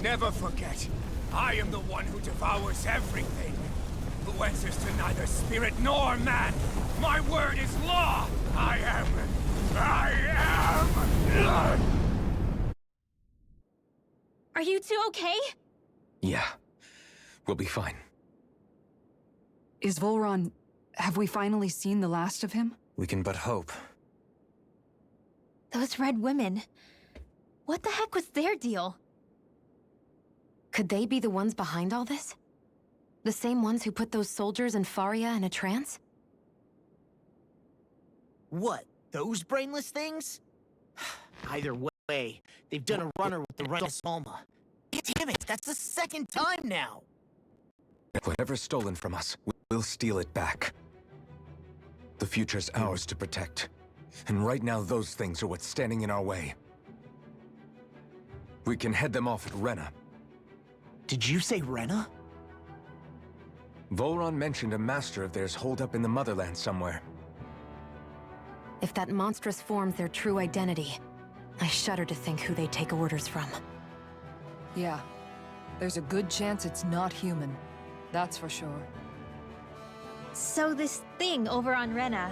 Never forget, I am the one who devours everything. Who answers to neither spirit nor man. My word is law. I am. Are you two okay? Yeah, we'll be fine. Is Volron... Have we finally seen the last of him? We can but hope. Those red women. What the heck was their deal? Could they be the ones behind all this? The same ones who put those soldiers and Faria in a trance? What? Those brainless things? Either way, they've done a runner with the Renis Alma. Damn it, that's the second time now! Whatever's stolen from us, we'll steal it back. The future's ours to protect. And right now, those things are what's standing in our way. We can head them off at Rena. Did you say Rena? Volron mentioned a master of theirs holed up in the motherland somewhere. If that monstrous form's their true identity, I shudder to think who they take orders from. Yeah. There's a good chance it's not human. That's for sure. So this thing over on Rena,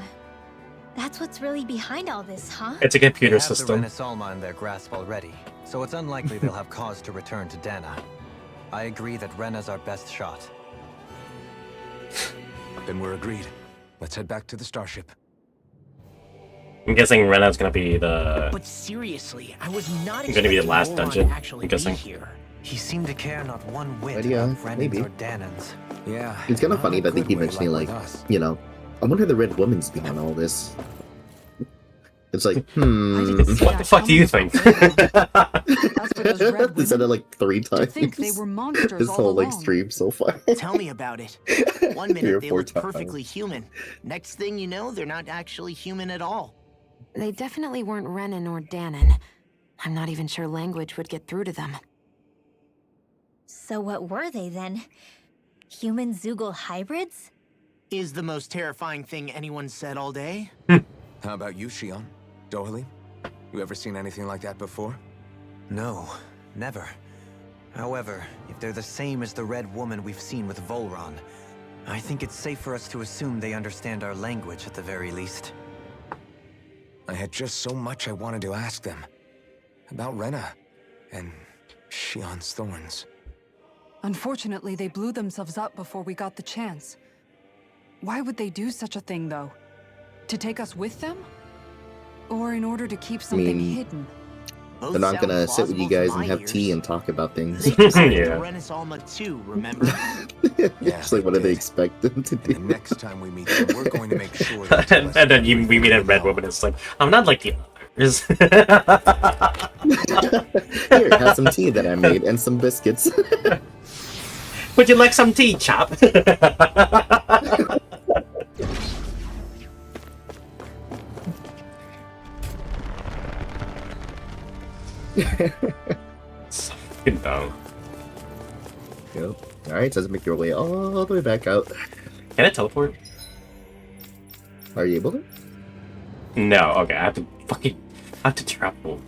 that's what's really behind all this, huh? It's a computer They have system. the Renis Alma in their grasp already, so it's unlikely they'll have cause to return to Dana. I agree that Rena's our best shot. Then we're agreed. Let's head back to the starship. I'm guessing Rena's gonna be the... But seriously, I was not gonna be the last Volron dungeon, to actually I'm guessing. be here. He seemed to care not one whit But yeah, about Renans maybe. or Danans. Yeah. It's kind of funny that they good keep way mentioning, like like, with us. you know, I wonder the Red Woman's behind all this. It's like, What the fuck do you think? As for those red They said it women, like 3 to times. think they were monsters This all whole like along. stream so far. Tell me about it. 1 3 or minute they 4 look times. perfectly human. Next thing you know, they're not actually human at all. They definitely weren't Renan or Danon. I'm not even sure language would get through to them. So what were they then? Human Zoogle hybrids? Is the most terrifying thing anyone said all day? How about you, Shion? Dohalim? You ever seen anything like that before? No, never. However, if they're the same as the Red Woman we've seen with Volron, I think it's safe for us to assume they understand our language at the very least. I had just so much I wanted to ask them. About Rena. And Shion's thorns. Unfortunately, they blew themselves up before we got the chance. Why would they do such a thing, though? To take us with them? Or in order to keep something hidden? Both They're not sound gonna sit with you plausible to guys and my have ears. tea and talk about things. They just said Yeah. Renis Alma too, remember? It's like, what do they expect them to do? The next time we meet them, we're going to make sure they tell us And then we meet a Red Woman, it's like, I'm not like the others. Here, have some tea that I made and some biscuits. Would you like some tea, chap? So fucking dumb. Yep. Alright, so let's make your way all the way back out. Can I teleport? Are you able to? No, okay, I have to travel.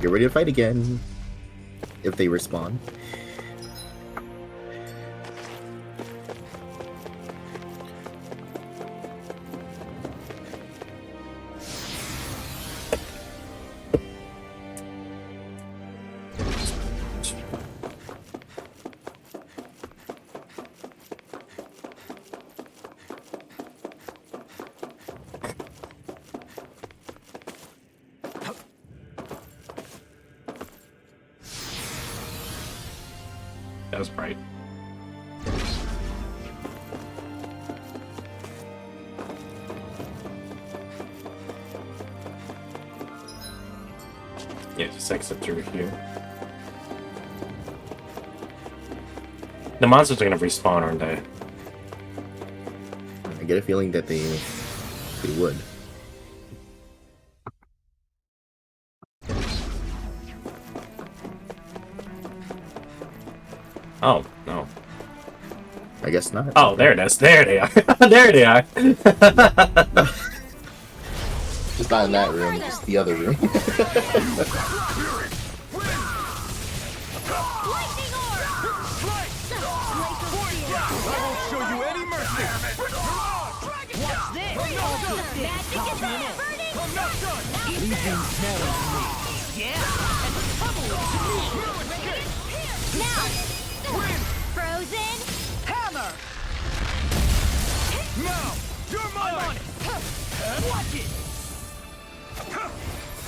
Get ready to fight again. If they respawn. That was bright. Yeah, just exit through here. The monsters are gonna respawn, aren't they? I get a feeling that they would. Oh, no. I guess not. Oh, there it is. There they are. There they are. Just not in that room, just the other room. Now! Frozen! Hammer! Now! You're mine! I'm on it! Watch it!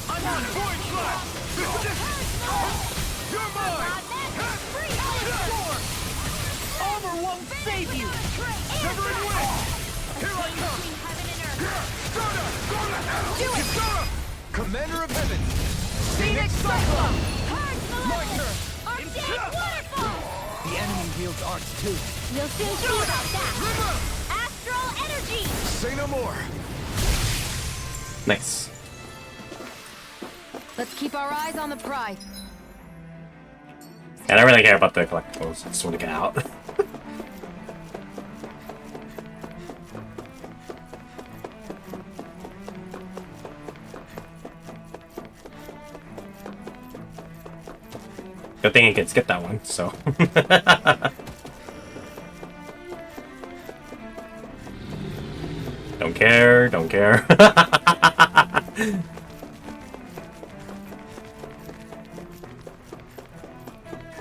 I'm on it! Void Slash! You're mine! Armor won't save you! Severing Wind! Here I come! Start up! Go to hell! Do it! Start up! Commander of Heaven! Phoenix Cyclone! My turn! Arctic Waterfall! The enemy wields arts too. We'll soon see about that! Astral Energy! Say no more. Nice. Let's keep our eyes on the prize. I don't really care about the collectibles. I just want to get out. Good thing you can skip that one, so. Don't care, don't care.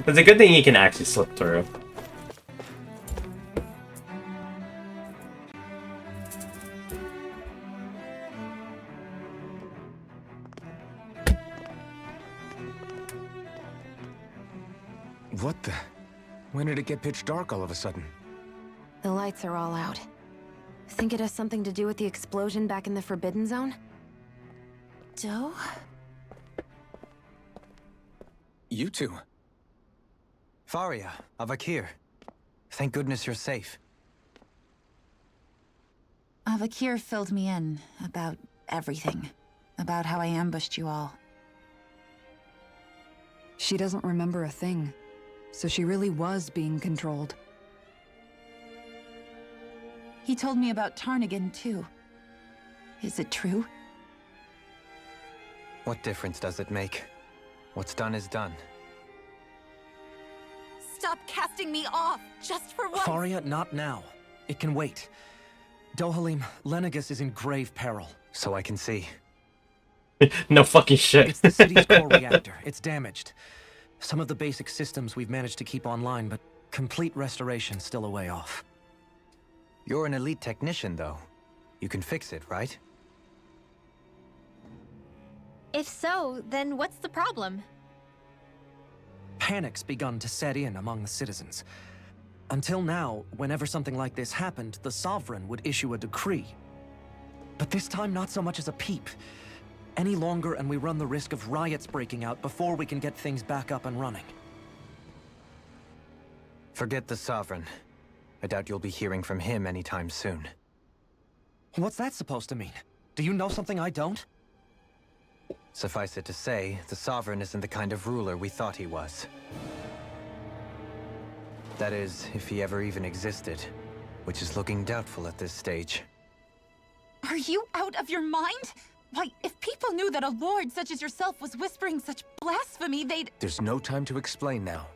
It's a good thing you can actually slip through. What the? When did it get pitch dark all of a sudden? The lights are all out. Think it has something to do with the explosion back in the Forbidden Zone? Doe? You two. Faria, Avakir. Thank goodness you're safe. Avakir filled me in about everything. About how I ambushed you all. She doesn't remember a thing, so she really was being controlled. He told me about Tarnigan, too. Is it true? What difference does it make? What's done is done. Stop casting me off, just for once! Faria, not now. It can wait. Dohalim, Lenegus is in grave peril. So I can see. No fucking shit. It's the city's core reactor. It's damaged. Some of the basic systems we've managed to keep online, but complete restoration's still a way off. You're an elite technician, though. You can fix it, right? If so, then what's the problem? Panic's begun to set in among the citizens. Until now, whenever something like this happened, the Sovereign would issue a decree. But this time, not so much as a peep. Any longer, and we run the risk of riots breaking out before we can get things back up and running. Forget the Sovereign. I doubt you'll be hearing from him anytime soon. What's that supposed to mean? Do you know something I don't? Suffice it to say, the Sovereign isn't the kind of ruler we thought he was. That is, if he ever even existed, which is looking doubtful at this stage. Are you out of your mind? Why, if people knew that a lord such as yourself was whispering such blasphemy, they'd— There's no time to explain now.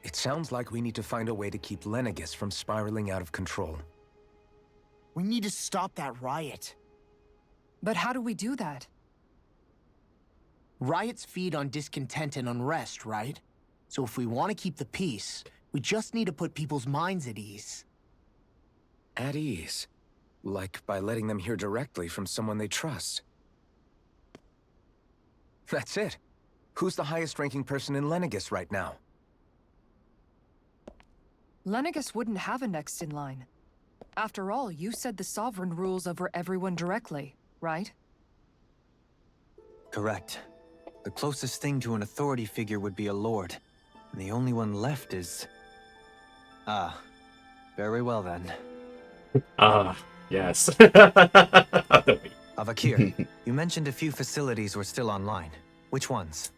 It sounds like we need to find a way to keep Lenegus from spiraling out of control. We need to stop that riot. But how do we do that? Riots feed on discontent and unrest, right? So if we want to keep the peace, we just need to put people's minds at ease. At ease? Like by letting them hear directly from someone they trust. That's it. Who's the highest-ranking person in Lenegus right now? Lenegus wouldn't have a next in line. After all, you said the Sovereign rules over everyone directly, right? Correct. The closest thing to an authority figure would be a lord, and the only one left is... Ah, very well then. Yes. Avakir, you mentioned a few facilities were still online. Which ones?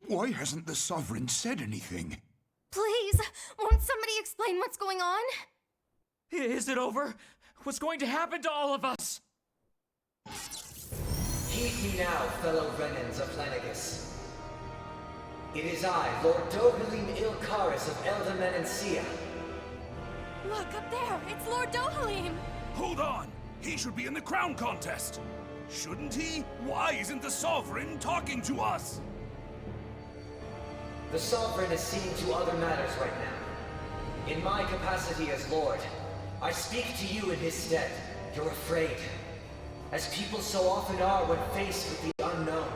Why hasn't the Sovereign said anything? Please, won't somebody explain what's going on? Is it over? What's going to happen to all of us? Heed me now, fellow Renans of Lenegus. It is I, Lord Dohalim Ilkaris of Elda Menancia. Look, up there! It's Lord Dohalim! Hold on! He should be in the crown contest! Shouldn't he? Why isn't the Sovereign talking to us? The Sovereign is seeing to other matters right now. In my capacity as Lord, I speak to you in his stead. You're afraid, as people so often are when faced with the unknown.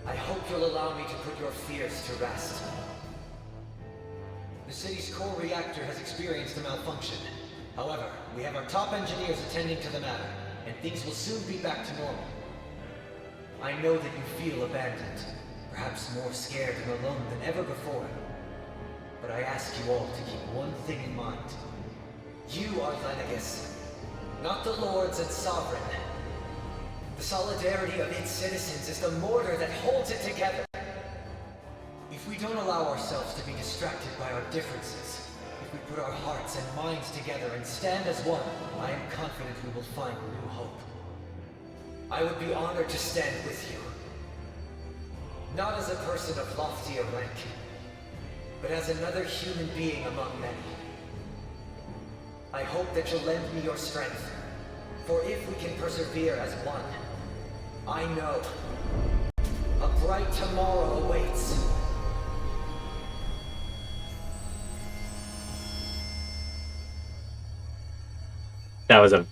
I hope you'll allow me to put your fears to rest. The city's core reactor has experienced a malfunction. However, we have our top engineers attending to the matter, and things will soon be back to normal. I know that you feel abandoned, perhaps more scared and alone than ever before. But I ask you all to keep one thing in mind. You are Lenegis, not the Lords and Sovereign. The solidarity of its citizens is the mortar that holds it together. If we don't allow ourselves to be distracted by our differences, if we put our hearts and minds together and stand as one, I am confident we will find new hope. I would be honored to stand with you. Not as a person of loftier rank, but as another human being among many. I hope that you'll lend me your strength, for if we can persevere as one, I know a bright tomorrow awaits. That was a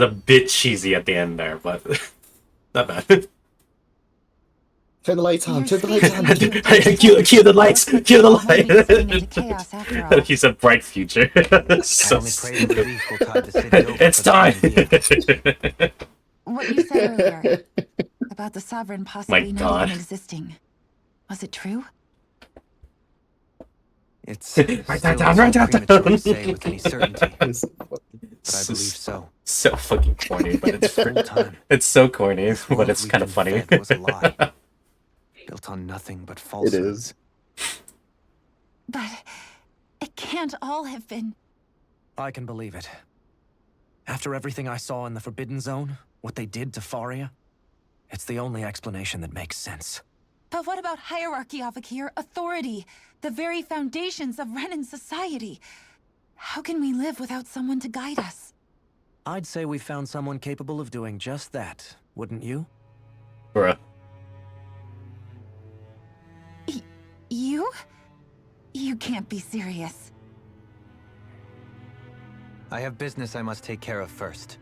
bit cheesy at the end there, but not bad. Turn the lights on. Turn the lights on. Cue the lights. Cue the lights. He's a bright future. So it's time. What you said earlier about the Sovereign possibly not even existing, was it true? It's write that down. Write that down. To say with any certainty, but I believe so. So fucking corny, but it's full time. It's so corny, but it's kind of funny. Was a lie, built on nothing but falsehoods. It is. But it can't all have been. I can believe it. After everything I saw in the Forbidden Zone, what they did to Faria, it's the only explanation that makes sense. But what about hierarchy, Avakir? Authority? The very foundations of Renan society? How can we live without someone to guide us? I'd say we found someone capable of doing just that, wouldn't you? Bruh. You? You can't be serious. I have business I must take care of first.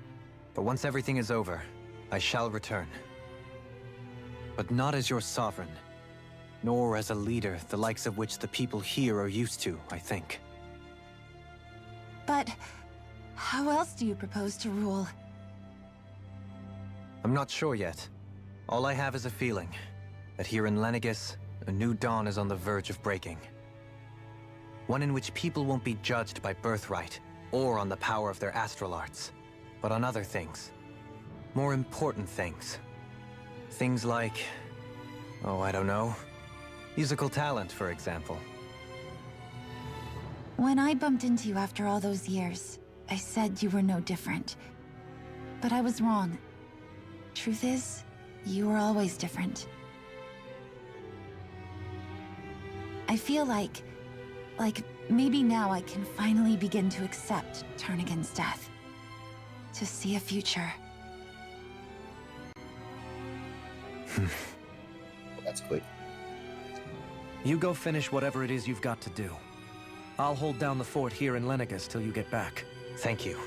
But once everything is over, I shall return. But not as your sovereign, nor as a leader the likes of which the people here are used to, I think. But how else do you propose to rule? I'm not sure yet. All I have is a feeling that here in Lenegis, a new dawn is on the verge of breaking. One in which people won't be judged by birthright or on the power of their astral arts, but on other things. More important things. Things like, oh, I don't know, musical talent, for example. When I bumped into you after all those years, I said you were no different. But I was wrong. Truth is, you were always different. I feel like maybe now I can finally begin to accept Turnigan's death. To see a future. That's quick. You go finish whatever it is you've got to do. I'll hold down the fort here in Lenegis till you get back. Thank you.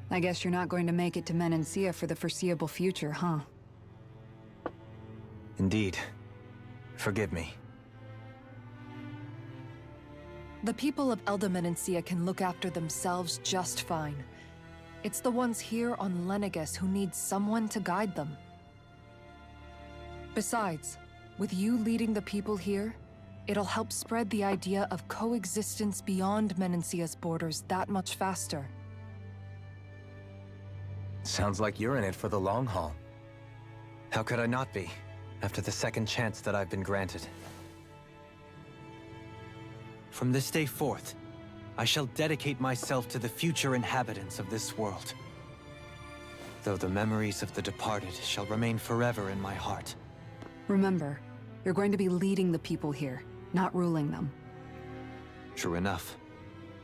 I guess you're not going to make it to Menancia for the foreseeable future, huh? Indeed. Forgive me. The people of Elda Menancia can look after themselves just fine. It's the ones here on Lenegis who need someone to guide them. Besides, with you leading the people here, it'll help spread the idea of coexistence beyond Menancia's borders that much faster. Sounds like you're in it for the long haul. How could I not be, after the second chance that I've been granted? From this day forth, I shall dedicate myself to the future inhabitants of this world. Though the memories of the departed shall remain forever in my heart. Remember, you're going to be leading the people here, not ruling them. True enough.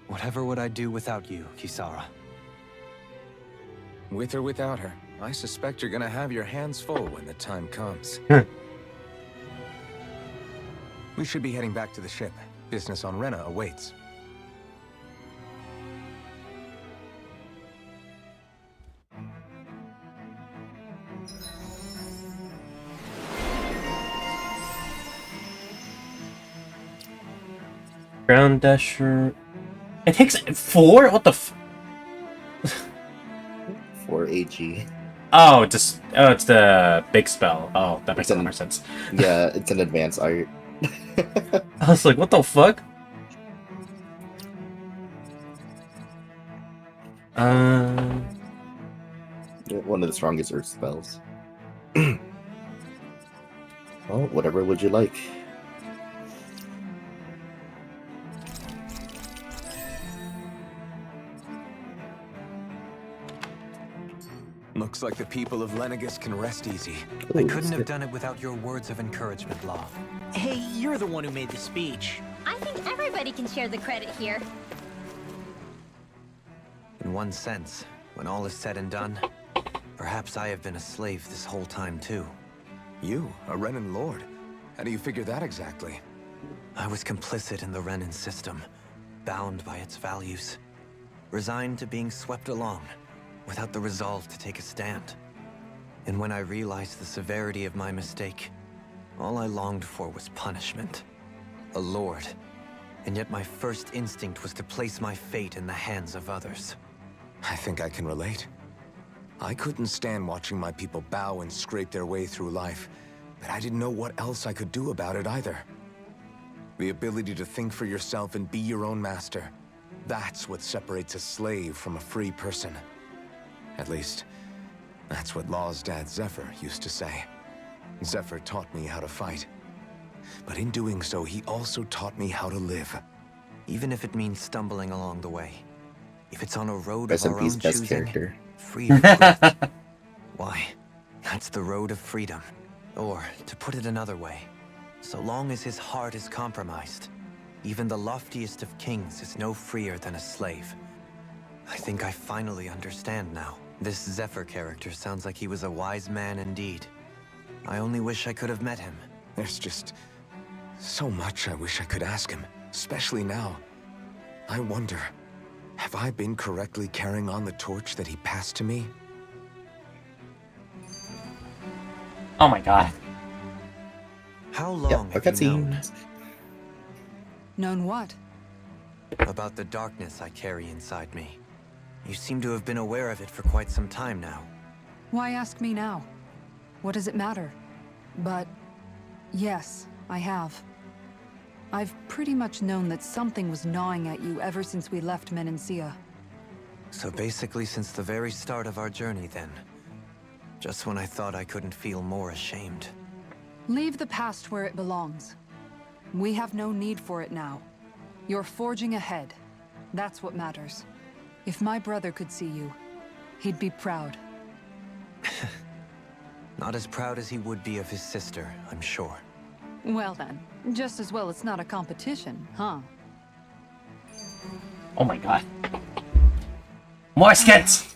Whatever would I do without you, Kisara? With or without her, I suspect you're gonna have your hands full when the time comes. We should be heading back to the ship. Business on Rena awaits. Ground dasher. It takes 4? What the f? 4 AG. Oh, it's the big spell. Oh, that makes a lot more sense. Yeah, it's an advanced art. I was like, what the fuck? One of the strongest earth spells. Well, whatever would you like? Looks like the people of Lenegus can rest easy. I couldn't have done it without your words of encouragement, Law. Hey, you're the one who made the speech. I think everybody can share the credit here. In one sense, when all is said and done, perhaps I have been a slave this whole time too. You, a Renan Lord? How do you figure that exactly? I was complicit in the Renan system, bound by its values, resigned to being swept along, without the resolve to take a stand. And when I realized the severity of my mistake, all I longed for was punishment. A lord. And yet my first instinct was to place my fate in the hands of others. I think I can relate. I couldn't stand watching my people bow and scrape their way through life, but I didn't know what else I could do about it either. The ability to think for yourself and be your own master, that's what separates a slave from a free person. At least, that's what Law's dad Zephyr used to say. Zephyr taught me how to fight. But in doing so, he also taught me how to live. Even if it means stumbling along the way. If it's on a road Rest of in our peace, own best choosing, character. free of regret. Why, that's the road of freedom. Or, to put it another way, so long as his heart is compromised, even the loftiest of kings is no freer than a slave. I think I finally understand now. This Zephyr character sounds like he was a wise man indeed. I only wish I could have met him. There's just so much I wish I could ask him, especially now. I wonder, have I been correctly carrying on the torch that he passed to me? Oh my god. How long have you known? Known what? About the darkness I carry inside me. You seem to have been aware of it for quite some time now. Why ask me now? What does it matter? But yes, I have. I've pretty much known that something was gnawing at you ever since we left Menancia. So basically since the very start of our journey then. Just when I thought I couldn't feel more ashamed. Leave the past where it belongs. We have no need for it now. You're forging ahead. That's what matters. If my brother could see you, he'd be proud. Not as proud as he would be of his sister, I'm sure. Well then, just as well it's not a competition, huh? Oh my god. More skits!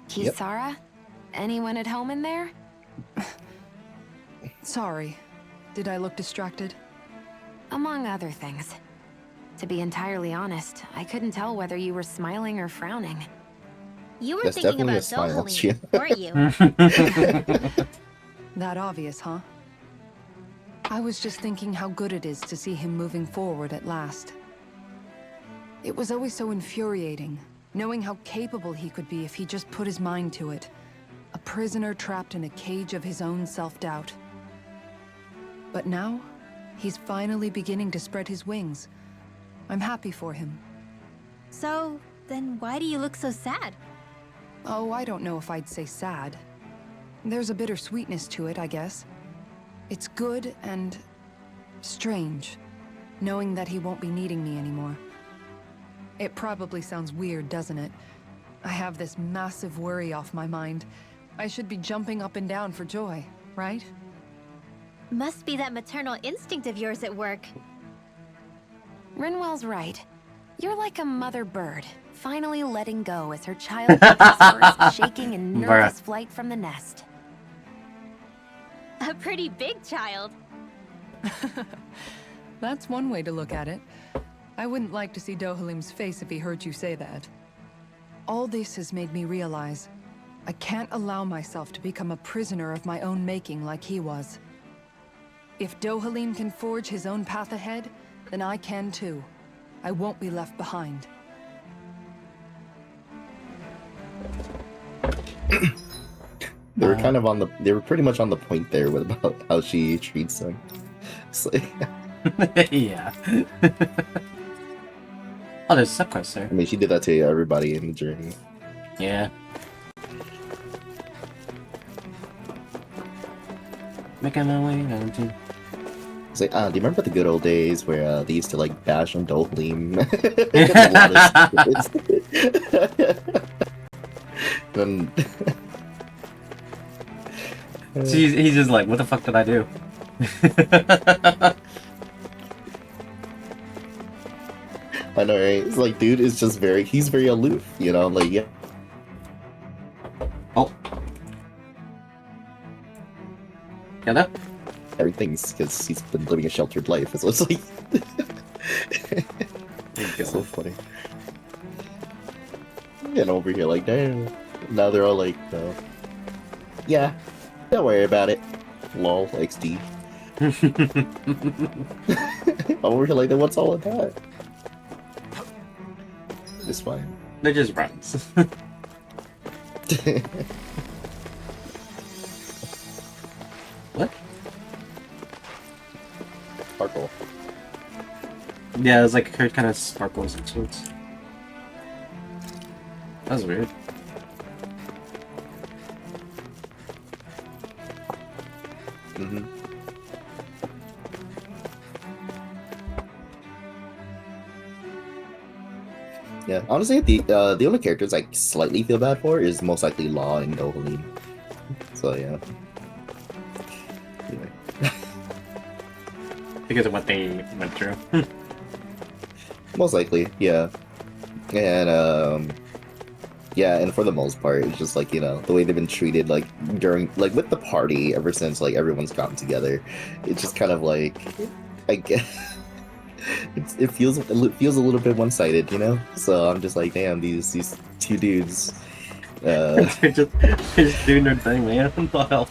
Kisara? Anyone at home in there? Sorry. Did I look distracted? Among other things. To be entirely honest, I couldn't tell whether you were smiling or frowning. You were That's thinking definitely about a smile, Dohalim, weren't you? That obvious, huh? I was just thinking how good it is to see him moving forward at last. It was always so infuriating, knowing how capable he could be if he just put his mind to it. A prisoner trapped in a cage of his own self-doubt. But now, he's finally beginning to spread his wings. I'm happy for him. So, then why do you look so sad? Oh, I don't know if I'd say sad. There's a bittersweetness to it, I guess. It's good and strange, knowing that he won't be needing me anymore. It probably sounds weird, doesn't it? I have this massive worry off my mind. I should be jumping up and down for joy, right? Must be that maternal instinct of yours at work. Rinwell's right. You're like a mother bird, finally letting go as her child takes his first shaking and nervous flight from the nest. A pretty big child. That's one way to look at it. I wouldn't like to see Dohalim's face if he heard you say that. All this has made me realize I can't allow myself to become a prisoner of my own making like he was. If Dohalim can forge his own path ahead, then I can too. I won't be left behind. They were kind of on the. They were pretty much on the point there with about how she treats them. It's like, yeah. Oh, there's a subquest there. I mean, she did that to everybody in the journey. Yeah. Making my way down to. It's like, do you remember the good old days where they used to like bash on Dohalim? Then he's just like, what the fuck did I do? I know, right? It's like, dude is just he's very aloof, you know? Like, yeah. Oh. Yeah, that? Everything's because he's been living a sheltered life, so it's like... It's so funny. And over here, like, damn. Now they're all like, yeah, don't worry about it. Lol, XD. Over here, like, then what's all of that? It's fine. They're just friends. What? Sparkle. Yeah, it's like her kind of sparkles and sorts. That was weird. Mm-hmm. Yeah, honestly, the only characters I slightly feel bad for is most likely Law and Dohalim. So yeah. Anyway. Because of what they went through. Most likely, yeah. And yeah, and for the most part, it's just like, you know, the way they've been treated, like during, like with the party ever since like everyone's gotten together. It's just kind of like, I guess. It feels a little bit one-sided, you know. So I'm just like, damn, these two dudes. They're just doing their thing, man. What the hell?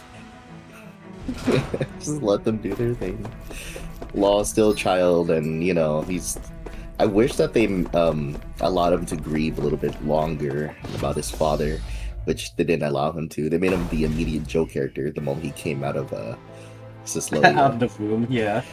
Just let them do their thing. Law's still a child, and you know he's. I wish that they allowed him to grieve a little bit longer about his father, which they didn't allow him to. They made him the immediate Joe character the moment he came out of Cislodia. Out of the womb, yeah.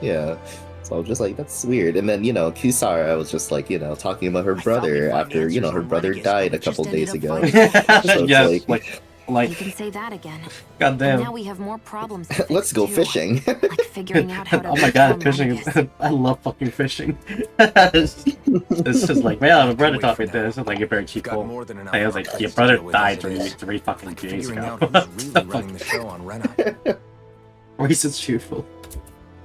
Yeah. So I was just like, that's weird. And then, you know, Kisara was just like, you know, talking about her brother after, you know, her brother died a couple days ago. So yes, like you can say that again. Goddamn. Now we have more problems. Let's go fishing. Like figuring out how to. Oh my god, fishing is. I love fucking fishing. It's just like, man, my brother taught me this. It's like, you're very cheap. I was like, your brother died three fucking days ago. What the fuck? Reese is truthful.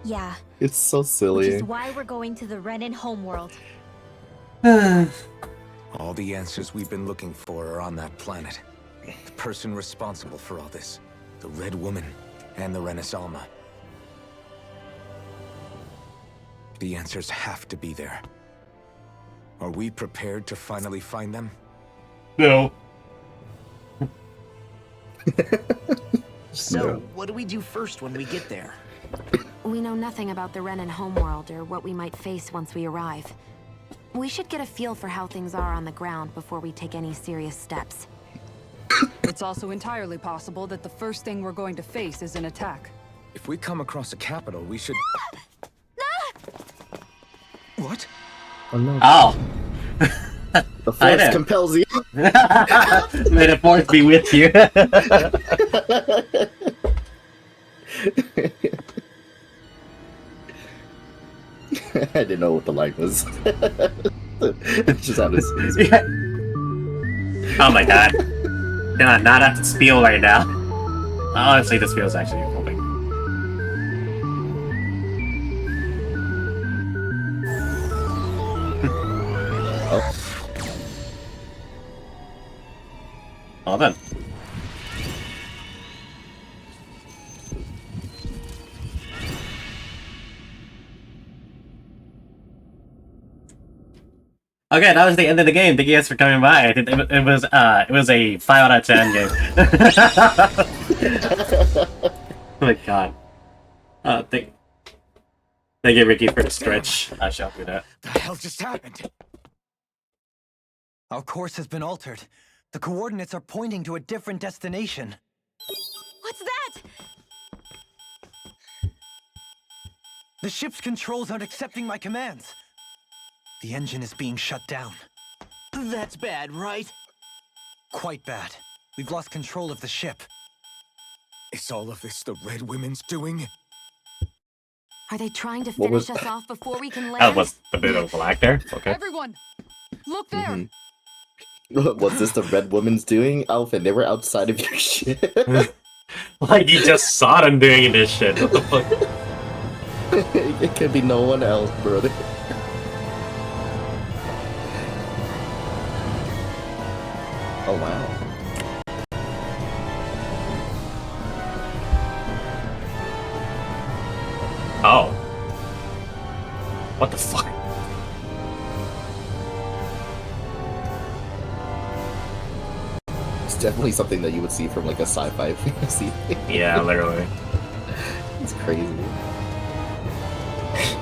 Yeah. It's so Which silly. is why we're going to the Renan homeworld. All the answers we've been looking for are on that planet. The person responsible for all this, the Red Woman and the Renaissance. The answers have to be there. Are we prepared to finally find them? No. So, what do we do first when we get there? We know nothing about the Renan homeworld or what we might face once we arrive. We should get a feel for how things are on the ground before we take any serious steps. It's also entirely possible that the first thing we're going to face is an attack. If we come across a capital, we should... What? Oh no. Oh. The force compels you. May the force be with you. I didn't know what the line was. It's just how this is. Oh my god. Can I not have to spiel right now? Honestly, this feels actually hoping. Well then. Okay, that was the end of the game. Thank you guys for coming by. I think it was a 5 out of 10 game. Oh my god. Thank you, Ricky, for the stretch. I shall do that. The hell just happened? Our course has been altered. The coordinates are pointing to a different destination. What's that? The ship's controls aren't accepting my commands. The engine is being shut down. That's bad, right? Quite bad. We've lost control of the ship. Is all of this the Red Women's doing? Are they trying to What finish was- us off before we can land? That was a bit of black there. Okay. Everyone, look there. Was this the Red Woman's doing, Alpha? They were outside of your ship. Like, you just saw them doing this shit. What the fuck? It could be no one else, brother. Oh wow. Oh. What the fuck? It's definitely something that you would see from like a sci-fi fantasy. Yeah, literally. It's crazy.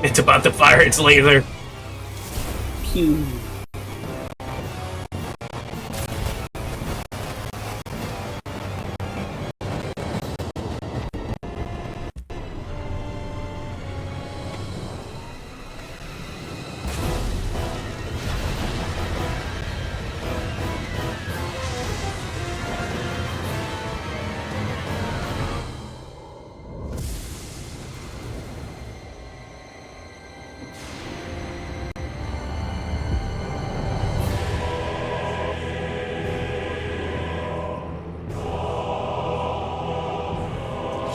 It's about to fire its laser. Pew.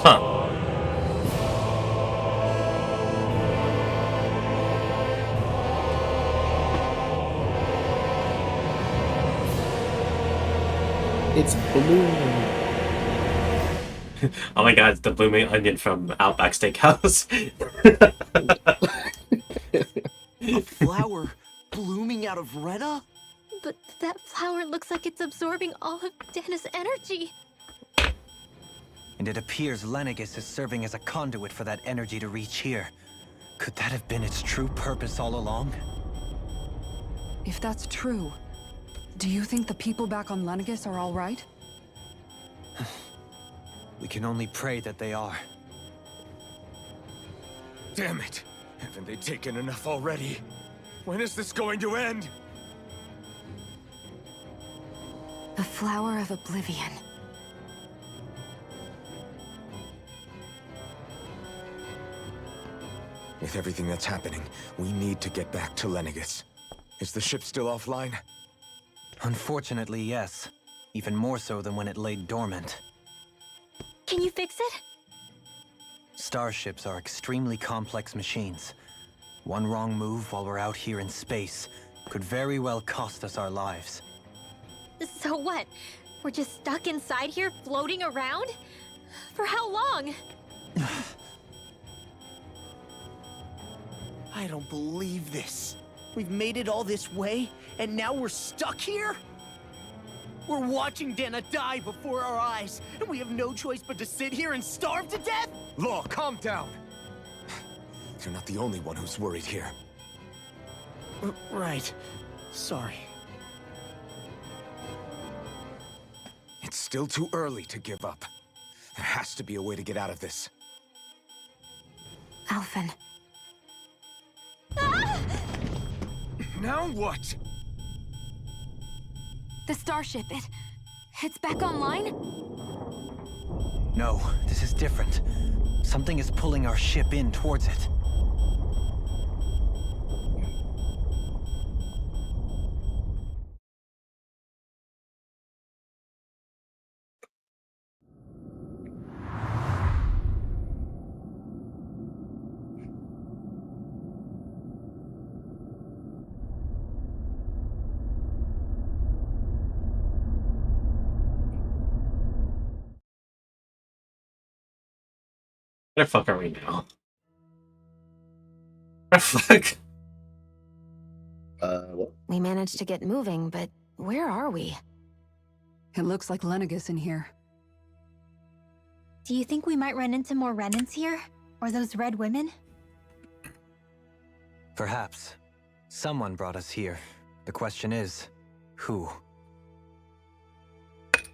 Huh. It's blue. Oh my god, it's the blooming onion from Outback Steakhouse. A flower blooming out of Rena? But that flower looks like it's absorbing all of Dana's energy. And it appears Lenegis is serving as a conduit for that energy to reach here. Could that have been its true purpose all along? If that's true, do you think the people back on Lenegis are all right? We can only pray that they are. Damn it! Haven't they taken enough already? When is this going to end? The flower of oblivion. With everything that's happening, we need to get back to Lenegis. Is the ship still offline? Unfortunately, yes. Even more so than when it lay dormant. Can you fix it? Starships are extremely complex machines. One wrong move while we're out here in space could very well cost us our lives. So what? We're just stuck inside here, floating around? For how long? I don't believe this. We've made it all this way, and now we're stuck here? We're watching Dana die before our eyes, and we have no choice but to sit here and starve to death? Law, calm down! You're not the only one who's worried here. Right. Sorry. It's still too early to give up. There has to be a way to get out of this. Alphen. Now what? The starship, it's back online? No, this is different. Something is pulling our ship in towards it. Where the fuck are we now? Where the fuck? What? We managed to get moving, but where are we? It looks like Lenegis in here. Do you think we might run into more Renans here? Or those red women? Perhaps. Someone brought us here. The question is, who?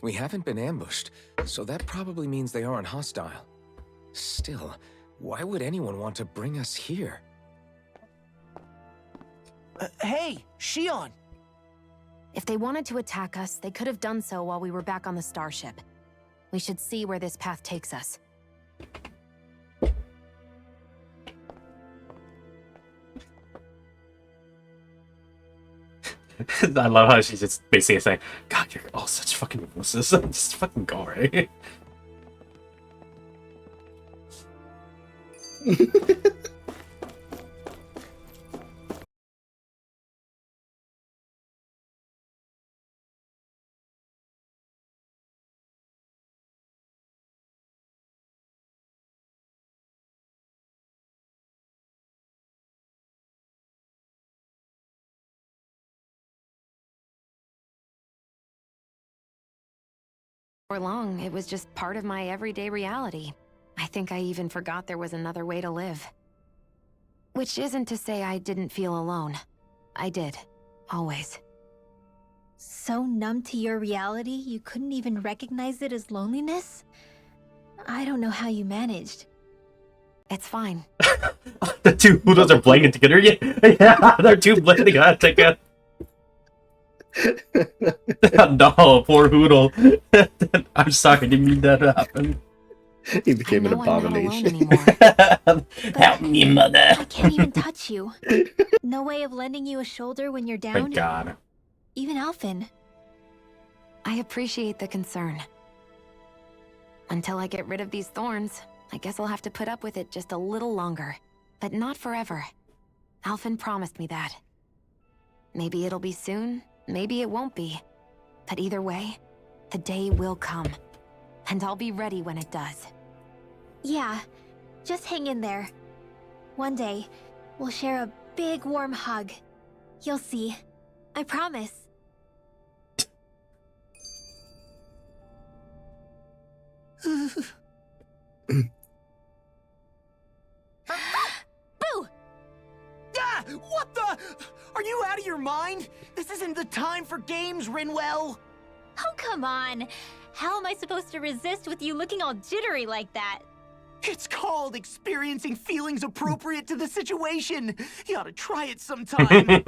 We haven't been ambushed, so that probably means they aren't hostile. Still, why would anyone want to bring us here? Hey, Shion! If they wanted to attack us, they could have done so while we were back on the starship. We should see where this path takes us. I love how she's just basically saying, God, you're all such fucking wusses. Just fucking go, right? For long, it was just part of my everyday reality. I think I even forgot there was another way to live. Which isn't to say I didn't feel alone. I did. Always. So numb to your reality, you couldn't even recognize it as loneliness? I don't know how you managed. It's fine. The two Hoodles are playing together. Yeah, they're two playing together. No, poor Hoodle. I'm sorry, didn't mean that to happen. He became an abomination. Help me, mother. I can't even touch you. No way of lending you a shoulder when you're down? Thank God. Even Alphen. I appreciate the concern. Until I get rid of these thorns, I guess I'll have to put up with it just a little longer. But not forever. Alphen promised me that. Maybe it'll be soon, maybe it won't be. But either way, the day will come. And I'll be ready when it does. Yeah, just hang in there. One day, we'll share a big warm hug. You'll see. I promise. Boo! Ah! What the? Are you out of your mind? This isn't the time for games, Rinwell! Oh, come on. How am I supposed to resist with you looking all jittery like that? It's called experiencing feelings appropriate to the situation. You ought to try it sometime.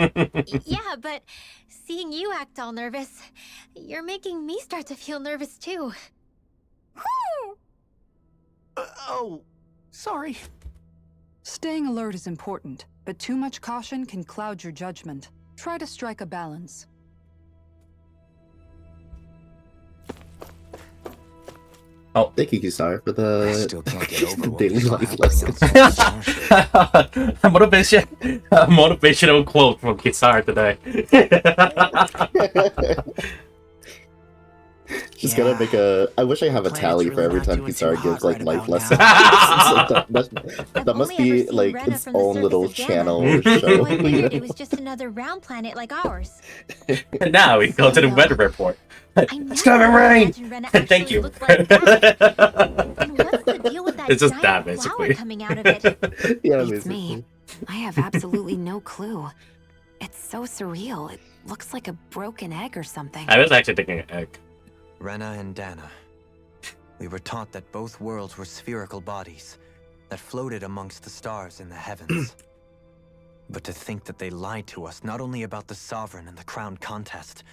Yeah, but seeing you act all nervous, you're making me start to feel nervous too. Oh, sorry. Staying alert is important, but too much caution can cloud your judgment. Try to strike a balance. Oh, thank you, Kisar, for the still can't get over what daily we saw life happening lesson. Motivational quote from Kisar today. Just gotta make a. I wish I have a tally for every time Kisar gives like life lessons. That must be like its own little channel or show. I figured it was just another round planet like ours. And now we go to the weather report. It's gonna rain. Thank you. And what's the deal with that It's just giant that, basically. flower coming out of it? Yeah, Beats me. I have absolutely no clue. It's so surreal. It looks like a broken egg or something. I was actually thinking egg. Rena and Dana. We were taught that both worlds were spherical bodies that floated amongst the stars in the heavens. But to think that they lied to us not only about the Sovereign and the Crown contest,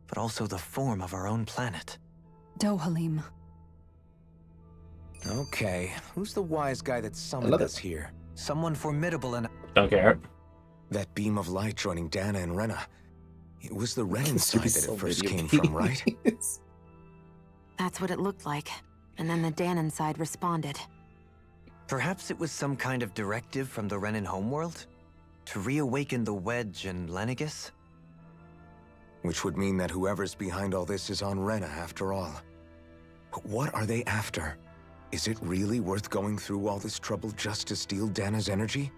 but also the form of our own planet. Dohalim. Okay, who's the wise guy that summoned us here? Someone formidable and... Don't care. That beam of light joining Dana and Rena. It was the Renan side that so it first many came from, right? That's what it looked like. And then the Danon side responded. Perhaps it was some kind of directive from the Renan homeworld? To reawaken the Wedge and Lenegis? Which would mean that whoever's behind all this is on Rena after all. But what are they after? Is it really worth going through all this trouble just to steal Dana's energy?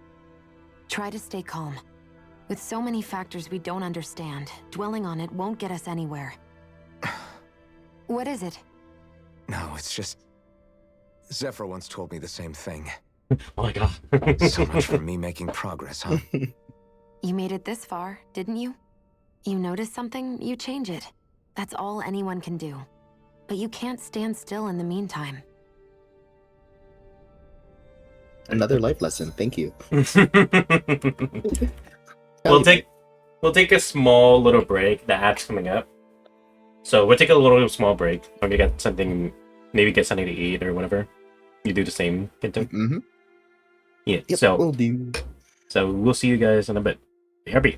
Try to stay calm. With so many factors we don't understand, dwelling on it won't get us anywhere. What is it? No, it's just... Zephyr once told me the same thing. Oh my god. So much for me making progress, huh? You made it this far, didn't you? You notice something, you change it. That's all anyone can do. But you can't stand still in the meantime. Another life lesson. Thank you. We'll take a small little break. The ad's coming up, so we'll take a little small break. I'm gonna get something, maybe get something to eat or whatever. You do the same, Kinto? Mm-hmm. Yeah. Yep, So will do. So we'll see you guys in a bit. BRB.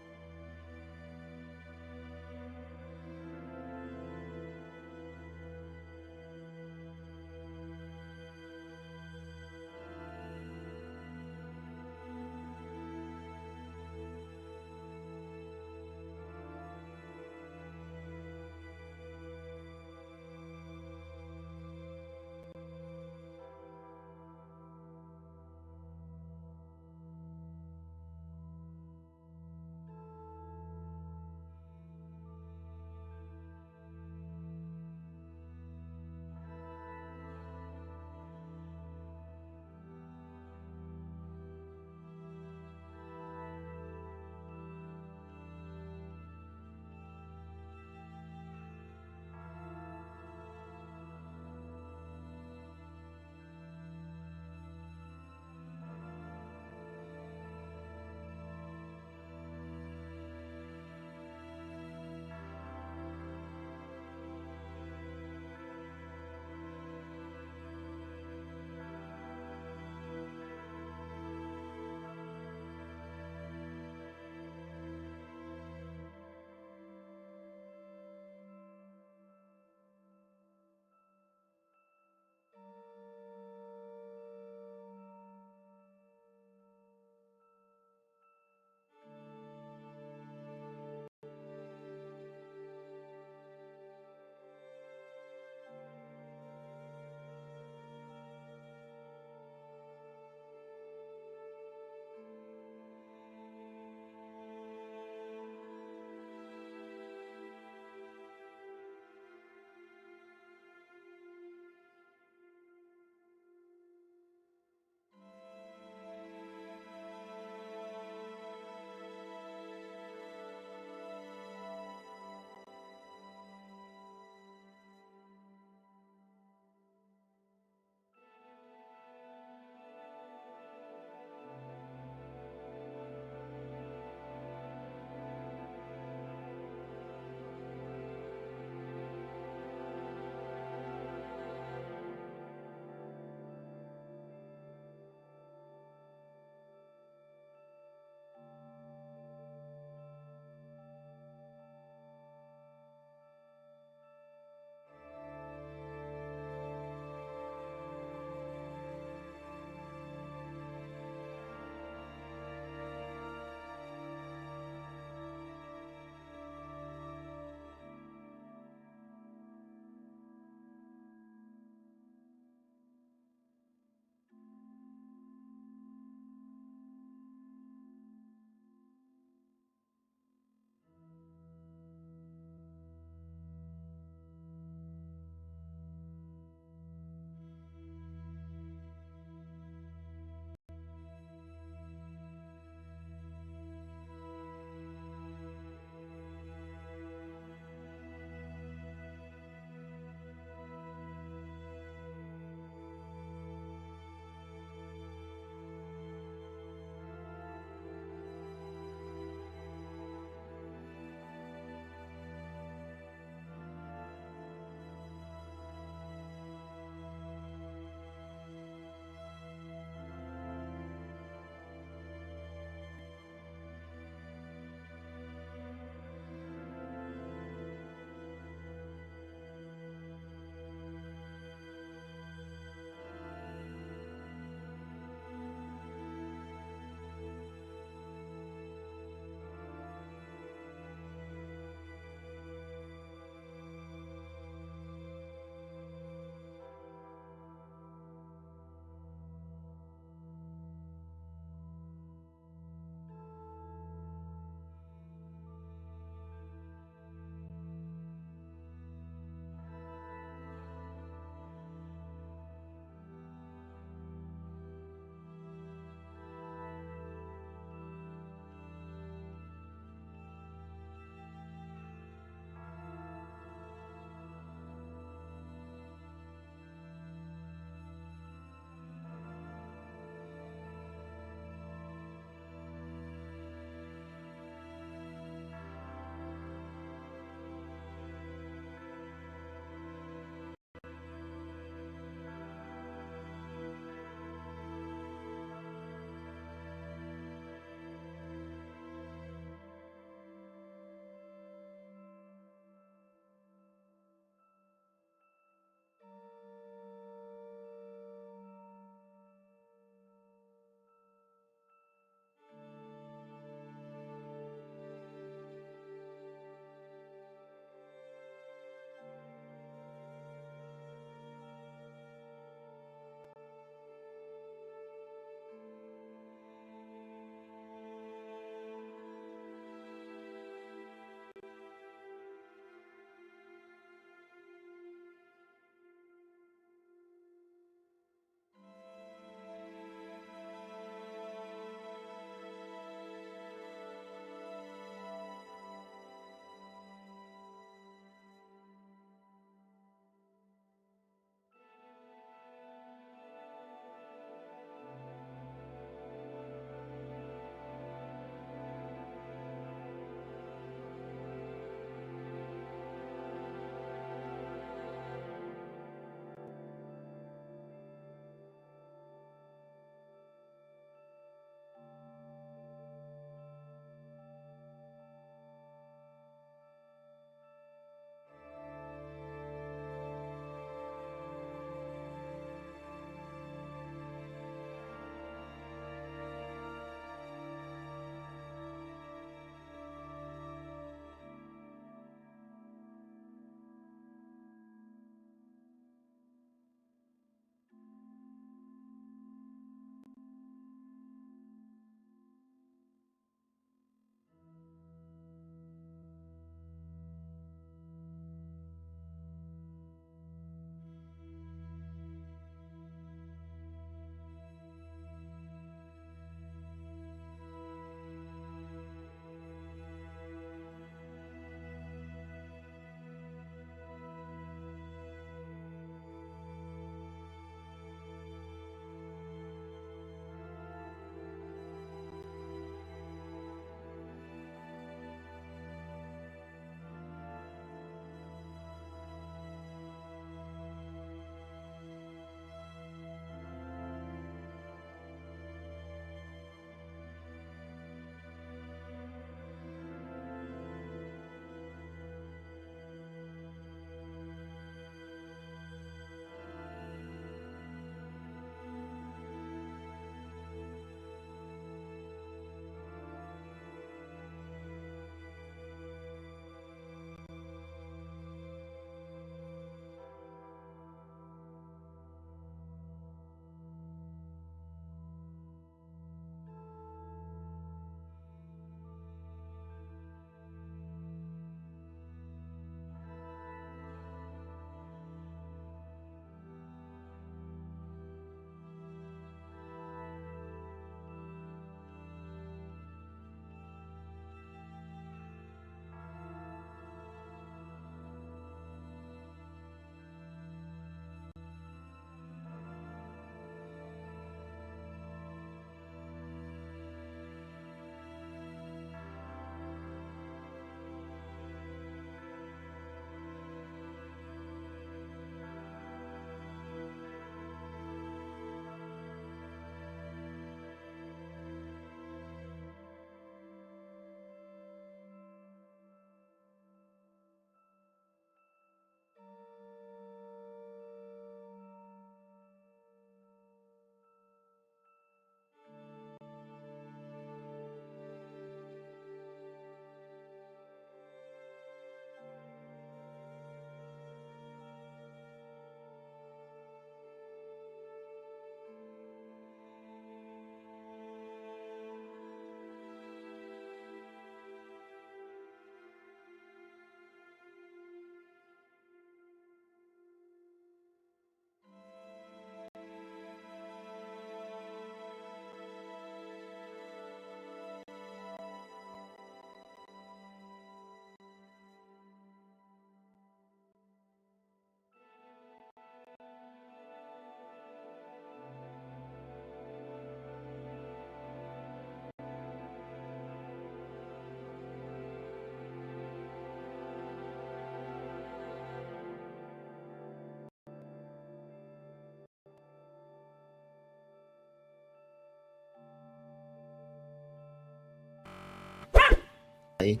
Actually,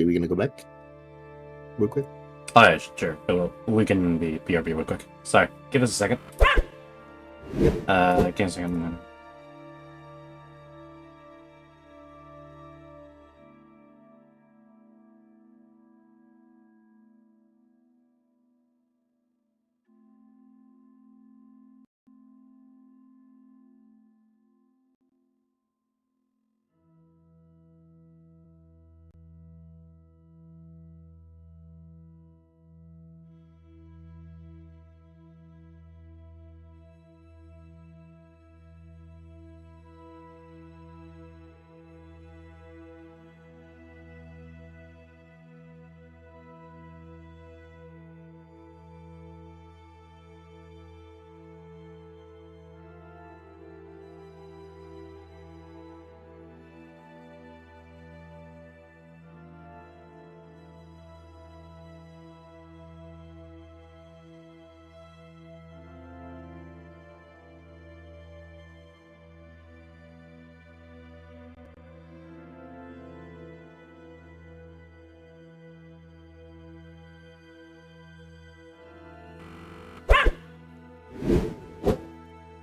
we're gonna go back real quick. Oh, yeah, sure. We can be BRB real quick. Sorry, give us a second. Give me a second.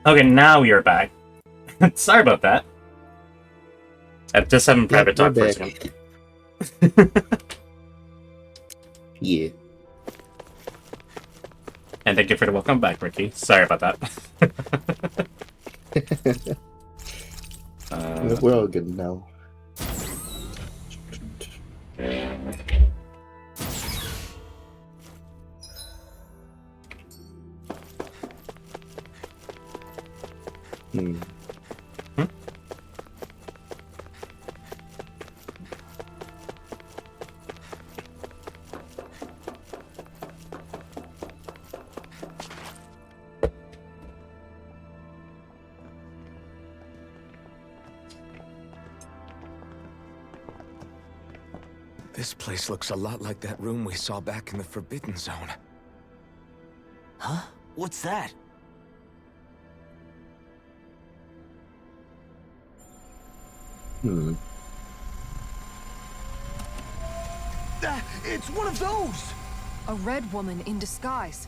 Okay, now you're back. Sorry about that. I'm just having private talk for a second. Yeah. And thank you for the welcome back, Ricky. Sorry about that. We're all good now. Hmm. This place looks a lot like that room we saw back in the Forbidden Zone. Huh? What's that? Hmm. It's one of those! A red woman in disguise.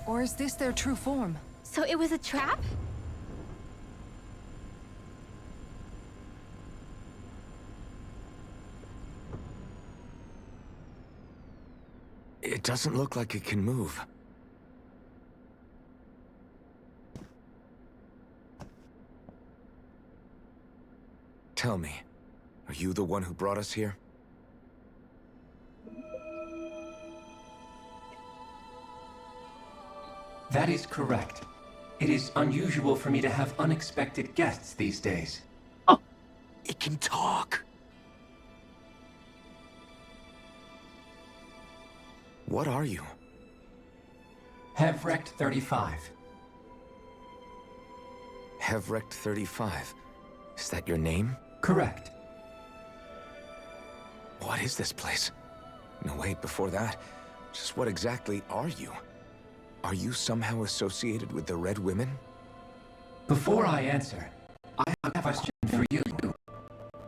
Or is this their true form? So it was a trap? It doesn't look like it can move. Tell me, are you the one who brought us here? That is correct. It is unusual for me to have unexpected guests these days. Oh, it can talk. What are you? Hevrecht 35. Hevrecht 35. Is that your name? Correct. What is this place? No, wait, before that, just what exactly are you? Are you somehow associated with the Red Women? Before I answer, I have a question for you.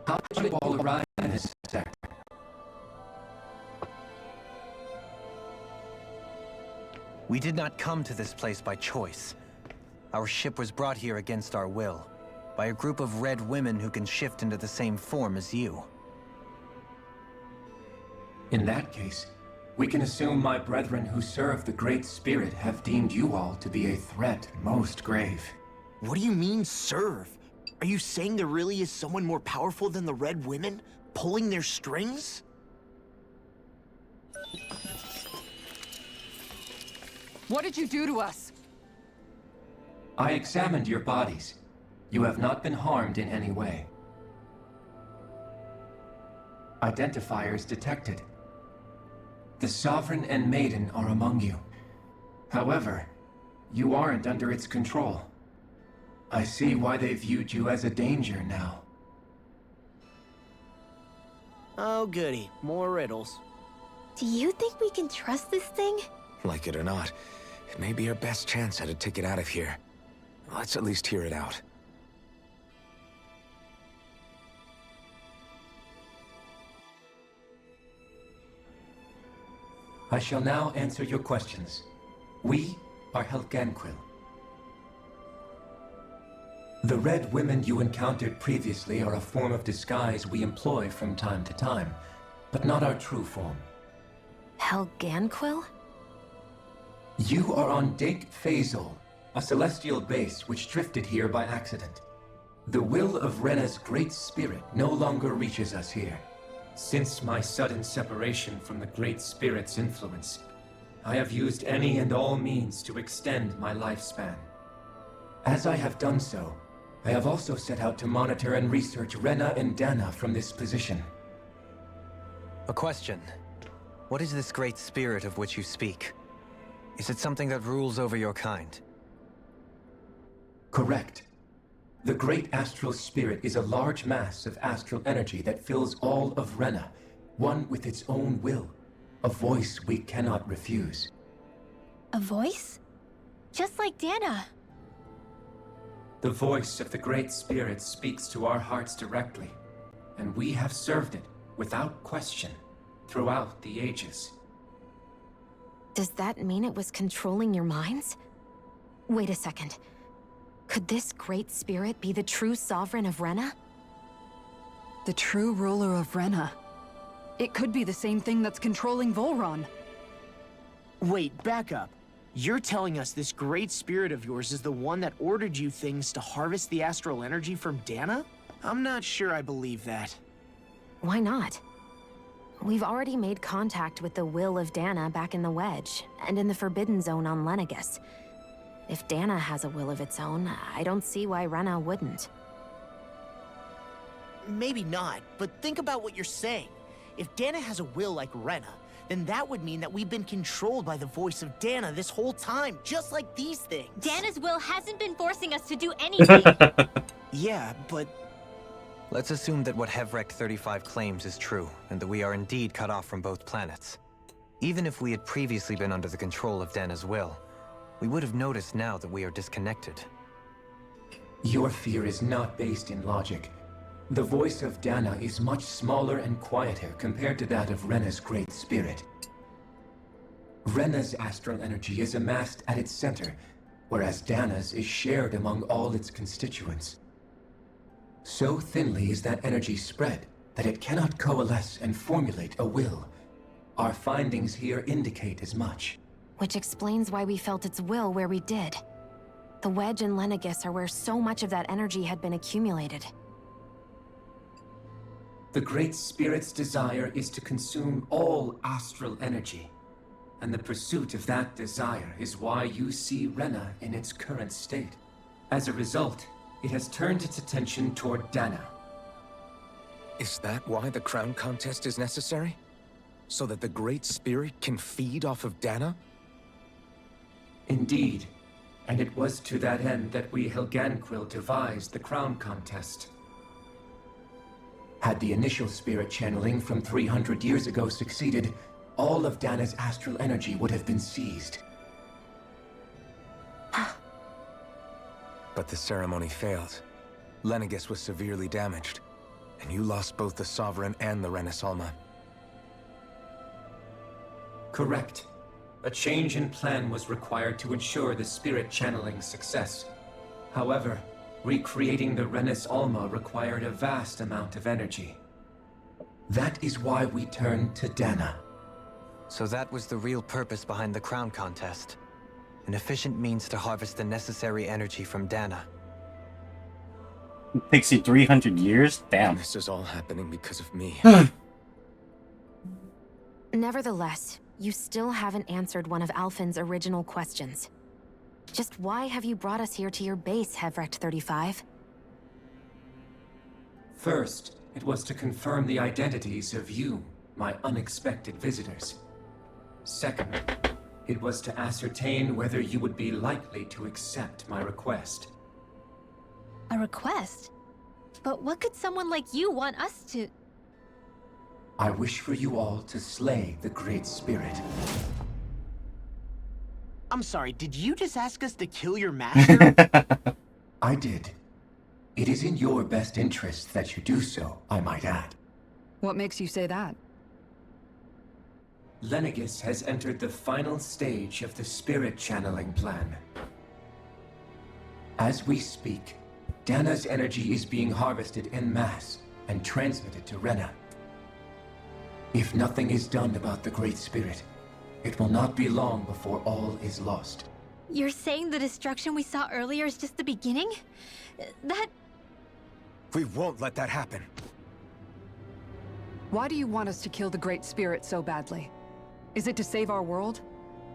How did you all arrive in this sector? We did not come to this place by choice. Our ship was brought here against our will, by a group of red women who can shift into the same form as you. In that case, we can assume my brethren who serve the Great Spirit have deemed you all to be a threat most grave. What do you mean, serve? Are you saying there really is someone more powerful than the Red Women, pulling their strings? What did you do to us? I examined your bodies. You have not been harmed in any way. Identifiers detected. The Sovereign and Maiden are among you. However, you aren't under its control. I see why they viewed you as a danger now. Oh, goody. More riddles. Do you think we can trust this thing? Like it or not, it may be our best chance at a ticket out of here. Let's at least hear it out. I shall now answer your questions. We are Helganquil. The red women you encountered previously are a form of disguise we employ from time to time, but not our true form. Helganquil? You are on Dake Phasol, a celestial base which drifted here by accident. The will of Rena's great spirit no longer reaches us here. Since my sudden separation from the Great Spirit's influence, I have used any and all means to extend my lifespan. As I have done so, I have also set out to monitor and research Rena and Dana from this position. A question. What is this Great Spirit of which you speak? Is it something that rules over your kind? Correct. The Great Astral Spirit is a large mass of astral energy that fills all of Rena, one with its own will, a voice we cannot refuse. A voice? Just like Dana. The voice of the Great Spirit speaks to our hearts directly, and we have served it, without question, throughout the ages. Does that mean it was controlling your minds? Wait a second. Could this Great Spirit be the true sovereign of Rena? The true ruler of Rena. It could be the same thing that's controlling Volron. Wait, back up. You're telling us this great spirit of yours is the one that ordered you things to harvest the astral energy from Dana? I'm not sure I believe that. Why not? We've already made contact with the will of Dana back in the Wedge, and in the Forbidden Zone on Lenegus. If Dana has a will of its own, I don't see why Rena wouldn't. Maybe not, but think about what you're saying. If Dana has a will like Rena, then that would mean that we've been controlled by the voice of Dana this whole time, just like these things. Dana's will hasn't been forcing us to do anything. Yeah, but... Let's assume that what Hevrecht 35 claims is true, and that we are indeed cut off from both planets. Even if we had previously been under the control of Dana's will, we would have noticed now that we are disconnected. Your fear is not based in logic. The voice of Dana is much smaller and quieter compared to that of Rena's Great Spirit. Rena's astral energy is amassed at its center, whereas Dana's is shared among all its constituents. So thinly is that energy spread that it cannot coalesce and formulate a will. Our findings here indicate as much. Which explains why we felt its will where we did. The Wedge and Lenegus are where so much of that energy had been accumulated. The Great Spirit's desire is to consume all astral energy, and the pursuit of that desire is why you see Rena in its current state. As a result, it has turned its attention toward Dana. Is that why the crown contest is necessary? So that the Great Spirit can feed off of Dana? Indeed, and it was to that end that we Helganquil devised the crown contest. Had the initial spirit channeling from 300 years ago succeeded, all of Dana's astral energy would have been seized. But the ceremony failed. Lenegus was severely damaged, and you lost both the Sovereign and the Renasalma. Correct. A change in plan was required to ensure the spirit channeling's success. However, recreating the Renasalma required a vast amount of energy. That is why we turned to Dana. So that was the real purpose behind the crown contest. An efficient means to harvest the necessary energy from Dana. It takes you 300 years? Damn. This is all happening because of me. Nevertheless, you still haven't answered one of Alphen's original questions. Just why have you brought us here to your base, Hevrecht 35? First, it was to confirm the identities of you, my unexpected visitors. Second, it was to ascertain whether you would be likely to accept my request. A request? But what could someone like you want us to... I wish for you all to slay the Great Spirit. I'm sorry, did you just ask us to kill your master? I did. It is in your best interest that you do so, I might add. What makes you say that? Lenegis has entered the final stage of the spirit channeling plan. As we speak, Dana's energy is being harvested en masse and transmitted to Rena. If nothing is done about the Great Spirit, it will not be long before all is lost. You're saying the destruction we saw earlier is just the beginning? That... We won't let that happen. Why do you want us to kill the Great Spirit so badly? Is it to save our world?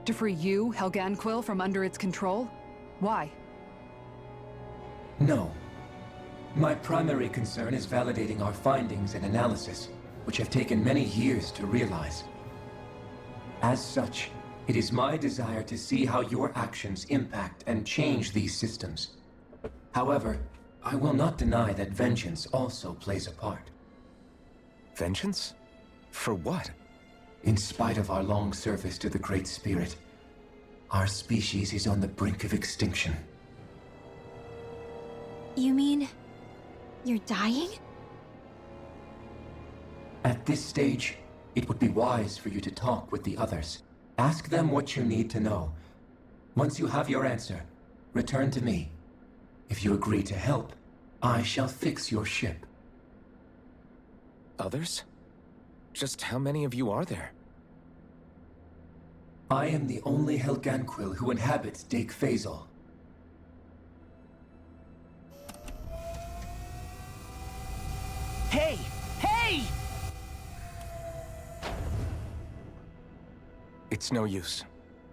To free you, Helganquil, from under its control? Why? No. My primary concern is validating our findings and analysis, which have taken many years to realize. As such, it is my desire to see how your actions impact and change these systems. However, I will not deny that vengeance also plays a part. Vengeance? For what? In spite of our long service to the Great Spirit, our species is on the brink of extinction. You mean... you're dying? At this stage, it would be wise for you to talk with the others. Ask them what you need to know. Once you have your answer, return to me. If you agree to help, I shall fix your ship. Others? Just how many of you are there? I am the only Helganquil who inhabits Dake Phasal. Hey! Hey! It's no use.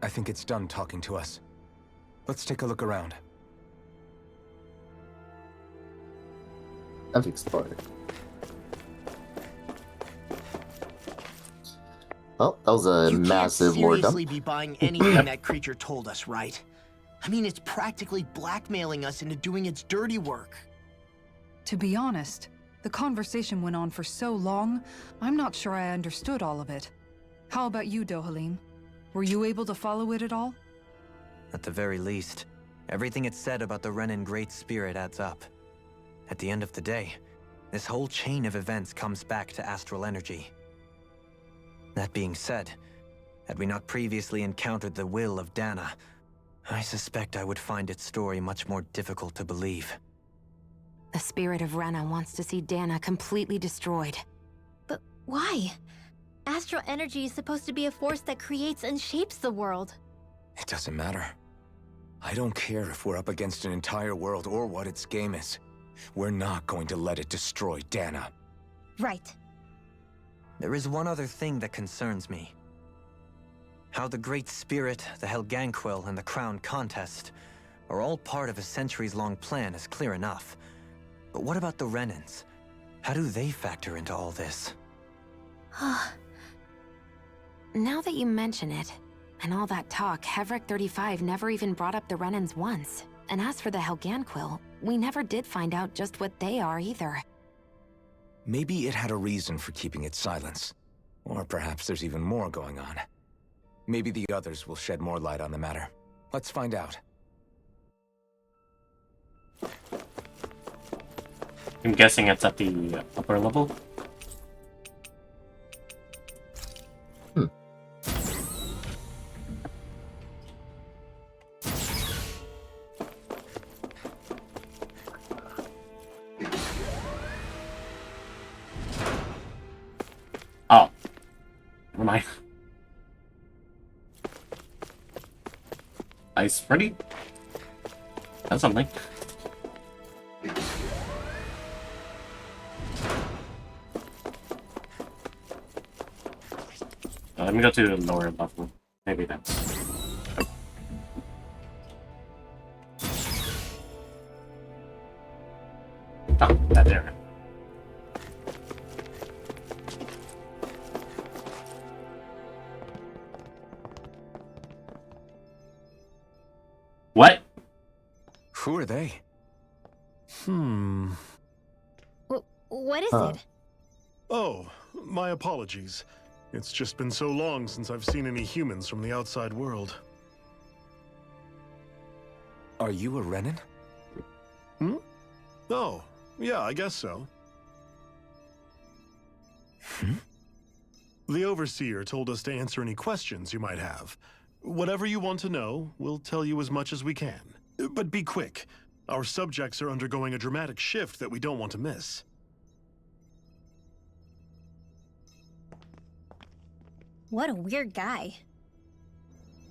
I think it's done talking to us. Let's take a look around. I've explored. Oh, that was a massive You war can't dump. seriously be buying anything that creature told us, right? I mean, it's practically blackmailing us into doing its dirty work. To be honest, the conversation went on for so long, I'm not sure I understood all of it. How about you, Dohalim? Were you able to follow it at all? At the very least, everything it said about the Renan Great Spirit adds up. At the end of the day, this whole chain of events comes back to astral energy. That being said, had we not previously encountered the will of Dana, I suspect I would find its story much more difficult to believe. The spirit of Rena wants to see Dana completely destroyed. But why? Astral energy is supposed to be a force that creates and shapes the world. It doesn't matter. I don't care if we're up against an entire world or what its game is. We're not going to let it destroy Dana. Right. There is one other thing that concerns me. How the Great Spirit, the Helganquil, and the Crown Contest are all part of a centuries-long plan is clear enough. But what about the Renans? How do they factor into all this? Now that you mention it, and all that talk, Hevric 35 never even brought up the Renans once. And as for the Helganquil, we never did find out just what they are either. Maybe it had a reason for keeping its silence. Or perhaps there's even more going on. Maybe the others will shed more light on the matter. Let's find out. I'm guessing it's at the upper level. Oh. Never mind. Ice ready? That's something. Let me go to the lower level. Maybe that's... Oh, that there. What? Who are they? What is it? Oh, my apologies. It's just been so long since I've seen any humans from the outside world. Are you a Renan? Oh, yeah, I guess so. The Overseer told us to answer any questions you might have. Whatever you want to know, we'll tell you as much as we can. But be quick. Our subjects are undergoing a dramatic shift that we don't want to miss. What a weird guy.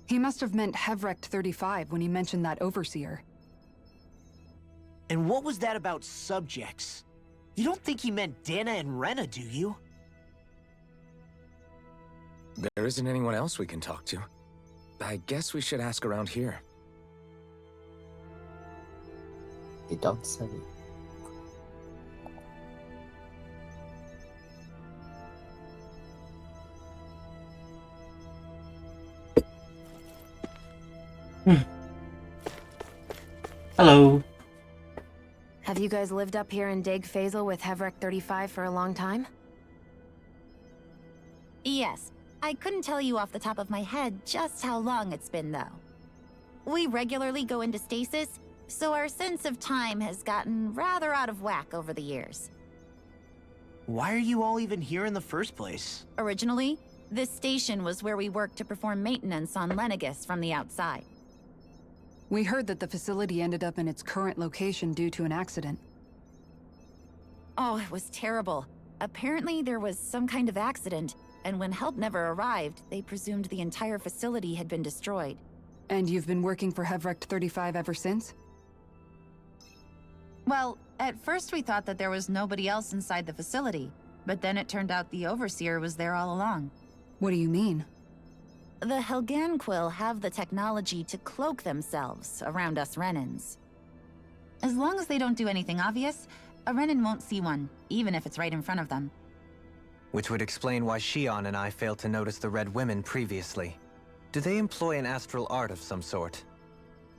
He must have meant Hevrecht 35 when he mentioned that Overseer. And what was that about subjects? You don't think he meant Dana and Rena, do you? There isn't anyone else we can talk to. I guess we should ask around here. They don't say. Hello. Have you guys lived up here in Dag Fazel with Hevrecht 35 for a long time? Yes. I couldn't tell you off the top of my head just how long it's been, though. We regularly go into stasis, so our sense of time has gotten rather out of whack over the years. Why are you all even here in the first place? Originally, this station was where we worked to perform maintenance on Lenegis from the outside. We heard that the facility ended up in its current location due to an accident. Oh, it was terrible. Apparently there was some kind of accident, and when help never arrived, they presumed the entire facility had been destroyed. And you've been working for Hevrecht 35 ever since? Well, at first we thought that there was nobody else inside the facility, but then it turned out the Overseer was there all along. What do you mean? The Helganquil have the technology to cloak themselves around us Renans. As long as they don't do anything obvious, a Renan won't see one, even if it's right in front of them. Which would explain why Shion and I failed to notice the Red Women previously. Do they employ an astral art of some sort?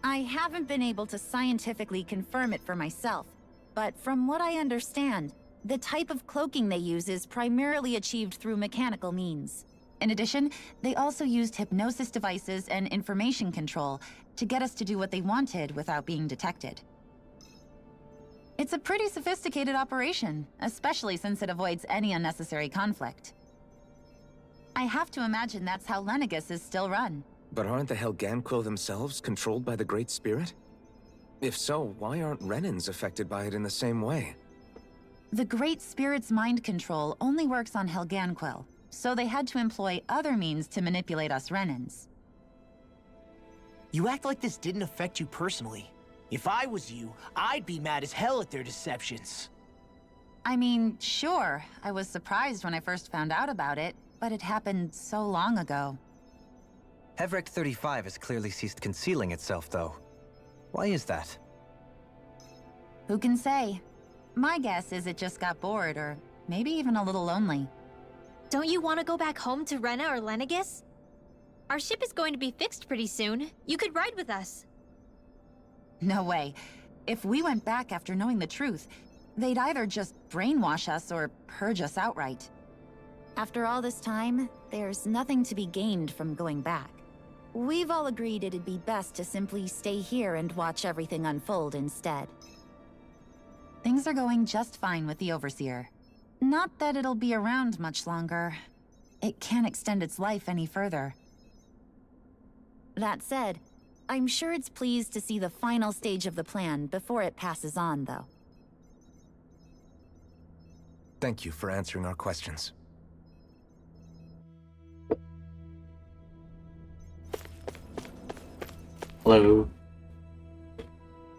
I haven't been able to scientifically confirm it for myself, but from what I understand, the type of cloaking they use is primarily achieved through mechanical means. In addition, they also used hypnosis devices and information control to get us to do what they wanted without being detected. It's a pretty sophisticated operation, especially since it avoids any unnecessary conflict. I have to imagine that's how Lenegis is still run. But aren't the Helganquil themselves controlled by the Great Spirit? If so, why aren't Renans affected by it in the same way? The Great Spirit's mind control only works on Helganquil, so they had to employ other means to manipulate us Renans. You act like this didn't affect you personally. If I was you, I'd be mad as hell at their deceptions. I mean, sure, I was surprised when I first found out about it, but it happened so long ago. Hevrecht 35 has clearly ceased concealing itself, though. Why is that? Who can say? My guess is it just got bored, or maybe even a little lonely. Don't you want to go back home to Rena or Lenegis? Our ship is going to be fixed pretty soon. You could ride with us. No way. If we went back after knowing the truth, they'd either just brainwash us or purge us outright. After all this time, there's nothing to be gained from going back. We've all agreed it'd be best to simply stay here and watch everything unfold instead. Things are going just fine with the Overseer. Not that it'll be around much longer. It can't extend its life any further. That said, I'm sure it's pleased to see the final stage of the plan before it passes on, though. Thank you for answering our questions. Hello.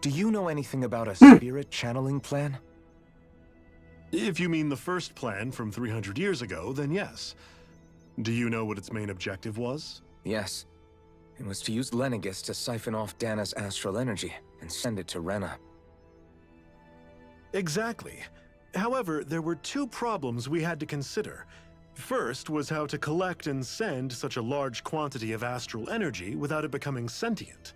Do you know anything about a spirit channeling plan? If you mean the first plan from 300 years ago, then yes. Do you know what its main objective was? Yes. It was to use Lenegis to siphon off Dana's astral energy and send it to Rena. Exactly. However, there were two problems we had to consider. First was how to collect and send such a large quantity of astral energy without it becoming sentient.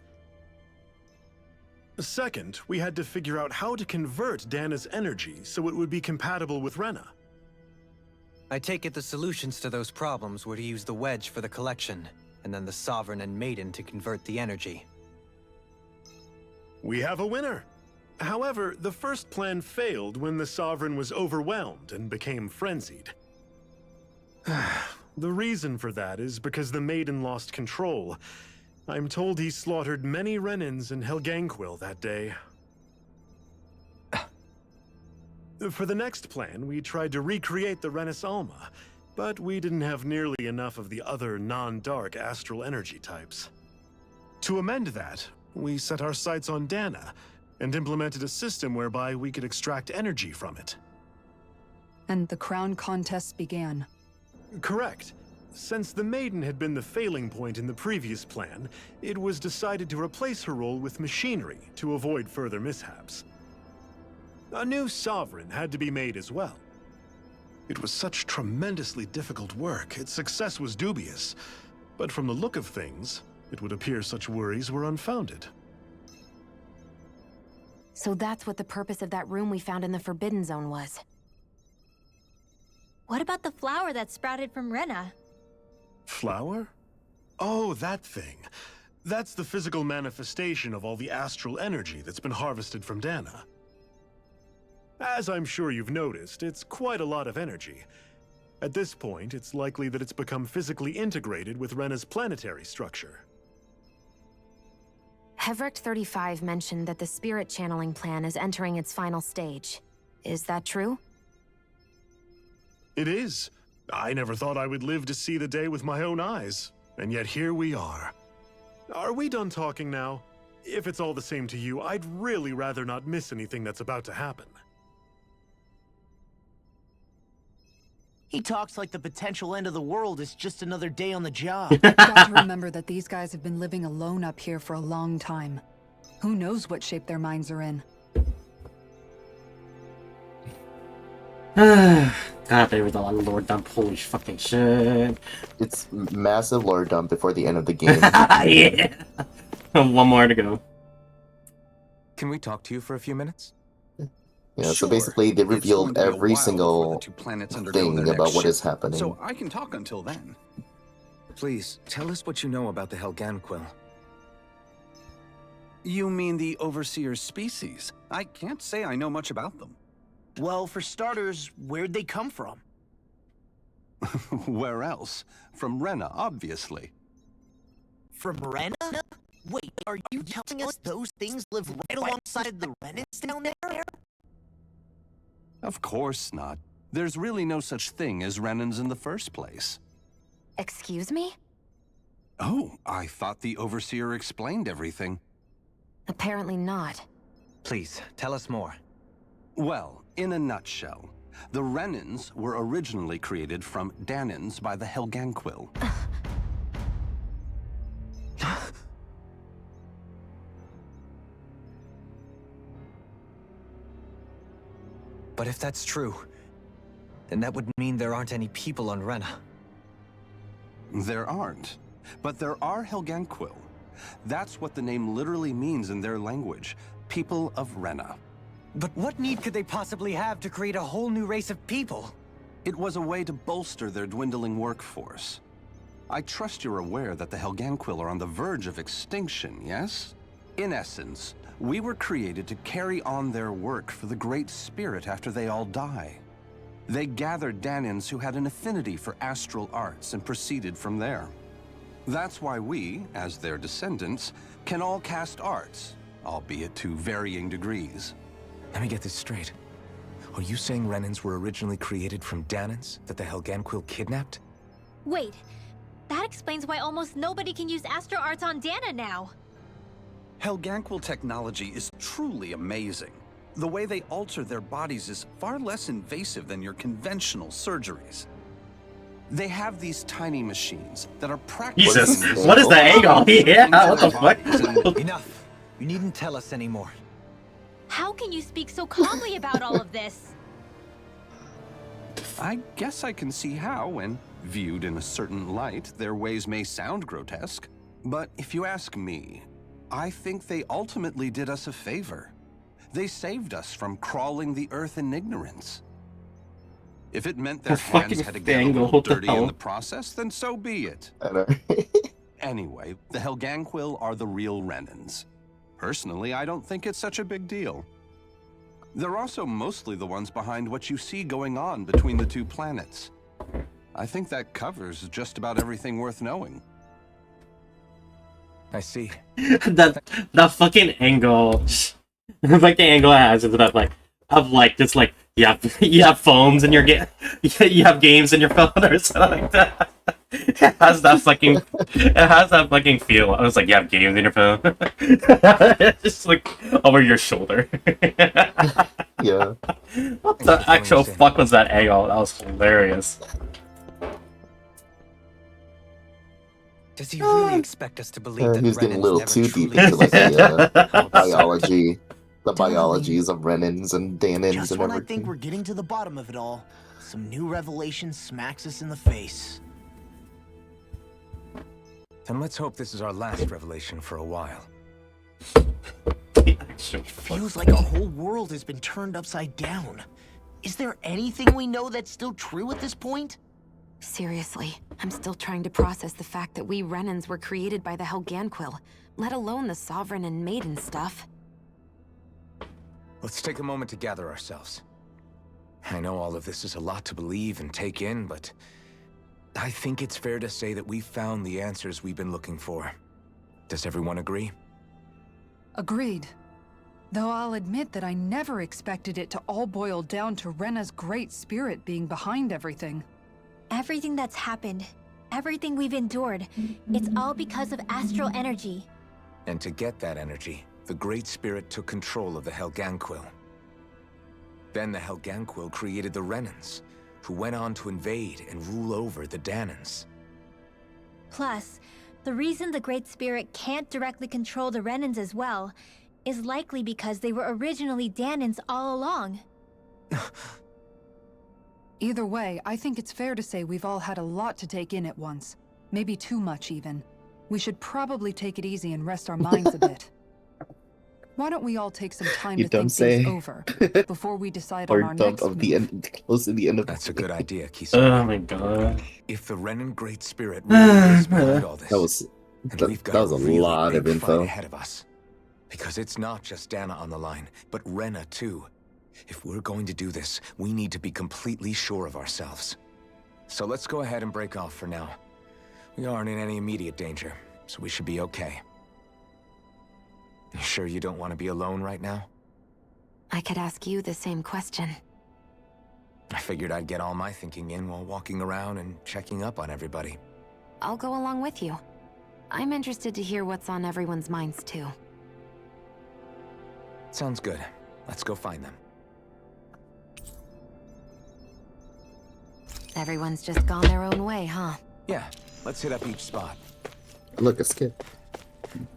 Second, we had to figure out how to convert Dana's energy so it would be compatible with Rena. I take it the solutions to those problems were to use the wedge for the collection, and then the Sovereign and Maiden to convert the energy. We have a winner! However, the first plan failed when the Sovereign was overwhelmed and became frenzied. The reason for that is because the Maiden lost control. I'm told he slaughtered many Renans in Helganquil that day. For the next plan, we tried to recreate the Renus Alma, but we didn't have nearly enough of the other non-dark astral energy types. To amend that, we set our sights on Dana, and implemented a system whereby we could extract energy from it. And the crown contests began. Correct. Since the Maiden had been the failing point in the previous plan, it was decided to replace her role with machinery to avoid further mishaps. A new sovereign had to be made as well. It was such tremendously difficult work, its success was dubious. But from the look of things, it would appear such worries were unfounded. So that's what the purpose of that room we found in the Forbidden Zone was. What about the flower that sprouted from Rena? Flower? Oh, that thing. That's the physical manifestation of all the astral energy that's been harvested from Dana. As I'm sure you've noticed, it's quite a lot of energy. At this point, it's likely that it's become physically integrated with Rena's planetary structure. Hevrecht 35 mentioned that the spirit channeling plan is entering its final stage. Is that true? It is. I never thought I would live to see the day with my own eyes, and yet here we are. Are we done talking now? If it's all the same to you, I'd really rather not miss anything that's about to happen. He talks like the potential end of the world is just another day on the job. You've got to remember that these guys have been living alone up here for a long time. Who knows what shape their minds are in? God, there was a lot of lore dump. Holy fucking shit. It's massive lore dump before the end of the game. Yeah. One more to go. Can we talk to you for a few minutes? Yeah, so basically they revealed every single thing about what is happening. So I can talk until then. Please, tell us what you know about the Helganquil. You mean the Overseer's species? I can't say I know much about them. Well, for starters, where'd they come from? Where else? From Rena, obviously. From Rena? Wait, are you telling us those things live right alongside the Renans down there? Of course not. There's really no such thing as Renans in the first place. Excuse me? Oh, I thought the Overseer explained everything. Apparently not. Please, tell us more. Well, in a nutshell, the Renans were originally created from Danans by the Helganquil. But if that's true, then that would mean there aren't any people on Rena. There aren't. But there are Helganquil. That's what the name literally means in their language. People of Rena. But what need could they possibly have to create a whole new race of people? It was a way to bolster their dwindling workforce. I trust you're aware that the Helganquil are on the verge of extinction, yes? In essence, we were created to carry on their work for the Great Spirit after they all die. They gathered Danans who had an affinity for astral arts and proceeded from there. That's why we, as their descendants, can all cast arts, albeit to varying degrees. Let me get this straight. Are you saying Renans were originally created from Danans that the Helganquil kidnapped? Wait, that explains why almost nobody can use Astro Arts on Dana now. Helganquil technology is truly amazing. The way they alter their bodies is far less invasive than your conventional surgeries. They have these tiny machines that are practically... Jesus, what is the angle? Yeah, what the fuck? Enough. You needn't tell us anymore. How can you speak so calmly about all of this? I guess I can see how, when viewed in a certain light, their ways may sound grotesque. But if you ask me, I think they ultimately did us a favor. They saved us from crawling the earth in ignorance. If it meant their hands had to get a little dirty in the process, then so be it. Anyway, the Helganquil are the real Renans. Personally, I don't think it's such a big deal. They're also mostly the ones behind what you see going on between the two planets. I think that covers just about everything worth knowing. I see. that fucking angle, like the angle it has is that like just like you have phones in your game, you have games in your phone or something like that. It has that fucking feel. I was like, you have games in your phone. It's just like over your shoulder. Yeah. What the actual fuck was that angle? That was hilarious. Does he really expect us to believe that He was getting a Renan's little never too deep truly into like the existed? the biologies of Renans and Danans Just and when I everything. think we're getting to the bottom of it all, some new revelation smacks us in the face. Then let's hope this is our last revelation for a while. Feels like our whole world has been turned upside down. Is there anything we know that's still true at this point? Seriously, I'm still trying to process the fact that we Renans were created by the Helganquil, let alone the Sovereign and Maiden stuff. Let's take a moment to gather ourselves. I know all of this is a lot to believe and take in, but I think it's fair to say that we've found the answers we've been looking for. Does everyone agree? Agreed. Though I'll admit that I never expected it to all boil down to Rena's great spirit being behind everything. Everything that's happened, everything we've endured, it's all because of astral energy. And to get that energy, the Great Spirit took control of the Helganquil. Then the Helganquil created the Renans, who went on to invade and rule over the Danans. Plus, the reason the Great Spirit can't directly control the Renans as well is likely because they were originally Danans all along. Either way, I think it's fair to say we've all had a lot to take in at once. Maybe too much, even. We should probably take it easy and rest our minds a bit. Why don't we all take some time to think things over before we decide on our next move? Close to the end of That's a good idea, Kisame. Oh my god. If the Renan Great Spirit really is behind all this, that was we've got a really lot of big info fight ahead of us. Because it's not just Dana on the line, but Rena too. If we're going to do this, we need to be completely sure of ourselves. So let's go ahead and break off for now. We aren't in any immediate danger, so we should be okay. You sure you don't want to be alone right now? I could ask you the same question. I figured I'd get all my thinking in while walking around and checking up on everybody. I'll go along with you. I'm interested to hear what's on everyone's minds too. Sounds good. Let's go find them. Everyone's just gone their own way, huh? Yeah, let's hit up each spot. Look, a skip.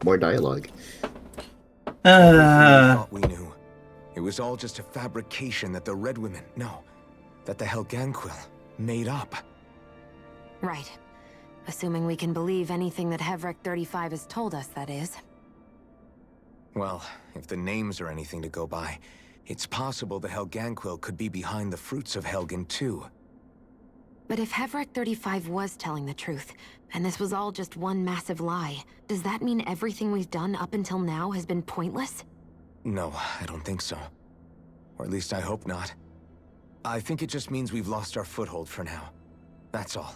More dialogue. We thought we knew. It was all just a fabrication that the Red Women, that the Helganquil made up. Right. Assuming we can believe anything that Hevrek 35 has told us, that is. Well, if the names are anything to go by, it's possible the Helganquil could be behind the fruits of Helgen too. But if Hevrek 35 was telling the truth, and this was all just one massive lie, does that mean everything we've done up until now has been pointless? No, I don't think so. Or at least I hope not. I think it just means we've lost our foothold for now. That's all.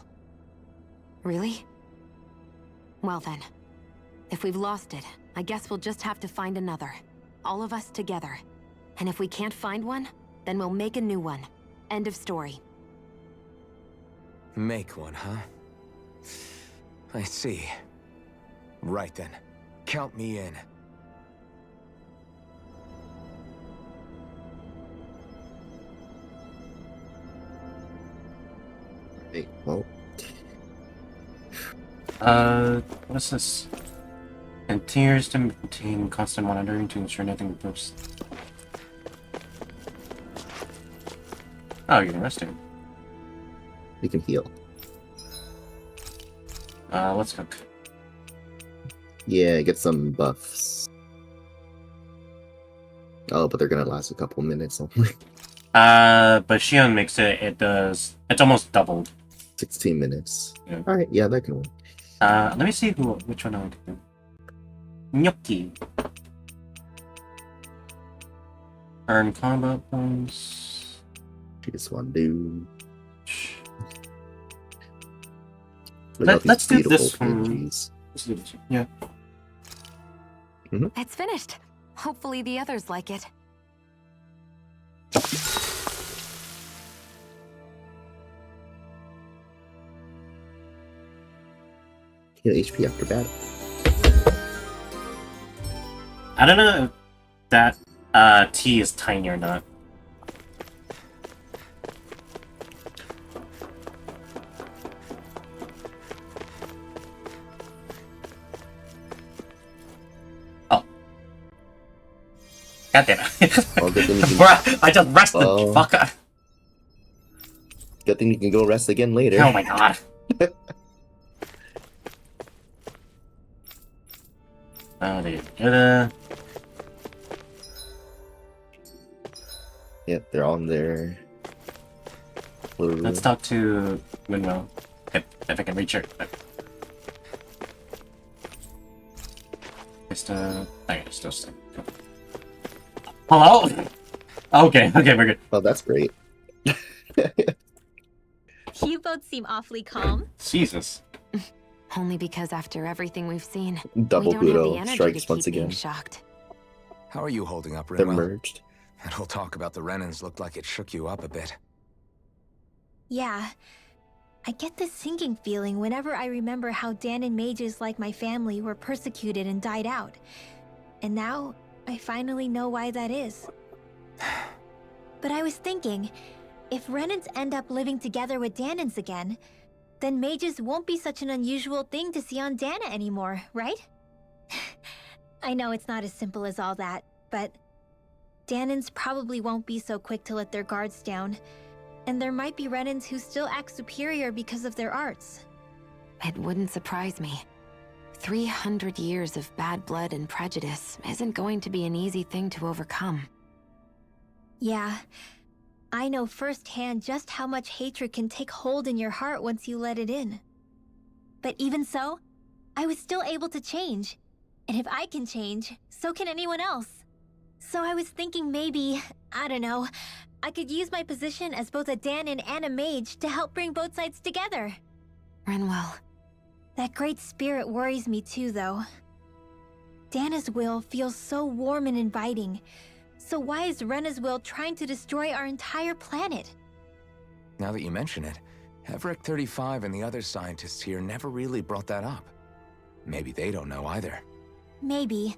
Really? Well then. If we've lost it, I guess we'll just have to find another. All of us together. And if we can't find one, then we'll make a new one. End of story. Make one, huh? I see. Right then. Count me in. Hey, well. What's this? Continues to maintain constant monitoring to ensure nothing moves. Oh, you're resting. You can heal. Let's cook. Yeah, get some buffs. Oh, but they're gonna last a couple minutes only. But Shion makes it does, it's almost doubled. 16 minutes. Yeah. Alright, yeah, that can work. Let me see which one I want to do. Gnocchi. Earn combat points. Just one dude. Look at all these Let's do beautiful this one. PNGs. Let's do this one. Yeah. It's finished. Hopefully the others like it. Heal HP after battle. I don't know if that T is tiny or not. Oh. God damn it. Well, good thing you can... Bruh, I just rested, fucker. Good thing you can go rest again later. Oh my god. Yep, they're on there. Let's talk to Windmill. If I can reach her. Still stay. Hello? Okay, we're good. Oh, that's great. You both seem awfully calm. Jesus. Only because after everything we've seen, Double we don't have the Kudo energy strikes to once keep being again. shocked. How are you holding up, They're Rinwell? merged. That whole talk about the Renans looked like it shook you up a bit. Yeah. I get this sinking feeling whenever I remember how Dan and mages like my family were persecuted and died out. And now, I finally know why that is. But I was thinking, if Renans end up living together with Danans again, then mages won't be such an unusual thing to see on Dana anymore, right? I know it's not as simple as all that, but Danans probably won't be so quick to let their guards down. And there might be Renans who still act superior because of their arts. It wouldn't surprise me. 300 years of bad blood and prejudice isn't going to be an easy thing to overcome. Yeah, I know firsthand just how much hatred can take hold in your heart once you let it in. But even so, I was still able to change. And if I can change, so can anyone else. So I was thinking maybe, I don't know, I could use my position as both a Danon and a mage to help bring both sides together. Rinwell. That great spirit worries me too, though. Dana's will feels so warm and inviting. So why is Rena's will trying to destroy our entire planet? Now that you mention it, Everett 35 and the other scientists here never really brought that up. Maybe they don't know either. Maybe.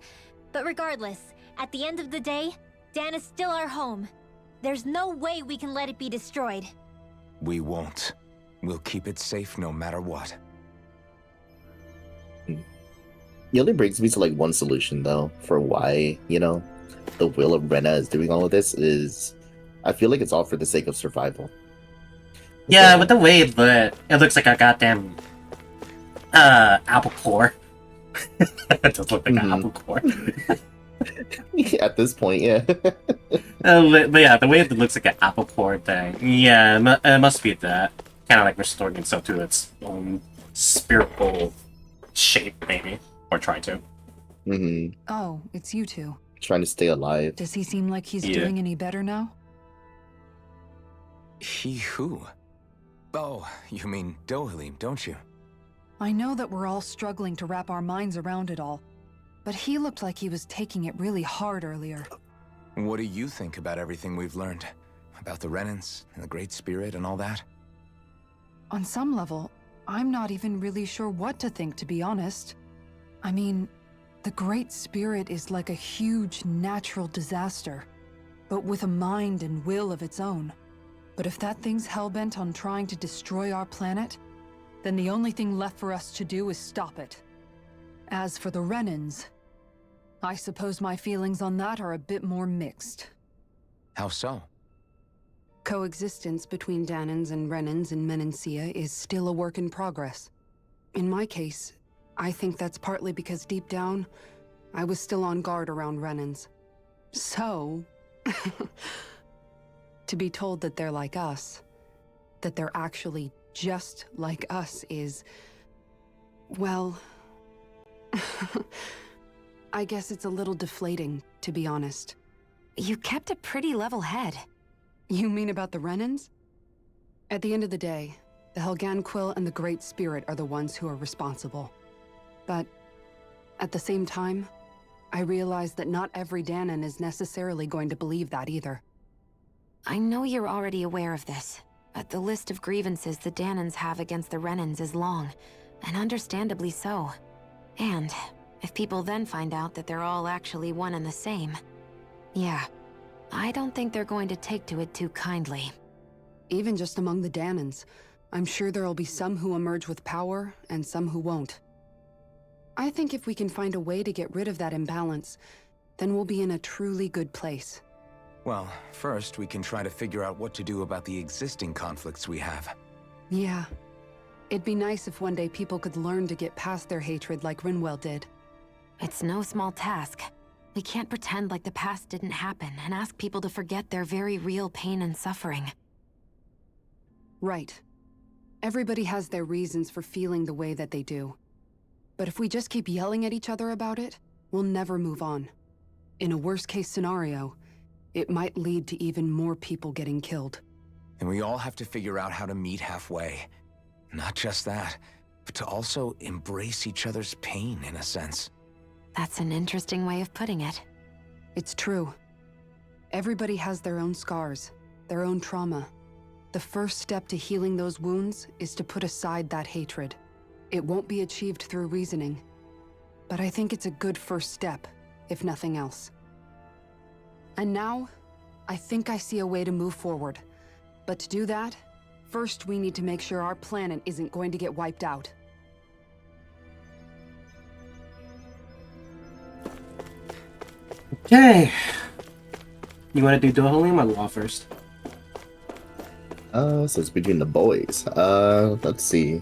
But regardless, at the end of the day, Dana's still our home. There's no way we can let it be destroyed. We won't. We'll keep it safe no matter what. It only brings me to like one solution though for why, the will of Rena is doing all of this is I feel like it's all for the sake of survival. Yeah, with the way it looks like a goddamn apple core. It does look like an apple core. At this point, yeah. But yeah, the way it looks like an apple core thing. Yeah, it must be that. Kind of like restoring itself to its own spiritual shape, maybe. Or trying to. Oh, it's you two. Trying to stay alive. Does he seem like he's doing any better now? He who? Oh, you mean Dohalim, don't you? I know that we're all struggling to wrap our minds around it all, but he looked like he was taking it really hard earlier. What do you think about everything we've learned? About the Renans, and the Great Spirit, and all that? On some level, I'm not even really sure what to think, to be honest. I mean, the Great Spirit is like a huge natural disaster, but with a mind and will of its own. But if that thing's hellbent on trying to destroy our planet, then the only thing left for us to do is stop it. As for the Renans, I suppose my feelings on that are a bit more mixed. How so? Coexistence between Danans and Renans in Menancia is still a work in progress. In my case, I think that's partly because deep down, I was still on guard around Renans. So, to be told that they're like us, that they're actually just like us is, well, I guess it's a little deflating, to be honest. You kept a pretty level head. You mean about the Renans? At the end of the day, The Helganquil and the Great Spirit are the ones who are responsible. But at the same time, I realize that not every Danon is necessarily going to believe that either. I know you're already aware of this, but the list of grievances the Danons have against the Renans is long, and understandably so. And if people then find out that they're all actually one and the same, yeah, I don't think they're going to take to it too kindly. Even just among the Danons, I'm sure there'll be some who emerge with power and some who won't. I think if we can find a way to get rid of that imbalance, then we'll be in a truly good place. Well, first we can try to figure out what to do about the existing conflicts we have. Yeah. It'd be nice if one day people could learn to get past their hatred like Rinwell did. It's no small task. We can't pretend like the past didn't happen and ask people to forget their very real pain and suffering. Right. Everybody has their reasons for feeling the way that they do. But if we just keep yelling at each other about it, we'll never move on. In a worst-case scenario, it might lead to even more people getting killed. And we all have to figure out how to meet halfway. Not just that, but to also embrace each other's pain, in a sense. That's an interesting way of putting it. It's true. Everybody has their own scars, their own trauma. The first step to healing those wounds is to put aside that hatred. It won't be achieved through reasoning, but I think it's a good first step, if nothing else. And now, I think I see a way to move forward. But to do that, first we need to make sure our planet isn't going to get wiped out. Okay. You want to do Dohalim or Law first? So it's between the boys. Let's see.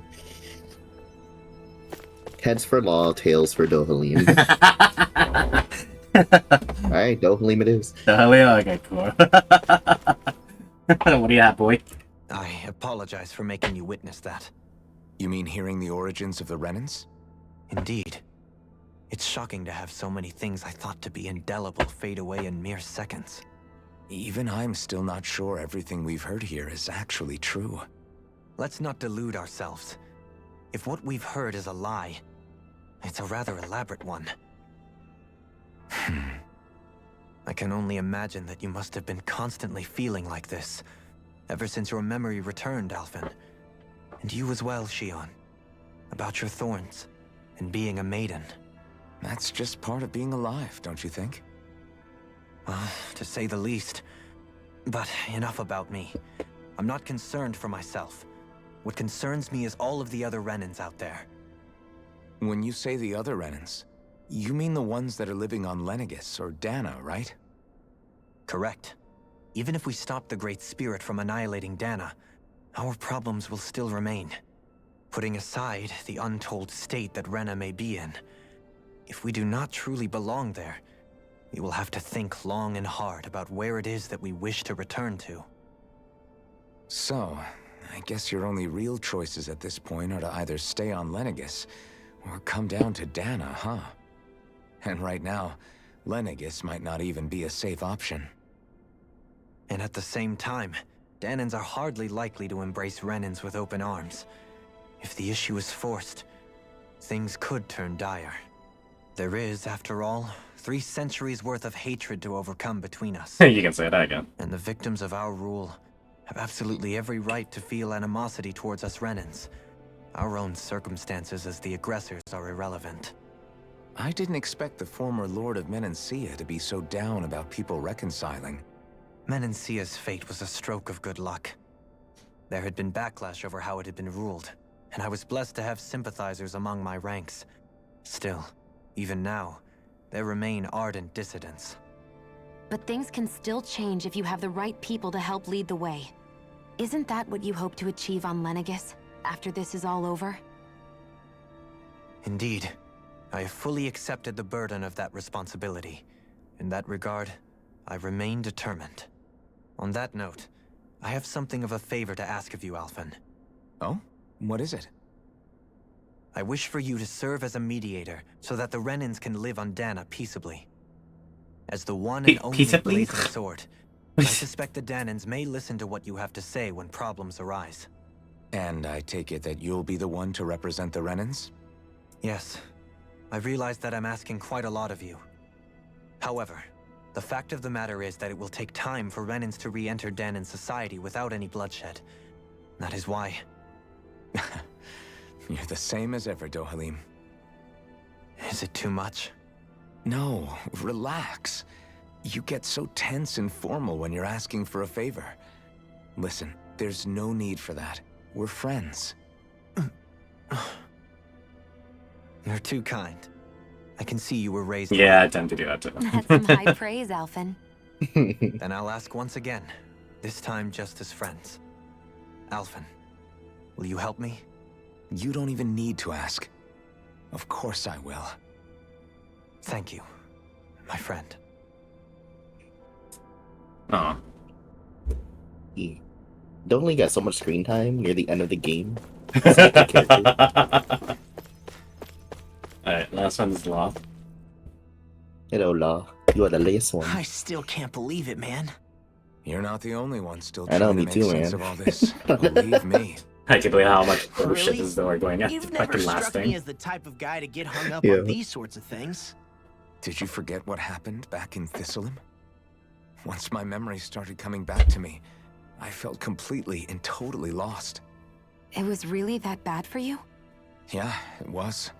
Heads for Law, tails for Dohalim. Alright, Dohalim it is. Dohalim, okay, cool. What do you have, boy? I apologize for making you witness that. You mean hearing the origins of the Renans? Indeed. It's shocking to have so many things I thought to be indelible fade away in mere seconds. Even I'm still not sure everything we've heard here is actually true. Let's not delude ourselves. If what we've heard is a lie, it's a rather elaborate one. I can only imagine that you must have been constantly feeling like this, ever since your memory returned, Alphen. And you as well, Shion. About your thorns, and being a maiden. That's just part of being alive, don't you think? Well, to say the least. But enough about me. I'm not concerned for myself. What concerns me is all of the other Renans out there. When you say the other Renans, you mean the ones that are living on Lenegis or Dana, right? Correct. Even if we stop the Great Spirit from annihilating Dana, our problems will still remain. Putting aside the untold state that Rena may be in, if we do not truly belong there, we will have to think long and hard about where it is that we wish to return to. So, I guess your only real choices at this point are to either stay on Lenegis or come down to Dana, huh? And right now, Lenegis might not even be a safe option. And at the same time, Danans are hardly likely to embrace Renans with open arms. If the issue is forced, things could turn dire. There is, after all, 3 centuries worth of hatred to overcome between us. You can say that again. And the victims of our rule have absolutely every right to feel animosity towards us Renans. Our own circumstances as the aggressors are irrelevant. I didn't expect the former Lord of Menancia to be so down about people reconciling. Menancia's fate was a stroke of good luck. There had been backlash over how it had been ruled, and I was blessed to have sympathizers among my ranks. Still, even now, there remain ardent dissidents. But things can still change if you have the right people to help lead the way. Isn't that what you hope to achieve on Lenegis, after this is all over? Indeed. I have fully accepted the burden of that responsibility. In that regard, I remain determined. On that note, I have something of a favor to ask of you, Alphen. Oh? What is it? I wish for you to serve as a mediator so that the Renans can live on Dana peaceably. As the one and only blazing sword, I suspect the Danans may listen to what you have to say when problems arise. And I take it that you'll be the one to represent the Renans? Yes. I realize that I'm asking quite a lot of you. However, the fact of the matter is that it will take time for Renans to re-enter Danan's society without any bloodshed. That is why. You're the same as ever, Dohalim. Is it too much? No, relax. You get so tense and formal when you're asking for a favor. Listen, there's no need for that. We're friends. You're too kind. I can see you were raised. Yeah, I tend to do that too. That's some high praise, Alphen. Then I'll ask once again, this time just as friends. Alphen, will you help me? You don't even need to ask. Of course I will. Thank you, my friend. Aw. He only got so much screen time near the end of the game. Alright, last one's Law. Hello, Law. You are the latest one. I still can't believe it, man. You're not the only one still I know, trying to me make too, sense man. of all this. Believe me. I can't believe how much bullshit Really? this is that we're going at. You've never Fucking last struck me thing. as the type of guy to get hung up Yeah. on these sorts of things. Did you forget what happened back in Thistleum? Once my memories started coming back to me, I felt completely and totally lost. It was really that bad for you? Yeah, it was.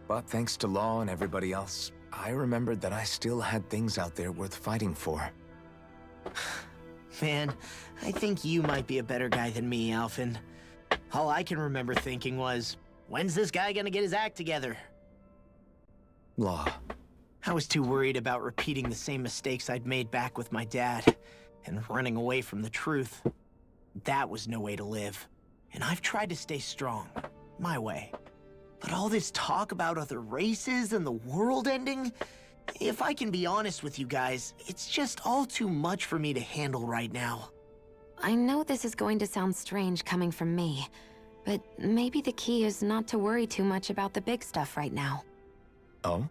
But thanks to Law and everybody else, I remembered that I still had things out there worth fighting for. Man, I think you might be a better guy than me, Alphen. All I can remember thinking was, when's this guy gonna get his act together? Law. I was too worried about repeating the same mistakes I'd made back with my dad, and running away from the truth. That was no way to live. And I've tried to stay strong, my way. But all this talk about other races and the world ending, if I can be honest with you guys, it's just all too much for me to handle right now. I know this is going to sound strange coming from me, but maybe the key is not to worry too much about the big stuff right now. Oh?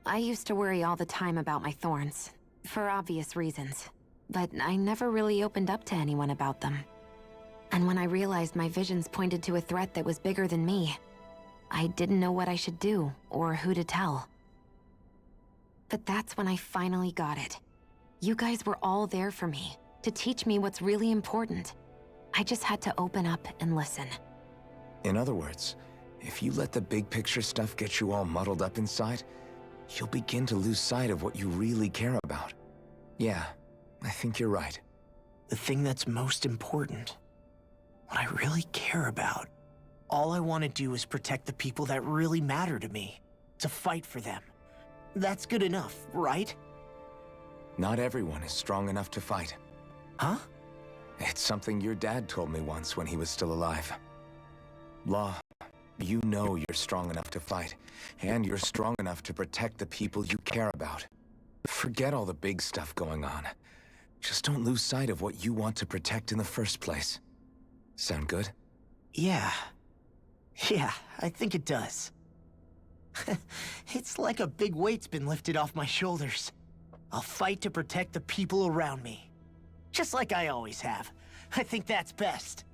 I used to worry all the time about my thorns, for obvious reasons, but I never really opened up to anyone about them. And when I realized my visions pointed to a threat that was bigger than me, I didn't know what I should do or who to tell. But that's when I finally got it. You guys were all there for me, to teach me what's really important. I just had to open up and listen. In other words, if you let the big picture stuff get you all muddled up inside, you'll begin to lose sight of what you really care about. Yeah, I think you're right. The thing that's most important, what I really care about, all I want to do is protect the people that really matter to me, to fight for them. That's good enough, right? Not everyone is strong enough to fight. Huh? It's something your dad told me once when he was still alive. Law, you know you're strong enough to fight, and you're strong enough to protect the people you care about. Forget all the big stuff going on. Just don't lose sight of what you want to protect in the first place. Sound good? Yeah. Yeah, I think it does. It's like a big weight's been lifted off my shoulders. I'll fight to protect the people around me. Just like I always have. I think that's best.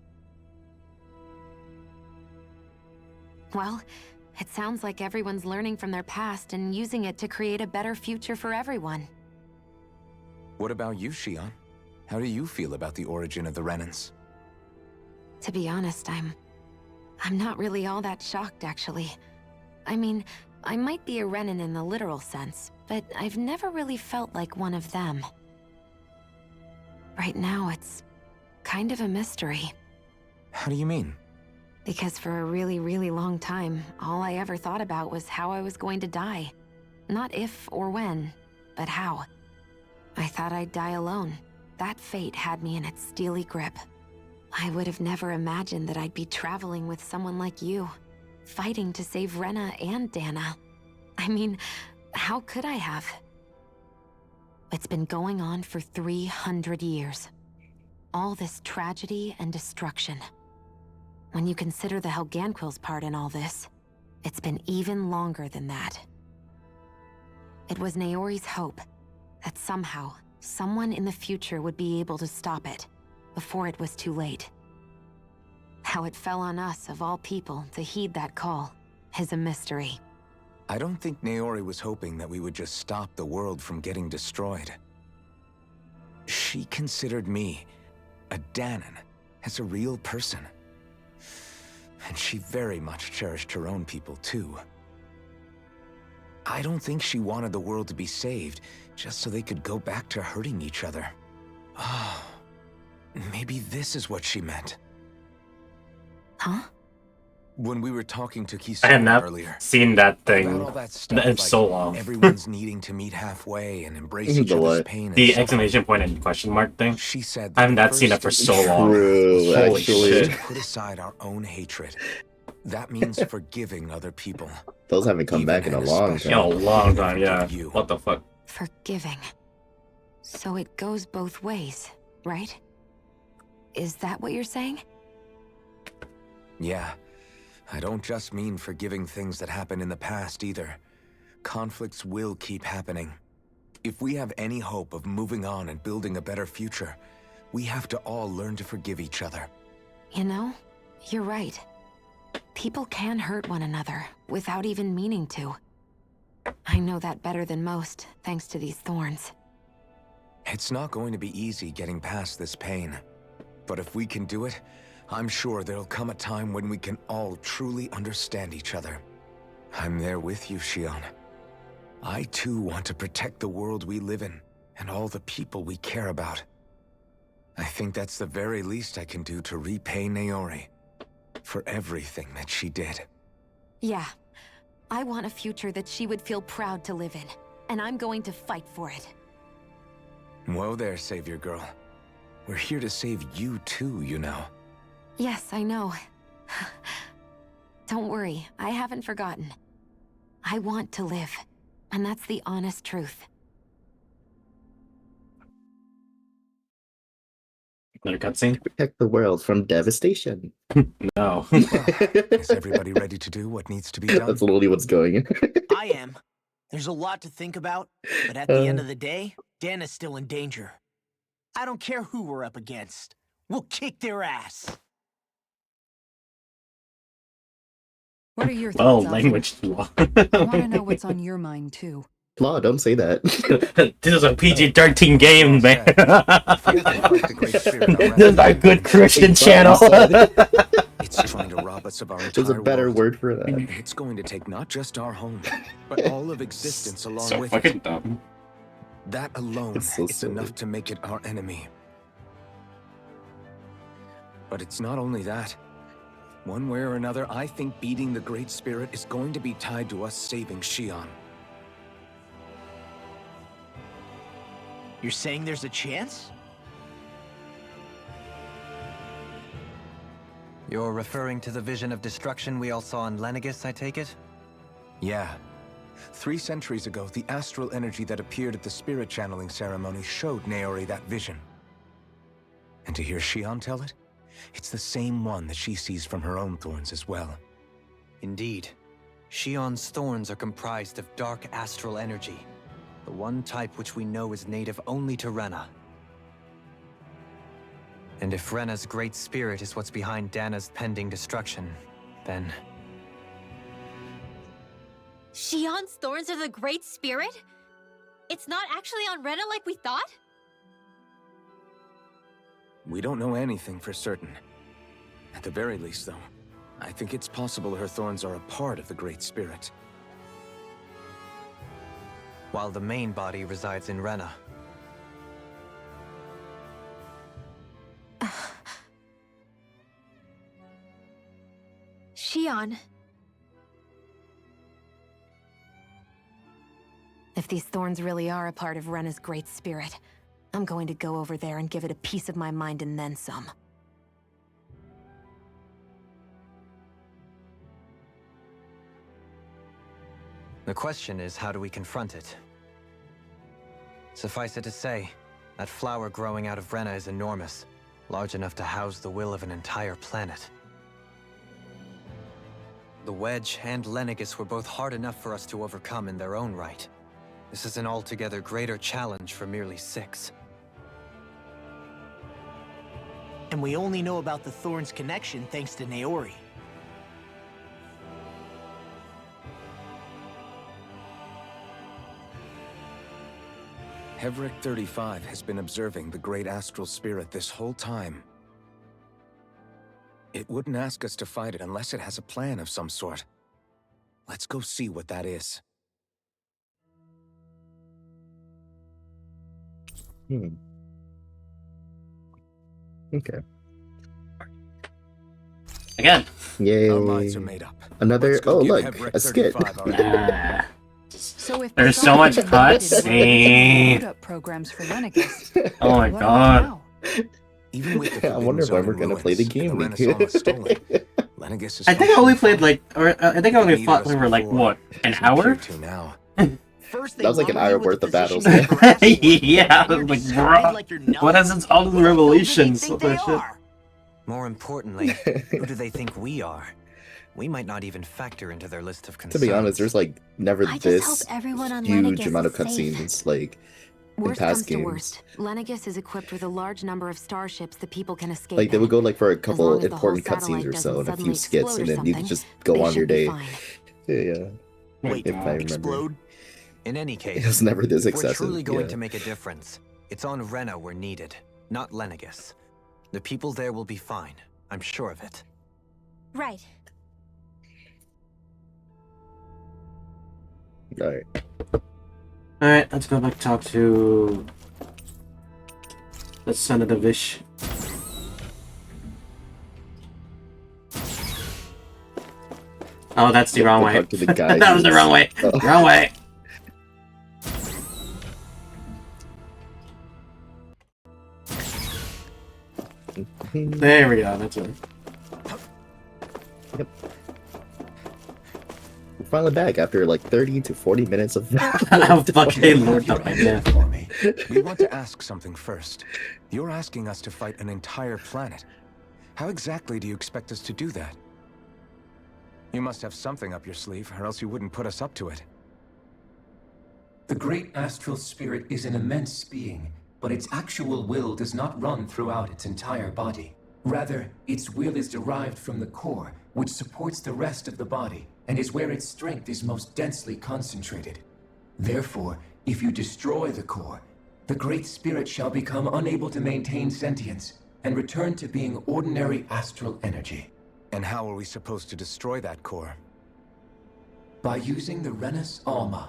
Well, it sounds like everyone's learning from their past and using it to create a better future for everyone. What about you, Shion? How do you feel about the origin of the Renans? To be honest, I'm not really all that shocked, actually. I mean, I might be a Renan in the literal sense, but I've never really felt like one of them. Right now, it's kind of a mystery. How do you mean? Because for a really, really long time, all I ever thought about was how I was going to die. Not if or when, but how. I thought I'd die alone. That fate had me in its steely grip. I would have never imagined that I'd be traveling with someone like you, fighting to save Rena and Dana. I mean, how could I have? It's been going on for 300 years. All this tragedy and destruction. When you consider the Helganquil's part in all this, it's been even longer than that. It was Naori's hope that somehow, someone in the future would be able to stop it, before it was too late. How it fell on us, of all people, to heed that call is a mystery. I don't think Naori was hoping that we would just stop the world from getting destroyed. She considered me, a Danon, as a real person. And she very much cherished her own people, too. I don't think she wanted the world to be saved, just so they could go back to hurting each other. Oh, maybe this is what she meant. Huh? When we were talking to I have Kisona not earlier, seen that about thing all that stuff, in so like long. everyone's needing to meet halfway and embrace each The other's what? pain and The suffering. exclamation point and question mark thing. She said I have that not the seen it first for step so long. True, Holy actually. shit. to put aside our own hatred. That means forgiving other people. Those haven't come back in a and long especially In a time. long time, forgive yeah. you. What the fuck? Forgiving. So it goes both ways, right? Is that what you're saying? Yeah. I don't just mean forgiving things that happened in the past either. Conflicts will keep happening. If we have any hope of moving on and building a better future, we have to all learn to forgive each other. You know, you're right. People can hurt one another without even meaning to. I know that better than most, thanks to these thorns. It's not going to be easy getting past this pain. But if we can do it, I'm sure there'll come a time when we can all truly understand each other. I'm there with you, Shion. I too want to protect the world we live in, and all the people we care about. I think that's the very least I can do to repay Naori for everything that she did. Yeah. I want a future that she would feel proud to live in, and I'm going to fight for it. Whoa there, Savior Girl. We're here to save you too, you know. Yes, I know. Don't worry, I haven't forgotten. I want to live, and that's the honest truth. Another cutscene? Protect the world from devastation. No. Is everybody ready to do what needs to be done? That's literally what's going in. I am. There's a lot to think about, but at the end of the day, Dan is still in danger. I don't care who we're up against. We'll kick their ass. What are your Well, thoughts, language law. Alpha? I want to know what's on your mind, too. Flaw, don't say that. This is a PG-13 game, man. This is our good Christian channel. It's trying to rob us of our There's a entire better world. word for that. It's going to take not just our home, but all of existence along So with fucking it. dumb. That alone It's so is silly. enough to make it our enemy. But it's not only that. One way or another, I think beating the Great Spirit is going to be tied to us saving Shion. You're saying there's a chance? You're referring to the vision of destruction we all saw in Lenegis, I take it? Yeah. 3 centuries ago, the astral energy that appeared at the spirit channeling ceremony showed Naori that vision. And to hear Shion tell it, it's the same one that she sees from her own thorns as well. Indeed. Shion's thorns are comprised of dark astral energy, the one type which we know is native only to Rena. And if Rena's great spirit is what's behind Dana's pending destruction, then... Shion's thorns are the Great Spirit? It's not actually on Rena like we thought? We don't know anything for certain. At the very least, though, I think it's possible her thorns are a part of the Great Spirit. While the main body resides in Rena. Shion. If these thorns really are a part of Rena's great spirit, I'm going to go over there and give it a piece of my mind and then some. The question is, how do we confront it? Suffice it to say, that flower growing out of Rena is enormous, large enough to house the will of an entire planet. The Wedge and Lenegis were both hard enough for us to overcome in their own right. This is an altogether greater challenge for merely 6. And we only know about the Thorns' connection thanks to Naori. Hevric 35 has been observing the great astral spirit this whole time. It wouldn't ask us to fight it unless it has a plan of some sort. Let's go see what that is. Okay. Again. Yay. Our minds are made up. Another. Oh, give look, Hevric a skit. 35 our So if There's so much cutscene. Programs for Lenegus. Oh my What god. Even with the I wonder when we're gonna play the game. Lennegus I think I only played like, I think I only fought for like what, an hour? That was like an hour worth of battles. Yeah, I was like, bro, what has all the revelations? What the shit? More importantly, who do they think we are? We might not even factor into their list of To concerns. be honest, there's like never I just this hope everyone on huge Lenegus amount of is safe. cutscenes like in Worst past comes to games. worst, Lenegus is equipped with a large number of starships the people can escape Like they would in. go like for a As couple long as the whole important cutscenes satellite or so, and doesn't a few suddenly skits, explode and or then you could something, just go they on your should be day. fine. Yeah. Wait, if I remember. explode? In any case, It's never this if excessive. we're truly going yeah. to make a difference, it's on Rena we're needed, not Lenegus. The people there will be fine. I'm sure of it. Right. Alright. Alright, let's go back talk to the son of the Vish. Oh, that's the wrong way. Talk to the guy That was the who's- wrong way. Oh. Wrong way. There we go, that's it. Yep. We're finally back after like 30 to 40 minutes of fucking lord up my man. We want to ask something first. You're asking us to fight an entire planet. How exactly do you expect us to do that? You must have something up your sleeve, or else you wouldn't put us up to it. The great astral spirit is an immense being, but its actual will does not run throughout its entire body. Rather, its will is derived from the core, which supports the rest of the body, and is where its strength is most densely concentrated. Therefore, if you destroy the core, the great spirit shall become unable to maintain sentience, and return to being ordinary astral energy. And how are we supposed to destroy that core? By using the Renus Alma.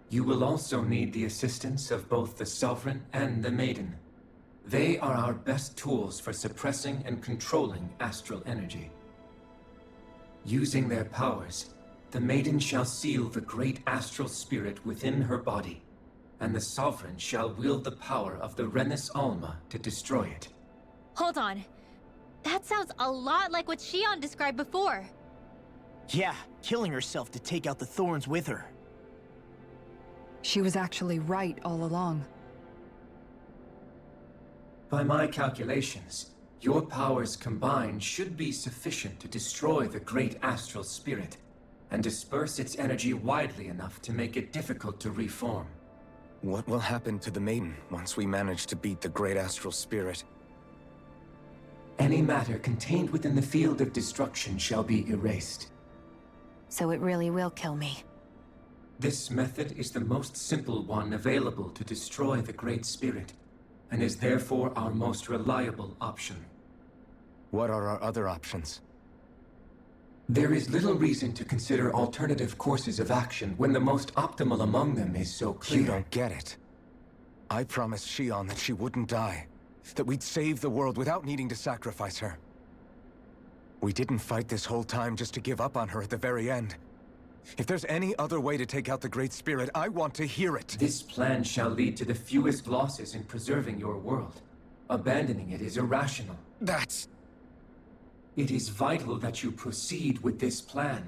You will also need the assistance of both the Sovereign and the Maiden. They are our best tools for suppressing and controlling astral energy. Using their powers, the Maiden shall seal the great astral spirit within her body, and the Sovereign shall wield the power of the Renus Alma to destroy it. Hold on. That sounds a lot like what Shion described before. Yeah, killing herself to take out the Thorns with her. She was actually right all along. By my calculations, your powers combined should be sufficient to destroy the great astral spirit, and disperse its energy widely enough to make it difficult to reform. What will happen to the Maiden once we manage to beat the great astral spirit? Any matter contained within the field of destruction shall be erased. So it really will kill me. This method is the most simple one available to destroy the Great Spirit, and is therefore our most reliable option. What are our other options? There is little reason to consider alternative courses of action when the most optimal among them is so clear. You don't get it. I promised Shion that she wouldn't die, that we'd save the world without needing to sacrifice her. We didn't fight this whole time just to give up on her at the very end. If there's any other way to take out the Great Spirit, I want to hear it. This plan shall lead to the fewest losses in preserving your world. Abandoning it is irrational. That's... It is vital that you proceed with this plan.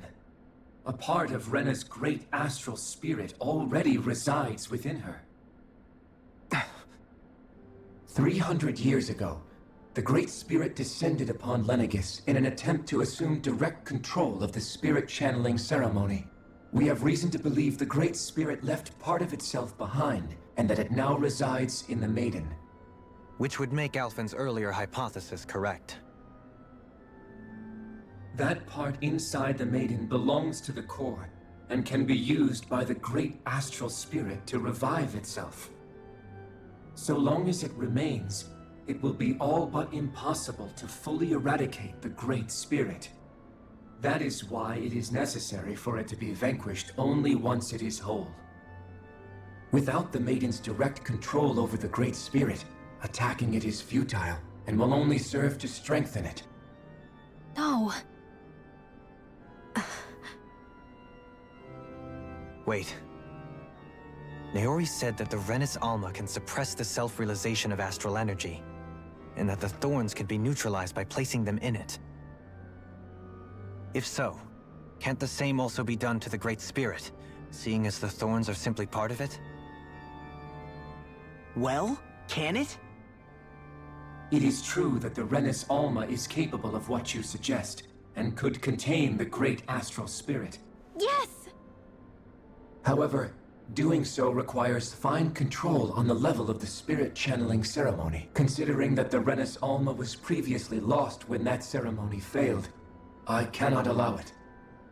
A part of Rena's great astral spirit already resides within her. 300 years ago, the Great Spirit descended upon Lenegus in an attempt to assume direct control of the spirit channeling ceremony. We have reason to believe the Great Spirit left part of itself behind, and that it now resides in the Maiden. Which would make Alphen's earlier hypothesis correct. That part inside the Maiden belongs to the core, and can be used by the great astral spirit to revive itself. So long as it remains, it will be all but impossible to fully eradicate the great spirit. That is why it is necessary for it to be vanquished only once it is whole. Without the Maiden's direct control over the great spirit, attacking it is futile and will only serve to strengthen it. No. Wait. Naori said that the Renis Alma can suppress the self-realization of astral energy, and that the thorns can be neutralized by placing them in it. If so, can't the same also be done to the Great Spirit, seeing as the thorns are simply part of it? Well, can it? It is true that the Renis Alma is capable of what you suggest, and could contain the great astral spirit. Yes! However, doing so requires fine control on the level of the spirit channeling ceremony, considering that the Renis Alma was previously lost when that ceremony failed. I cannot allow it.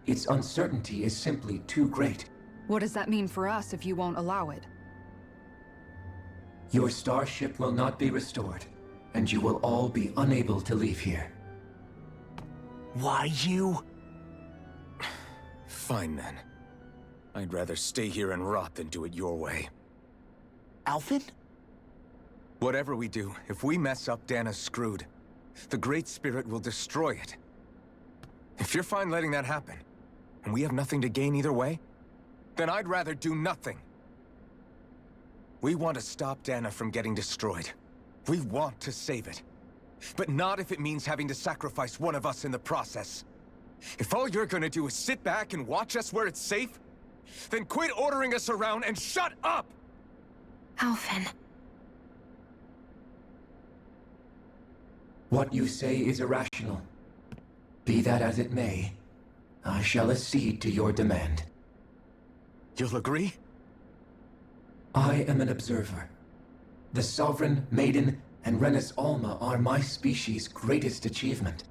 Its uncertainty is simply too great. What does that mean for us if you won't allow it? Your starship will not be restored, and you will all be unable to leave here. Why you? Fine then. I'd rather stay here and rot than do it your way. Alphen? Whatever we do, if we mess up, Dana's screwed. The Great Spirit will destroy it. If you're fine letting that happen, and we have nothing to gain either way, then I'd rather do nothing. We want to stop Dana from getting destroyed. We want to save it. But not if it means having to sacrifice one of us in the process. If all you're gonna do is sit back and watch us where it's safe, then quit ordering us around and shut up! Alphen. What you say is irrational. Be that as it may, I shall accede to your demand. You'll agree? I am an observer. The Sovereign, Maiden, and Renis Alma are my species' greatest achievement.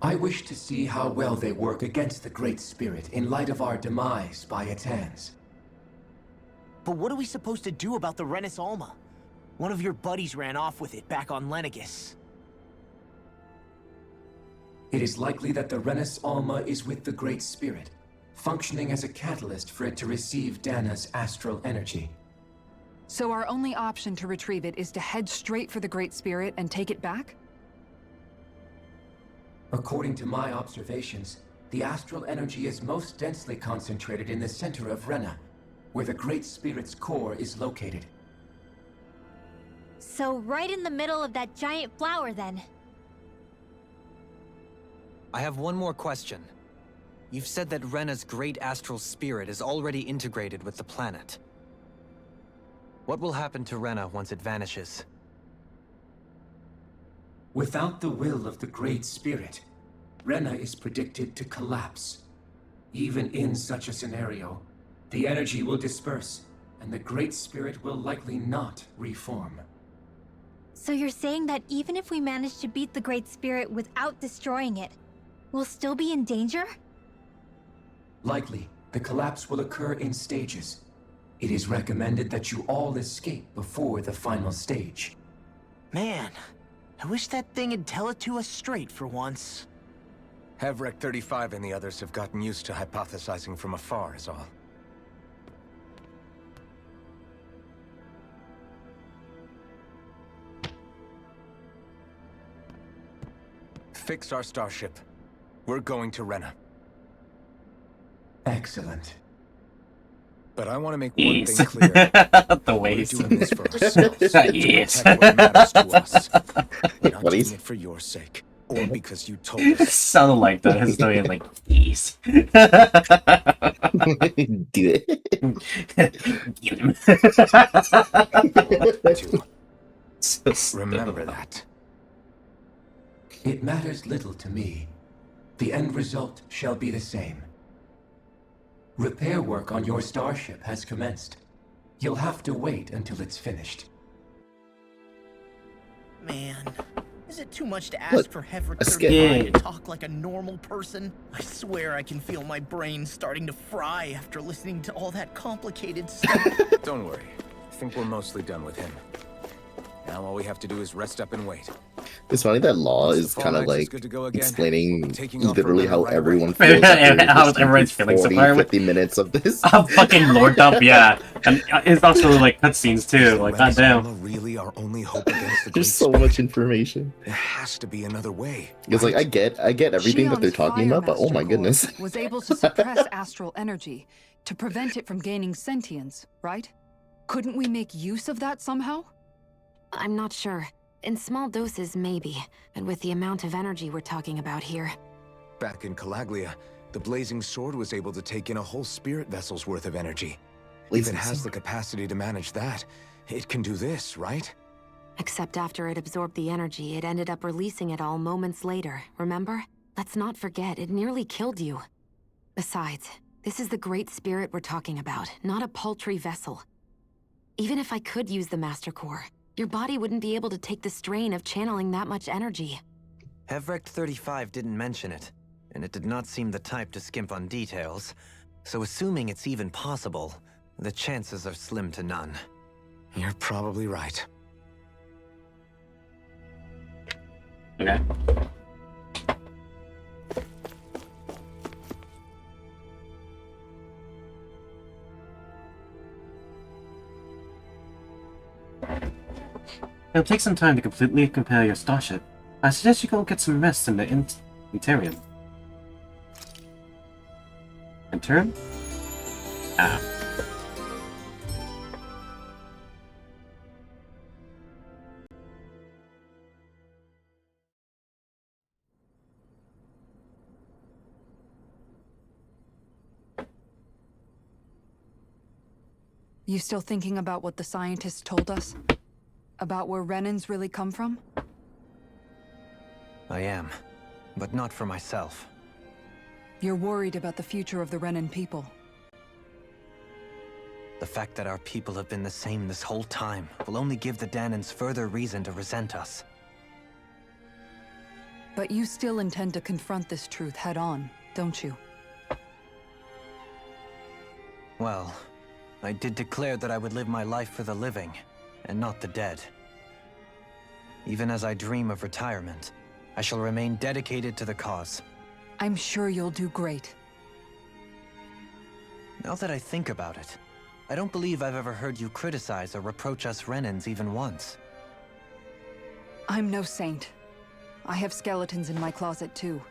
I wish to see how well they work against the Great Spirit in light of our demise by its hands. But what are we supposed to do about the Renis Alma? One of your buddies ran off with it back on Lenegus. It is likely that the Renis Alma is with the Great Spirit, functioning as a catalyst for it to receive Dana's astral energy. So our only option to retrieve it is to head straight for the Great Spirit and take it back? According to my observations, the astral energy is most densely concentrated in the center of Rena, where the Great Spirit's core is located. So right in the middle of that giant flower, then. I have one more question. You've said that Rena's great astral spirit is already integrated with the planet. What will happen to Rena once it vanishes? Without the will of the Great Spirit, Rena is predicted to collapse. Even in such a scenario, the energy will disperse, and the Great Spirit will likely not reform. So you're saying that even if we manage to beat the Great Spirit without destroying it, we'll still be in danger? Likely, the collapse will occur in stages. It is recommended that you all escape before the final stage. Man, I wish that thing would tell it to us straight for once. Hevrek 35 and the others have gotten used to hypothesizing from afar is all. Fix our starship. We're going to Rena. Excellent. But I want to make one Yes. thing clear. The way We're he's doing this for ourselves. Yes. To protect what matters to us. We're not What doing is- it for your sake, or because you told us. Sounded like that. His story like, yes. Do it. Get him. So stupid. Remember that. It matters little to me. The end result shall be the same. Repair work on your starship has commenced. You'll have to wait until it's finished. Man, is it too much to Look, ask for Hefrick a 35 skit. to talk like a normal person? I swear I can feel my brain starting to fry after listening to all that complicated stuff. Don't worry. I think we're mostly done with him. Now all we have to do is rest up and wait. It's funny that Law Once the is Fall kind of Knights is like good to go again, explaining taking off for literally how Renner right everyone away. feels after How listening everyone's to feeling so 40, far. 50 minutes of this. Fucking lore dump, yeah. And it's also like cutscenes too. Like Renner's goddamn. armor really our only hope against the There's Great so Spirit? much information. There has to be another way. Because like I get everything that they're Shion's talking Fire about, but oh my Master goodness. Core was able to suppress astral energy to prevent it from gaining sentience, right? Couldn't we make use of that somehow? I'm not sure. In small doses, maybe. But with the amount of energy we're talking about here. Back in Calaglia, the Blazing Sword was able to take in a whole spirit vessel's worth of energy. If Blazing it has Sword. the capacity to manage that, it can do this, right? Except after it absorbed the energy, it ended up releasing it all moments later, remember? Let's not forget, it nearly killed you. Besides, this is the Great Spirit we're talking about, not a paltry vessel. Even if I could use the Master Core, your body wouldn't be able to take the strain of channeling that much energy. Hevrect 35 didn't mention it, and it did not seem the type to skimp on details, so assuming it's even possible, the chances are slim to none. You're probably right. Okay. It'll take some time to completely compare your starship. I suggest you go get some rest in the Interium. Interim? Ah. You still thinking about what the scientists told us? About where Renans really come from? I am, but not for myself. You're worried about the future of the Renan people. The fact that our people have been the same this whole time will only give the Danans further reason to resent us. But you still intend to confront this truth head-on, don't you? Well, I did declare that I would live my life for the living, and not the dead. Even as I dream of retirement, I shall remain dedicated to the cause. I'm sure you'll do great. Now that I think about it, I don't believe I've ever heard you criticize or reproach us Renans even once. I'm no saint. I have skeletons in my closet too.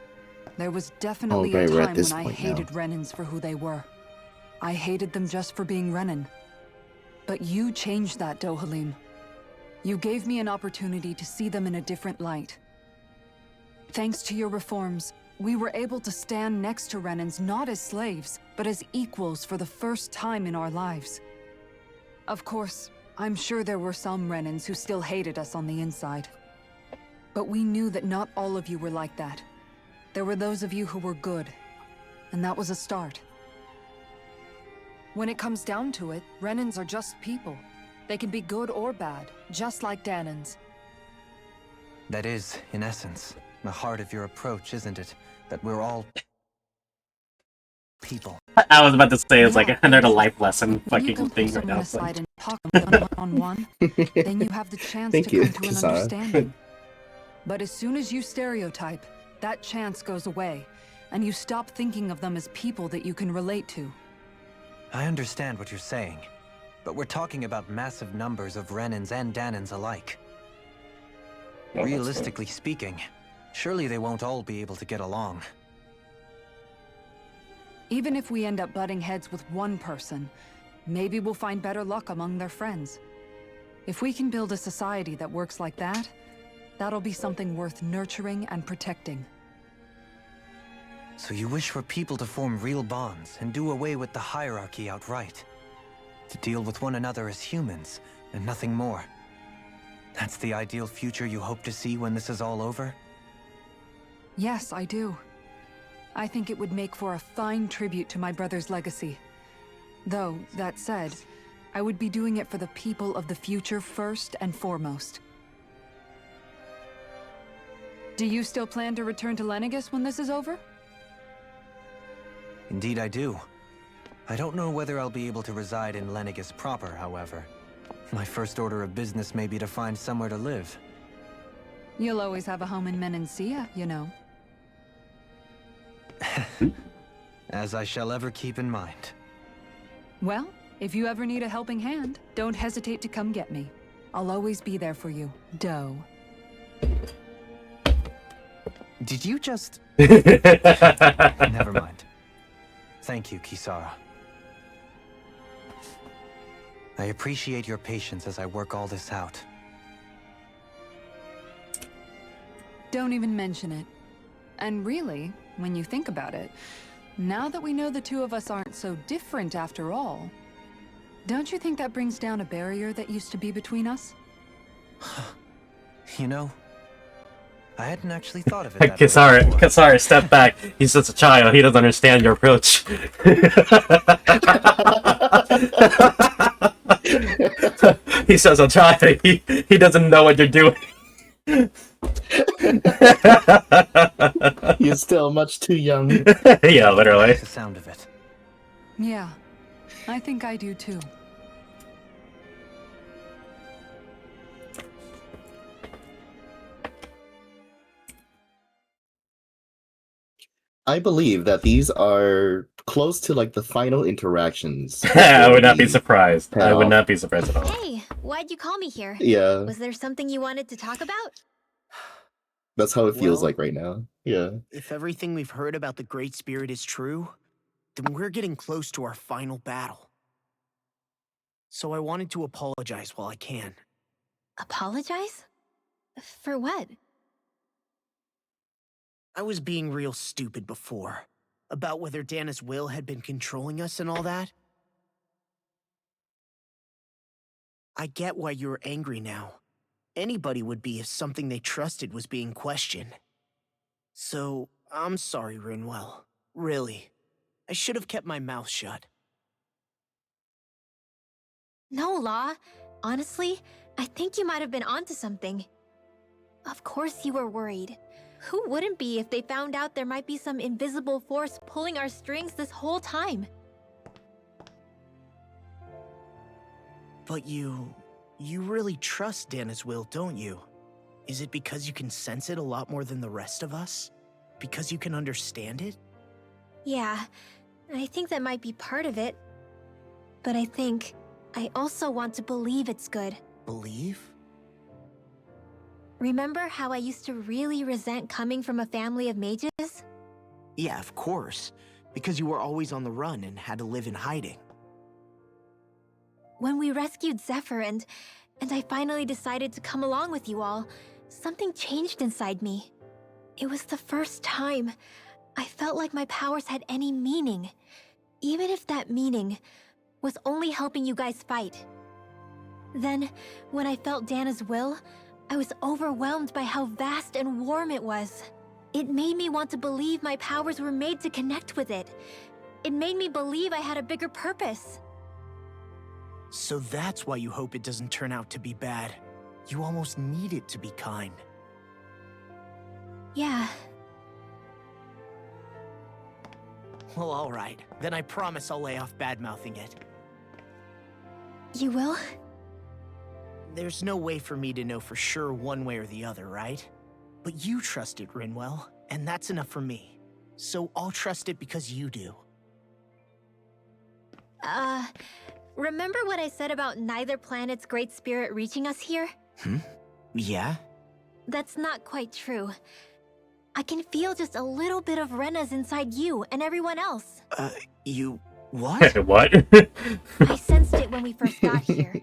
There was definitely right, a we're at time this when I point now. hated Renans for who they were. I hated them just for being Renan. But you changed that, Dohalim. You gave me an opportunity to see them in a different light. Thanks to your reforms, we were able to stand next to Renans not as slaves, but as equals for the first time in our lives. Of course, I'm sure there were some Renans who still hated us on the inside. But we knew that not all of you were like that. There were those of you who were good, and that was a start. When it comes down to it, Renans are just people. They can be good or bad, just like Danans. That is, in essence, the heart of your approach, isn't it? That we're all people. I was about to say it's like Yeah, another life lesson When you fucking can put thing right someone now. aside and talk one-on-one, then you have the chance Thank to you, come to an Kisara. understanding. But as soon as you stereotype, that chance goes away, and you stop thinking of them as people that you can relate to. I understand what you're saying, but we're talking about massive numbers of Renans and Danans alike. Realistically speaking, surely they won't all be able to get along. Even if we end up butting heads with one person, maybe we'll find better luck among their friends. If we can build a society that works like that, that'll be something worth nurturing and protecting. So you wish for people to form real bonds and do away with the hierarchy outright. To deal with one another as humans, and nothing more. That's the ideal future you hope to see when this is all over? Yes, I do. I think it would make for a fine tribute to my brother's legacy. Though, that said, I would be doing it for the people of the future first and foremost. Do you still plan to return to Lenegis when this is over? Indeed I do. I don't know whether I'll be able to reside in Lenegis proper, however. My first order of business may be to find somewhere to live. You'll always have a home in Menancia, you know. As I shall ever keep in mind. Well, if you ever need a helping hand, don't hesitate to come get me. I'll always be there for you, Doe. Did you just... Never mind. Thank you, Kisara. I appreciate your patience as I work all this out. Don't even mention it. And really, when you think about it, now that we know the two of us aren't so different after all, don't you think that brings down a barrier that used to be between us? You know, I hadn't actually thought of it that way. Kisara, step back. He's just a child. He doesn't understand your approach. He's just a child. He doesn't know what you're doing. You're still much too young. Yeah, literally. The sound of it. Yeah, I think I do too. I believe that these are close to like the final interactions. I would not be surprised. I would not be surprised at all. Hey, why'd you call me here? Yeah. Was there something you wanted to talk about? That's how it feels Well, like right now. Yeah. If everything we've heard about the Great Spirit is true, then we're getting close to our final battle. So I wanted to apologize while I can. Apologize? For what? I was being real stupid before. About whether Dana's will had been controlling us and all that. I get why you're angry now. Anybody would be if something they trusted was being questioned. So, I'm sorry, Rinwell. Really. I should have kept my mouth shut. No, Law. Honestly, I think you might have been onto something. Of course you were worried. Who wouldn't be if they found out there might be some invisible force pulling our strings this whole time? But you really trust Dana's will, don't you? Is it because you can sense it a lot more than the rest of us? Because you can understand it? Yeah, I think that might be part of it. But I also want to believe it's good. Believe? Remember how I used to really resent coming from a family of mages? Yeah, of course. Because you were always on the run and had to live in hiding. When we rescued Zephyr and I finally decided to come along with you all, something changed inside me. It was the first time I felt like my powers had any meaning, even if that meaning was only helping you guys fight. Then, when I felt Dana's will, I was overwhelmed by how vast and warm it was. It made me want to believe my powers were made to connect with it. It made me believe I had a bigger purpose. So that's why you hope it doesn't turn out to be bad. You almost need it to be kind. Yeah. Well, alright. Then I promise I'll lay off bad-mouthing it. You will? There's no way for me to know for sure one way or the other, right? But you trust it, Rinwell, and that's enough for me. So I'll trust it because you do. Remember what I said about neither planet's great spirit reaching us here? Yeah? That's not quite true. I can feel just a little bit of Rena's inside you and everyone else. You... what? What? I sensed it when we first got here.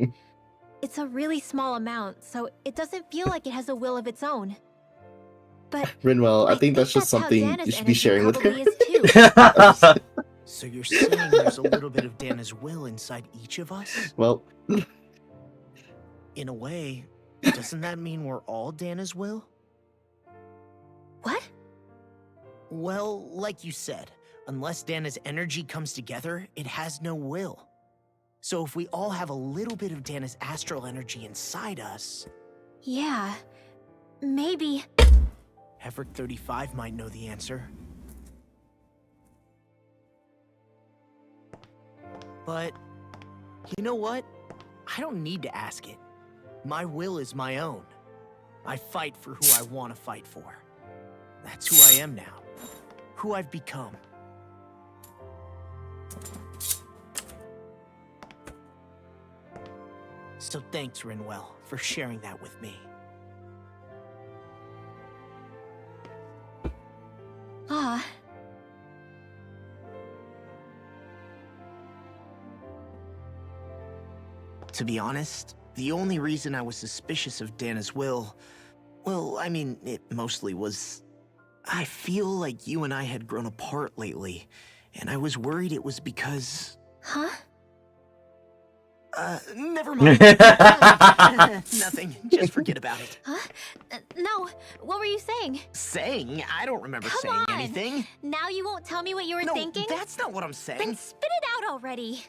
It's a really small amount, so it doesn't feel like it has a will of its own. But Rinwell, I think that's just something you should be sharing with her. So you're saying there's a little bit of Dana's will inside each of us? Well... In a way, doesn't that mean we're all Dana's will? What? Well, like you said, unless Dana's energy comes together, it has no will. So if we all have a little bit of Dana's astral energy inside us... Yeah, maybe. Hefric 35 might know the answer. But, you know what? I don't need to ask it. My will is my own. I fight for who I want to fight for. That's who I am now. Who I've become. So thanks, Rinwell, for sharing that with me. Ah. To be honest, the only reason I was suspicious of Dana's will, well, I mean, it mostly was... I feel like you and I had grown apart lately, and I was worried it was because... Huh? Never mind. Nothing. Just forget about it. Huh? No, what were you saying? Saying? I don't remember Come saying on. anything. Now you won't tell me what you were thinking? No, that's not what I'm saying. Then spit it out already.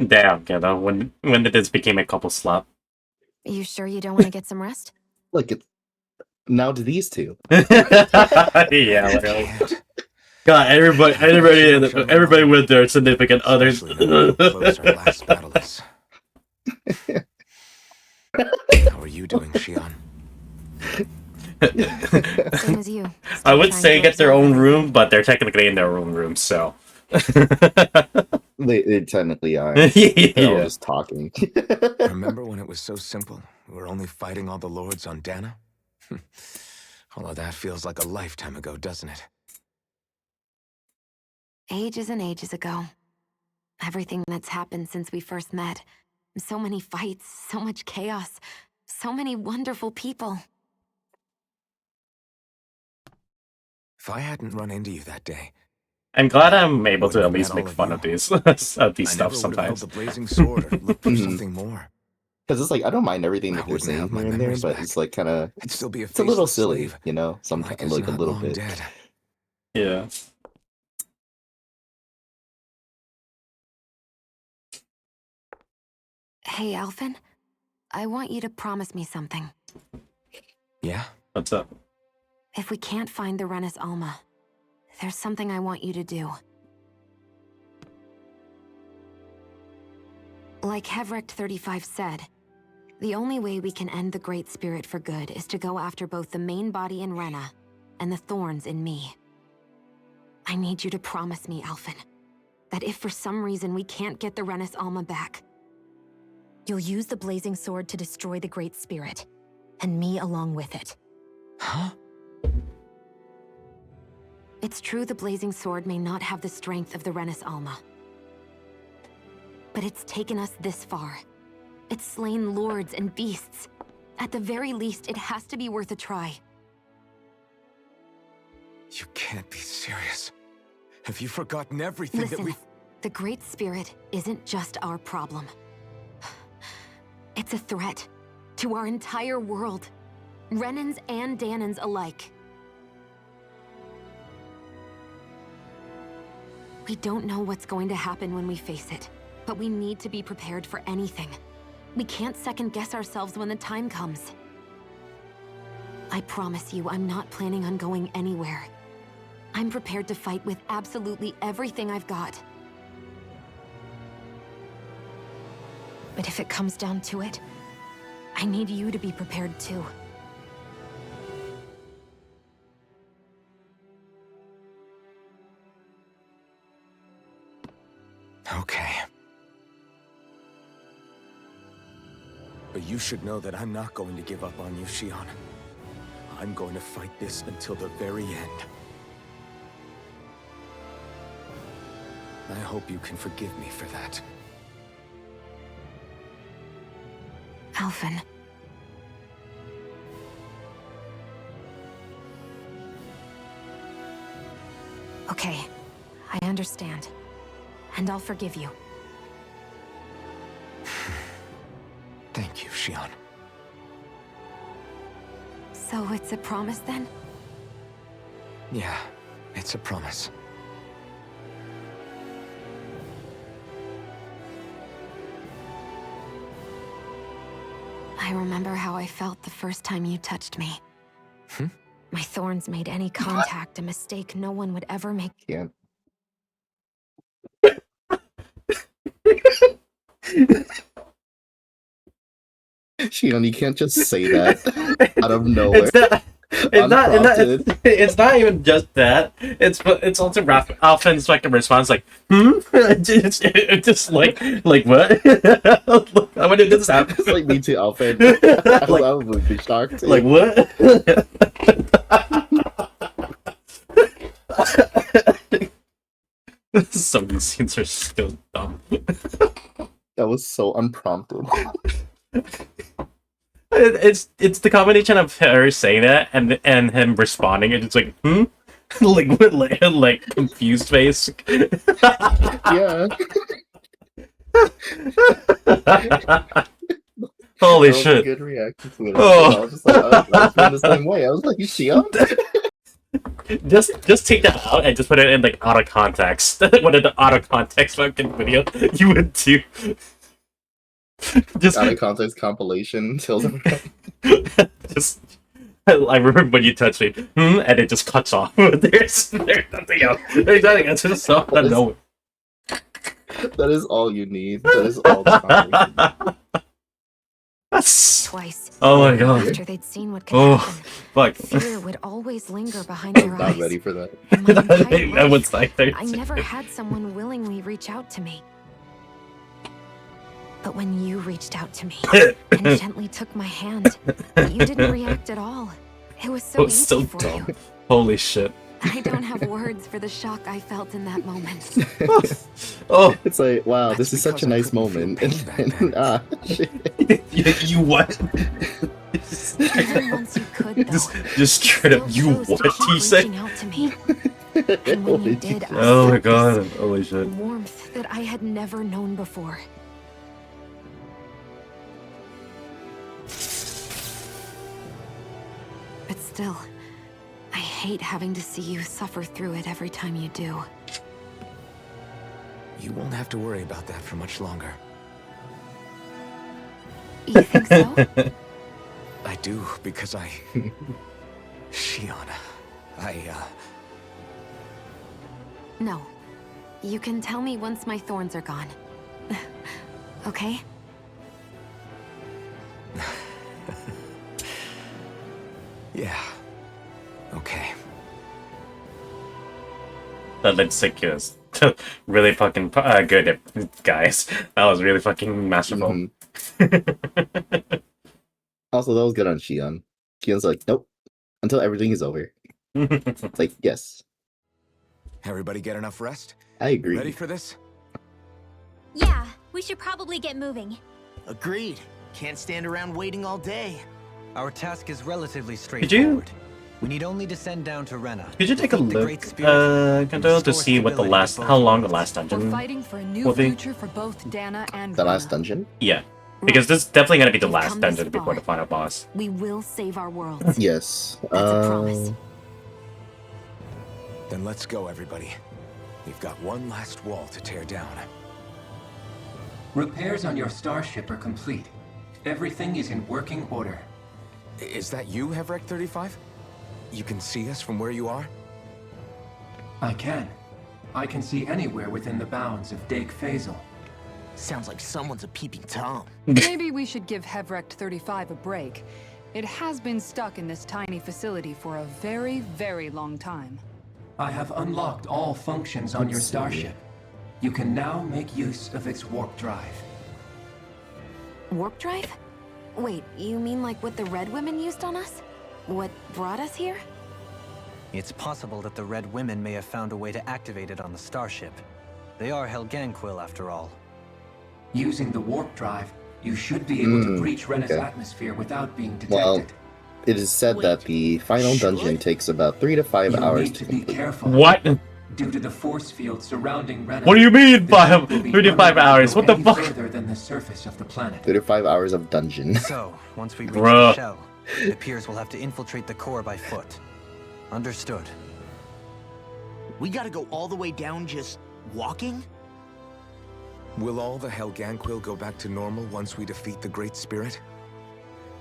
Damn, kiddo. When did this become a couple slap? You sure you don't want to get some rest? Look, now to these two. Yeah, literally. God, everybody with their significant others. Close our last battle is. How are you doing, Shion? Same as you. I would say get their own room, but they're technically in their own room, so. They technically are. Yeah. They're all just talking. Remember when it was so simple? We were only fighting all the lords on Dana? All of that feels like a lifetime ago, doesn't it? Ages and ages ago. Everything that's happened since we first met. So many fights, so much chaos, so many wonderful people. If I hadn't run into you that day, I'm glad I'm able to at least make fun of these stuff sometimes. The blazing sword or looked for something more. Because it's like I don't mind everything that they're saying here and there, but it's like kind of it's a little silly, you know. Sometimes like a little bit. Dead. Yeah. Hey, Alphen. I want you to promise me something. Yeah? What's up? If we can't find the Renis Alma, there's something I want you to do. Like Hevrecht 35 said, the only way we can end the Great Spirit for good is to go after both the main body in Rena and the thorns in me. I need you to promise me, Alphen, that if for some reason we can't get the Renis Alma back, you'll use the blazing sword to destroy the Great Spirit, and me along with it. Huh? It's true the blazing sword may not have the strength of the Renis Alma. But it's taken us this far. It's slain lords and beasts. At the very least, it has to be worth a try. You can't be serious. Have you forgotten everything Listen, that we... The Great Spirit isn't just our problem. It's a threat to our entire world. Renans and Danans alike. We don't know what's going to happen when we face it, but we need to be prepared for anything. We can't second-guess ourselves when the time comes. I promise you, I'm not planning on going anywhere. I'm prepared to fight with absolutely everything I've got. But if it comes down to it, I need you to be prepared too. Okay. But you should know that I'm not going to give up on you, Shion. I'm going to fight this until the very end. I hope you can forgive me for that. Alphen. Okay. I understand. And I'll forgive you. Thank you, Xion. So it's a promise then? Yeah, it's a promise. I remember how I felt the first time you touched me. Hmm? My thorns made any contact a mistake no one would ever make. Yeah. Shion, you can't just say that out of nowhere. Unprompted. It's not even just that. It's also Alphen's like a response like, it's just like what? When did this happen? It's like me too, Alphen. I would be shocked too. Like what? Some of these scenes are still dumb. That was so unprompted. It's the combination of her saying that and him responding, and it's like, like what, like confused face. Yeah. Holy shit! Good reaction to it. Oh. I was just like, I was feeling the same way. I was like, you Shion? Just take that out and just put it in like out of context. What in the out of context fucking video you would do? Just out of context compilation tells them. Just I remember when you touched me, and it just cuts off. There's nothing else. There's nothing else. Just so I know. That is all you need. That is all the time. Twice. Oh my god. After they'd seen what could happen, fuck. fear would always linger behind their eyes. Not ready for that. I was like, I never had someone willingly reach out to me. But when you reached out to me and gently took my hand, you didn't react at all. It was so easy for dumb. you. Holy shit. I don't have words for the shock I felt in that moment. Oh, it's like, wow, this is such a nice moment. Shit. You what? Even once you could, though, just straight up, you what? You say? out to me. And when you did, I Oh my felt god! this Holy shit! warmth that I had never known before. But still, I hate having to see you suffer through it every time you do. You won't have to worry about that for much longer. You think so? I do, because Xion, No. You can tell me once my thorns are gone. Okay? Yeah. Okay. That lip sync is really fucking good, guys. That was really fucking masterful. Also, that was good on Shion. Shion's like, nope. Until everything is over. It's like, yes. Everybody get enough rest? I agree. Ready for this? Yeah, we should probably get moving. Agreed. Can't stand around waiting all day. Our task is relatively Could straightforward. We need only descend down to Rena. Could you take a look, Kanto, to see what how long the last We're dungeon fighting for a new will be? future for both Dana and The Rena. last dungeon? Yeah, because this is definitely gonna be the We've last come this dungeon before the far. final boss. We will save our worlds. Yes. That's a promise. Then let's go, everybody. We've got one last wall to tear down. Repairs on your starship are complete. Everything is in working order. Is that you, Hevrek 35? You can see us from where you are? I can. I can see anywhere within the bounds of Dake Faisal. Sounds like someone's a peeping Tom. Maybe we should give Hevrect 35 a break. It has been stuck in this tiny facility for a very, very long time. I have unlocked all functions on your starship. You can now make use of its warp drive. Warp drive? Wait, you mean like what the Red Women used on us? What brought us here? It's possible that the Red Women may have found a way to activate it on the starship. They are Helganquil, after all. Using the warp drive, you should be able to breach Rena's atmosphere without being detected. Well, it is said that the final dungeon takes about 3 to 5 hours to complete. Careful. What? Due to the force field surrounding Renan, What do you mean, the ship will be 35 unable to hours? go What the any fuck? further than the surface of the planet. 35 hours of dungeon. So, once we reach Bruh. the shell, it appears we'll have to infiltrate the core by foot. Understood. We gotta go all the way down just walking? Will all the Helganquil go back to normal once we defeat the Great Spirit?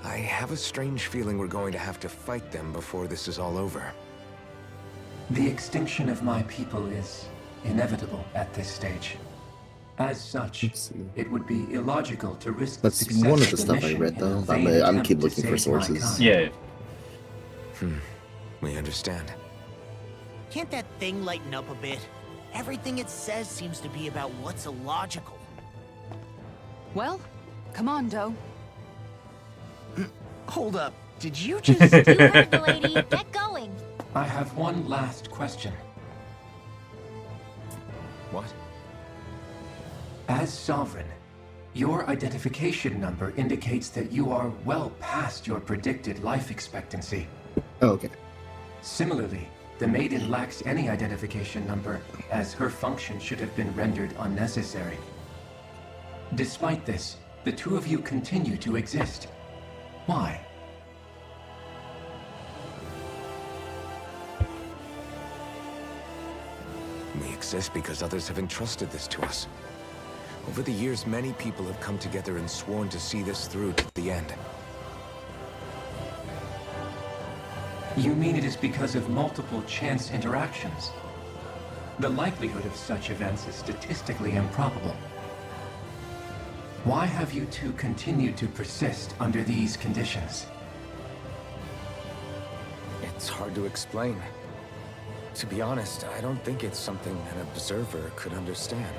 I have a strange feeling we're going to have to fight them before this is all over. The extinction of my people is inevitable at this stage. As such, it would be illogical to risk That's success one of the of stuff I mission read, in though. a vain I'm attempt keep to looking for save my sources. kind. Yeah. We understand. Can't that thing lighten up a bit? Everything it says seems to be about what's illogical. Well, come on, Doe. Hold up, did you just... You heard the lady. Get going. I have one last question. What? As Sovereign, your identification number indicates that you are well past your predicted life expectancy. Oh, okay. Similarly, the Maiden lacks any identification number, as her function should have been rendered unnecessary. Despite this, the two of you continue to exist. Why? We exist because others have entrusted this to us. Over the years, many people have come together and sworn to see this through to the end. You mean it is because of multiple chance interactions? The likelihood of such events is statistically improbable. Why have you two continued to persist under these conditions? It's hard to explain. To be honest, I don't think it's something an observer could understand.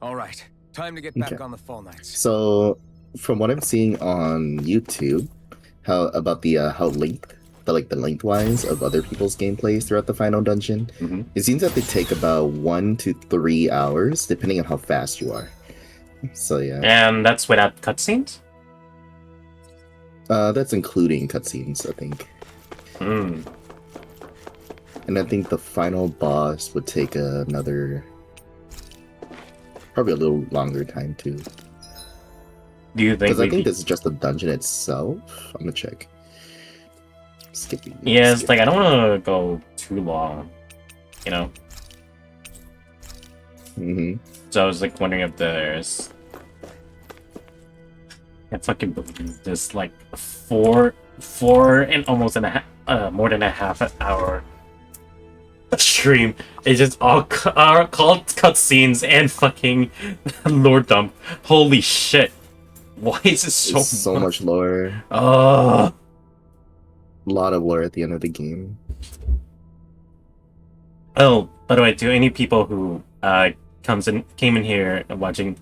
All right, time to get back Okay. on the Fall Knights. So, from what I'm seeing on YouTube, how about the lengthwise of other people's gameplays throughout the final dungeon, it seems that they take about 1 to 3 hours, depending on how fast you are. So yeah, And that's without cutscenes? that's including cutscenes, I think. And I think the final boss would take another, probably a little longer time too. Do you think? Because I think this is just the dungeon itself. I'm gonna check. Skipping. Yeah, it's like I don't want to go too long, you know. So I was like wondering if there's. I fucking believe this like four and almost more than a half an hour stream. It's just all called cutscenes and fucking lore dump. Holy shit! Why is it so much lore? Oh, a lot of lore at the end of the game. Oh, by the way, to any people who came in here watching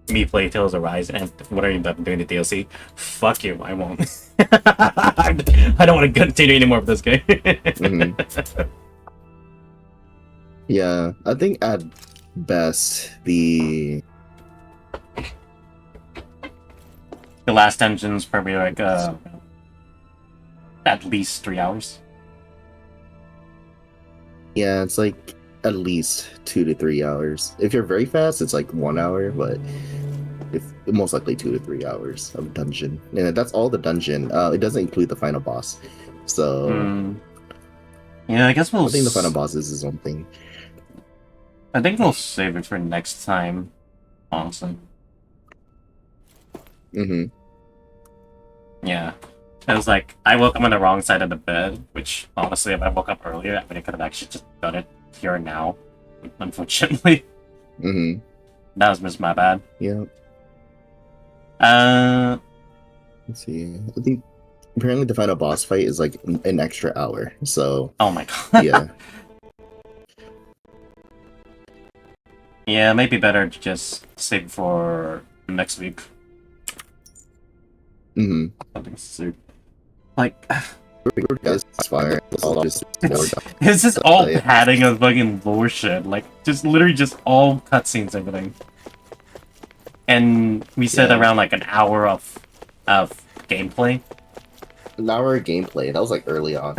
me play Tales of Rise and wondering about doing the DLC, fuck you, I won't. I don't want to continue anymore with this game. Yeah, I think at best the last dungeon's probably like at least 3 hours. Yeah, it's like at least 2 to 3 hours. If you're very fast, it's like 1 hour, but if most likely 2 to 3 hours of dungeon. And that's all the dungeon. It doesn't include the final boss. So yeah, I guess I think the final boss is his own thing. I think we'll save it for next time, honestly. Yeah. It was like, I woke up on the wrong side of the bed, which, honestly, if I woke up earlier, I mean, I could have actually just done it here and now, unfortunately. That was just my bad. Yeah. Let's see. I think apparently the final boss fight is like an extra hour, so... Oh my god. Yeah. Yeah, it might be better to just save for next week. Something stupid. Like, this is all padding of fucking lore shit. Like, just literally just all cutscenes, everything. And we said around like an hour of gameplay. An hour of gameplay. That was like early on.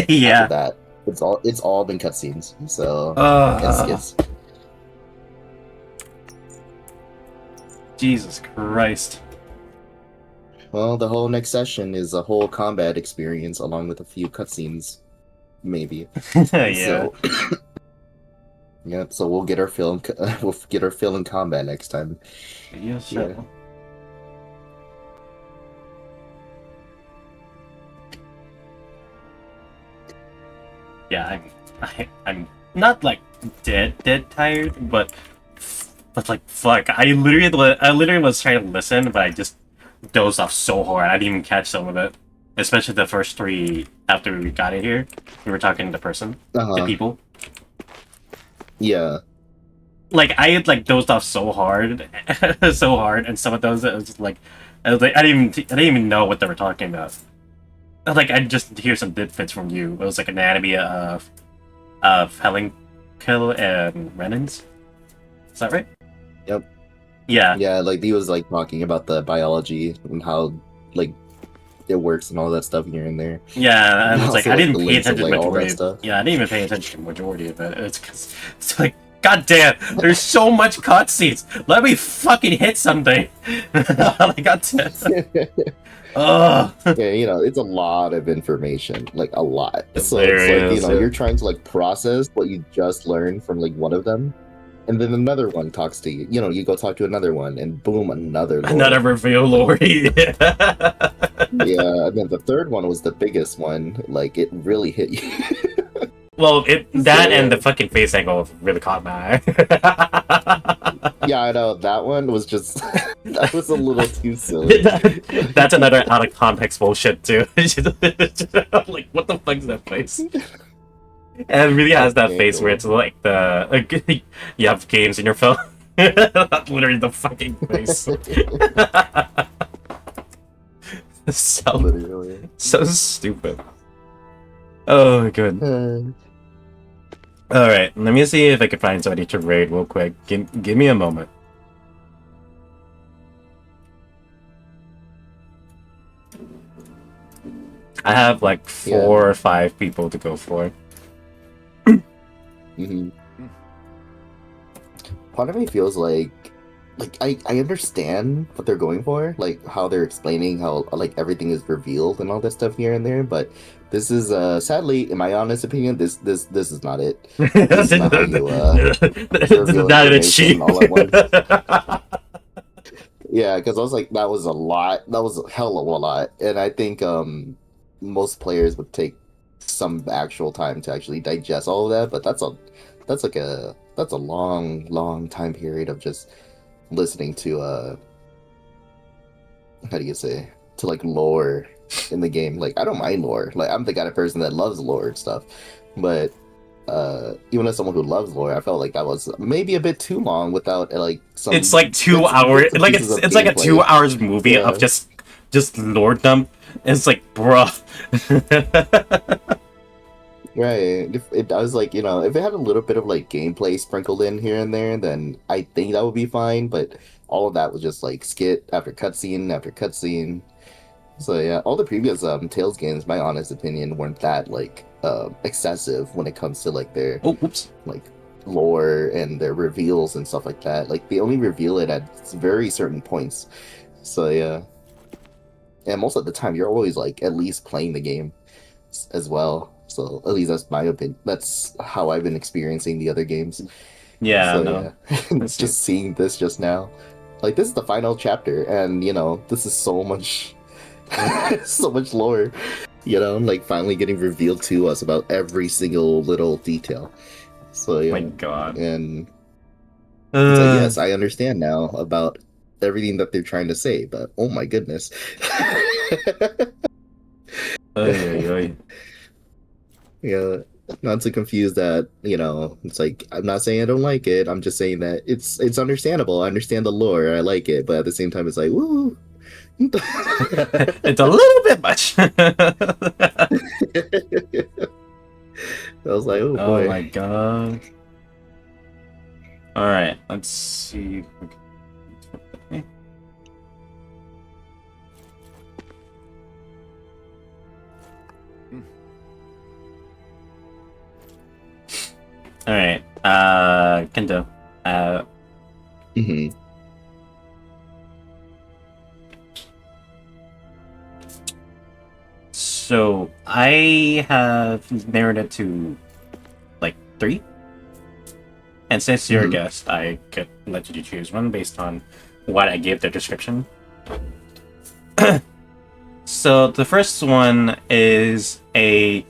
Yeah. After that, it's all been cutscenes. So and skits. Jesus Christ. Well, the whole next session is a whole combat experience along with a few cutscenes, maybe. Yeah. So, yep. So we'll get our fill in combat next time. Yes, yeah. Yeah, I'm not like dead tired, but like fuck, I literally was trying to listen, but I just dozed off so hard. I didn't even catch some of it, especially the first three after we got in here. We were talking to the people. Yeah. Like I had like dozed off so hard, and some of those it was like, I didn't even know what they were talking about. Like I just hear some tidbits from you. It was like anatomy of Helenkill and Renans. Is that right? Yep. Yeah. Yeah, like he was like talking about the biology and how like it works and all that stuff here and there. Yeah, and it's like Also, I didn't the pay links of, attention to like, the all that majority. stuff. Yeah, I didn't even pay attention to the majority of it. It's because it's like, god damn, there's so much cutscenes. Let me fucking hit something. Like, god damn. Ugh. Yeah, you know, it's a lot of information, like a lot. So There it's it like, is, you know, yeah. you're trying to like process what you just learned from like one of them, and then another one talks to you. You know, you go talk to another one, and boom, another lore. Another reveal, Lori. Yeah, and then the third one was the biggest one. Like it really hit you. Well, that and the fucking face angle really caught my eye. Yeah, I know that one was just that was a little too silly. That's another out of context bullshit too. Like, what the fuck is that face? And it really has that face where it's like you have games in your phone. Literally the fucking face. So stupid. Oh, good. Alright, let me see if I can find somebody to raid real quick. Give me a moment. I have like 4 or 5 people to go for. Part of me feels like I understand what they're going for, like how they're explaining how like everything is revealed and all that stuff here and there, but this is sadly, in my honest opinion, this is not it. This is not how you reveal information all at once. Yeah, because I was like, that was a lot. That was a hell of a lot, and I think most players would take some actual time to actually digest all of that. But that's a long time period of just listening to how do you say, to like lore in the game. Like I don't mind lore. Like I'm the kind of person that loves lore and stuff, but even as someone who loves lore, I felt like that was maybe a bit too long without like some. It's like 2 hours. Like it's like a 2 hours movie of just lore dump. It's like, bruh. Right. If it does, like, you know, if it had a little bit of like gameplay sprinkled in here and there, then I think that would be fine. But all of that was just like skit after cutscene after cutscene. So yeah, all the previous Tales games, my honest opinion, weren't that like excessive when it comes to like their like lore and their reveals and stuff like that. Like they only reveal it at very certain points. So yeah. And most of the time you're always like at least playing the game as well. So at least that's my opinion. That's how I've been experiencing the other games. Yeah, so, no. Yeah. Just seeing this just now. Like this is the final chapter and you know, this is so much so much lore. You know, like finally getting revealed to us about every single little detail. So yeah. My god. And it's like, yes, I understand now about everything that they're trying to say, but oh my goodness. Yeah, not to confuse that, you know, it's like I'm not saying I don't like it, I'm just saying that it's understandable. I understand the lore, I like it, but at the same time it's like, woo. It's a little bit much. I was like, oh boy. Oh my god. Alright, let's see. Alright, Kendo. Mm-hmm. So, I have narrowed it to, like, 3? And since you're a guest, I could let you choose one based on what I gave the description. So, the first one is a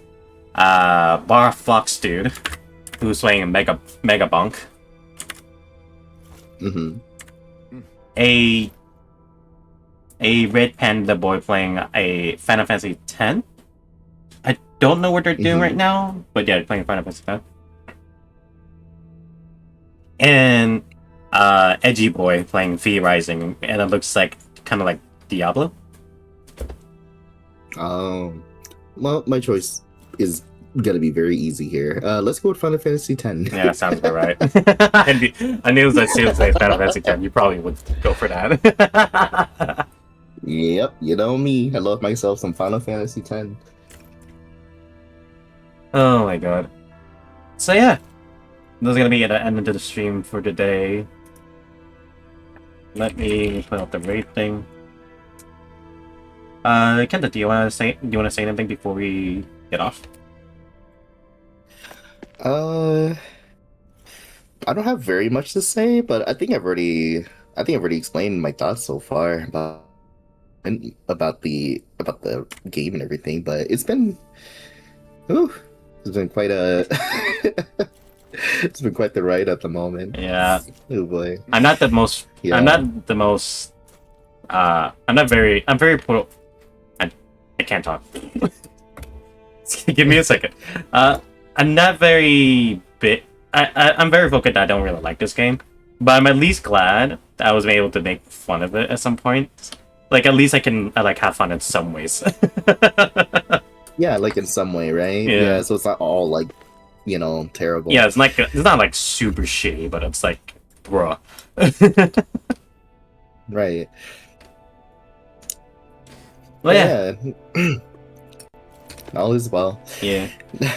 bar fox dude who's playing a mega bunk. Mm-hmm. A red panda boy playing a Final Fantasy X. I don't know what they're doing right now, but yeah, they're playing Final Fantasy X. And edgy boy playing V Rising, and it looks like kind of like Diablo. Well, my choice is gonna be very easy here. Let's go with Final Fantasy X. Yeah, that sounds about right. I knew as soon as I said Final Fantasy X, you probably would go for that. Yep, you know me. I love myself some Final Fantasy X. Oh my god. So yeah, this is gonna be at the end of the stream for today. Let me put out the rate thing. Kenta, do you wanna say anything before we get off? I don't have very much to say, but I think I've already explained my thoughts so far about the game and everything. But it's been quite a it's been quite the ride at the moment. Yeah. Oh boy. I'm not the most. Yeah. I'm very pro. I can't talk. Give me a second. I'm not very big. I'm very vocal that I don't really like this game, but I'm at least glad that I was able to make fun of it at some point. Like at least I can like have fun in some ways. Yeah, like in some way, right? Yeah. So it's not all like, terrible. Yeah, it's not like super shitty, but it's like, bruh. Right. Well, yeah. All is well. Yeah.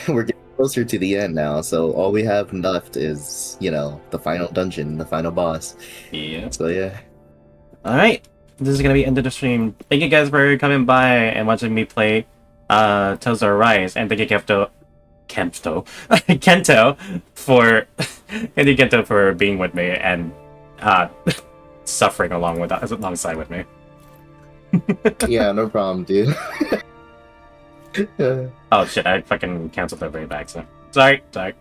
We're getting closer to the end now, so all we have left is, the final dungeon, the final boss. Yeah. So yeah. Alright. This is gonna be end of the stream. Thank you guys for coming by and watching me play Tales of Arise, and thank you Kento for being with me and suffering alongside with me. Yeah, no problem, dude. Oh shit, I fucking canceled the way back, so sorry. But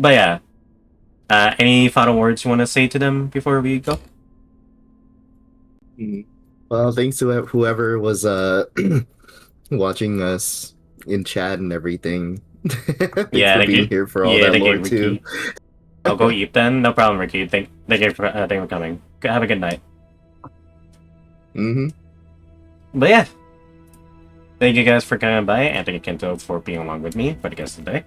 yeah. Any final words you want to say to them before we go? Well, thanks to whoever was watching us in chat and everything. Thanks for being here for all that lore too. I'll go eat then. No problem, Ricky. Thank you for coming. Have a good night. But yeah, thank you guys for coming by, and thank you Kento for being along with me for the guest today.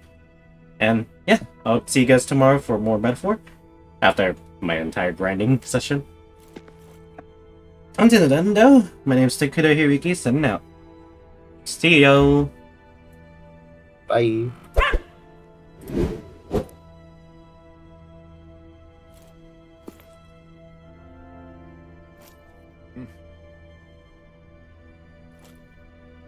And yeah, I'll see you guys tomorrow for more Metaphor after my entire grinding session. Until then, though, my name's Takudo Hiriki, signing out. See ya. Bye.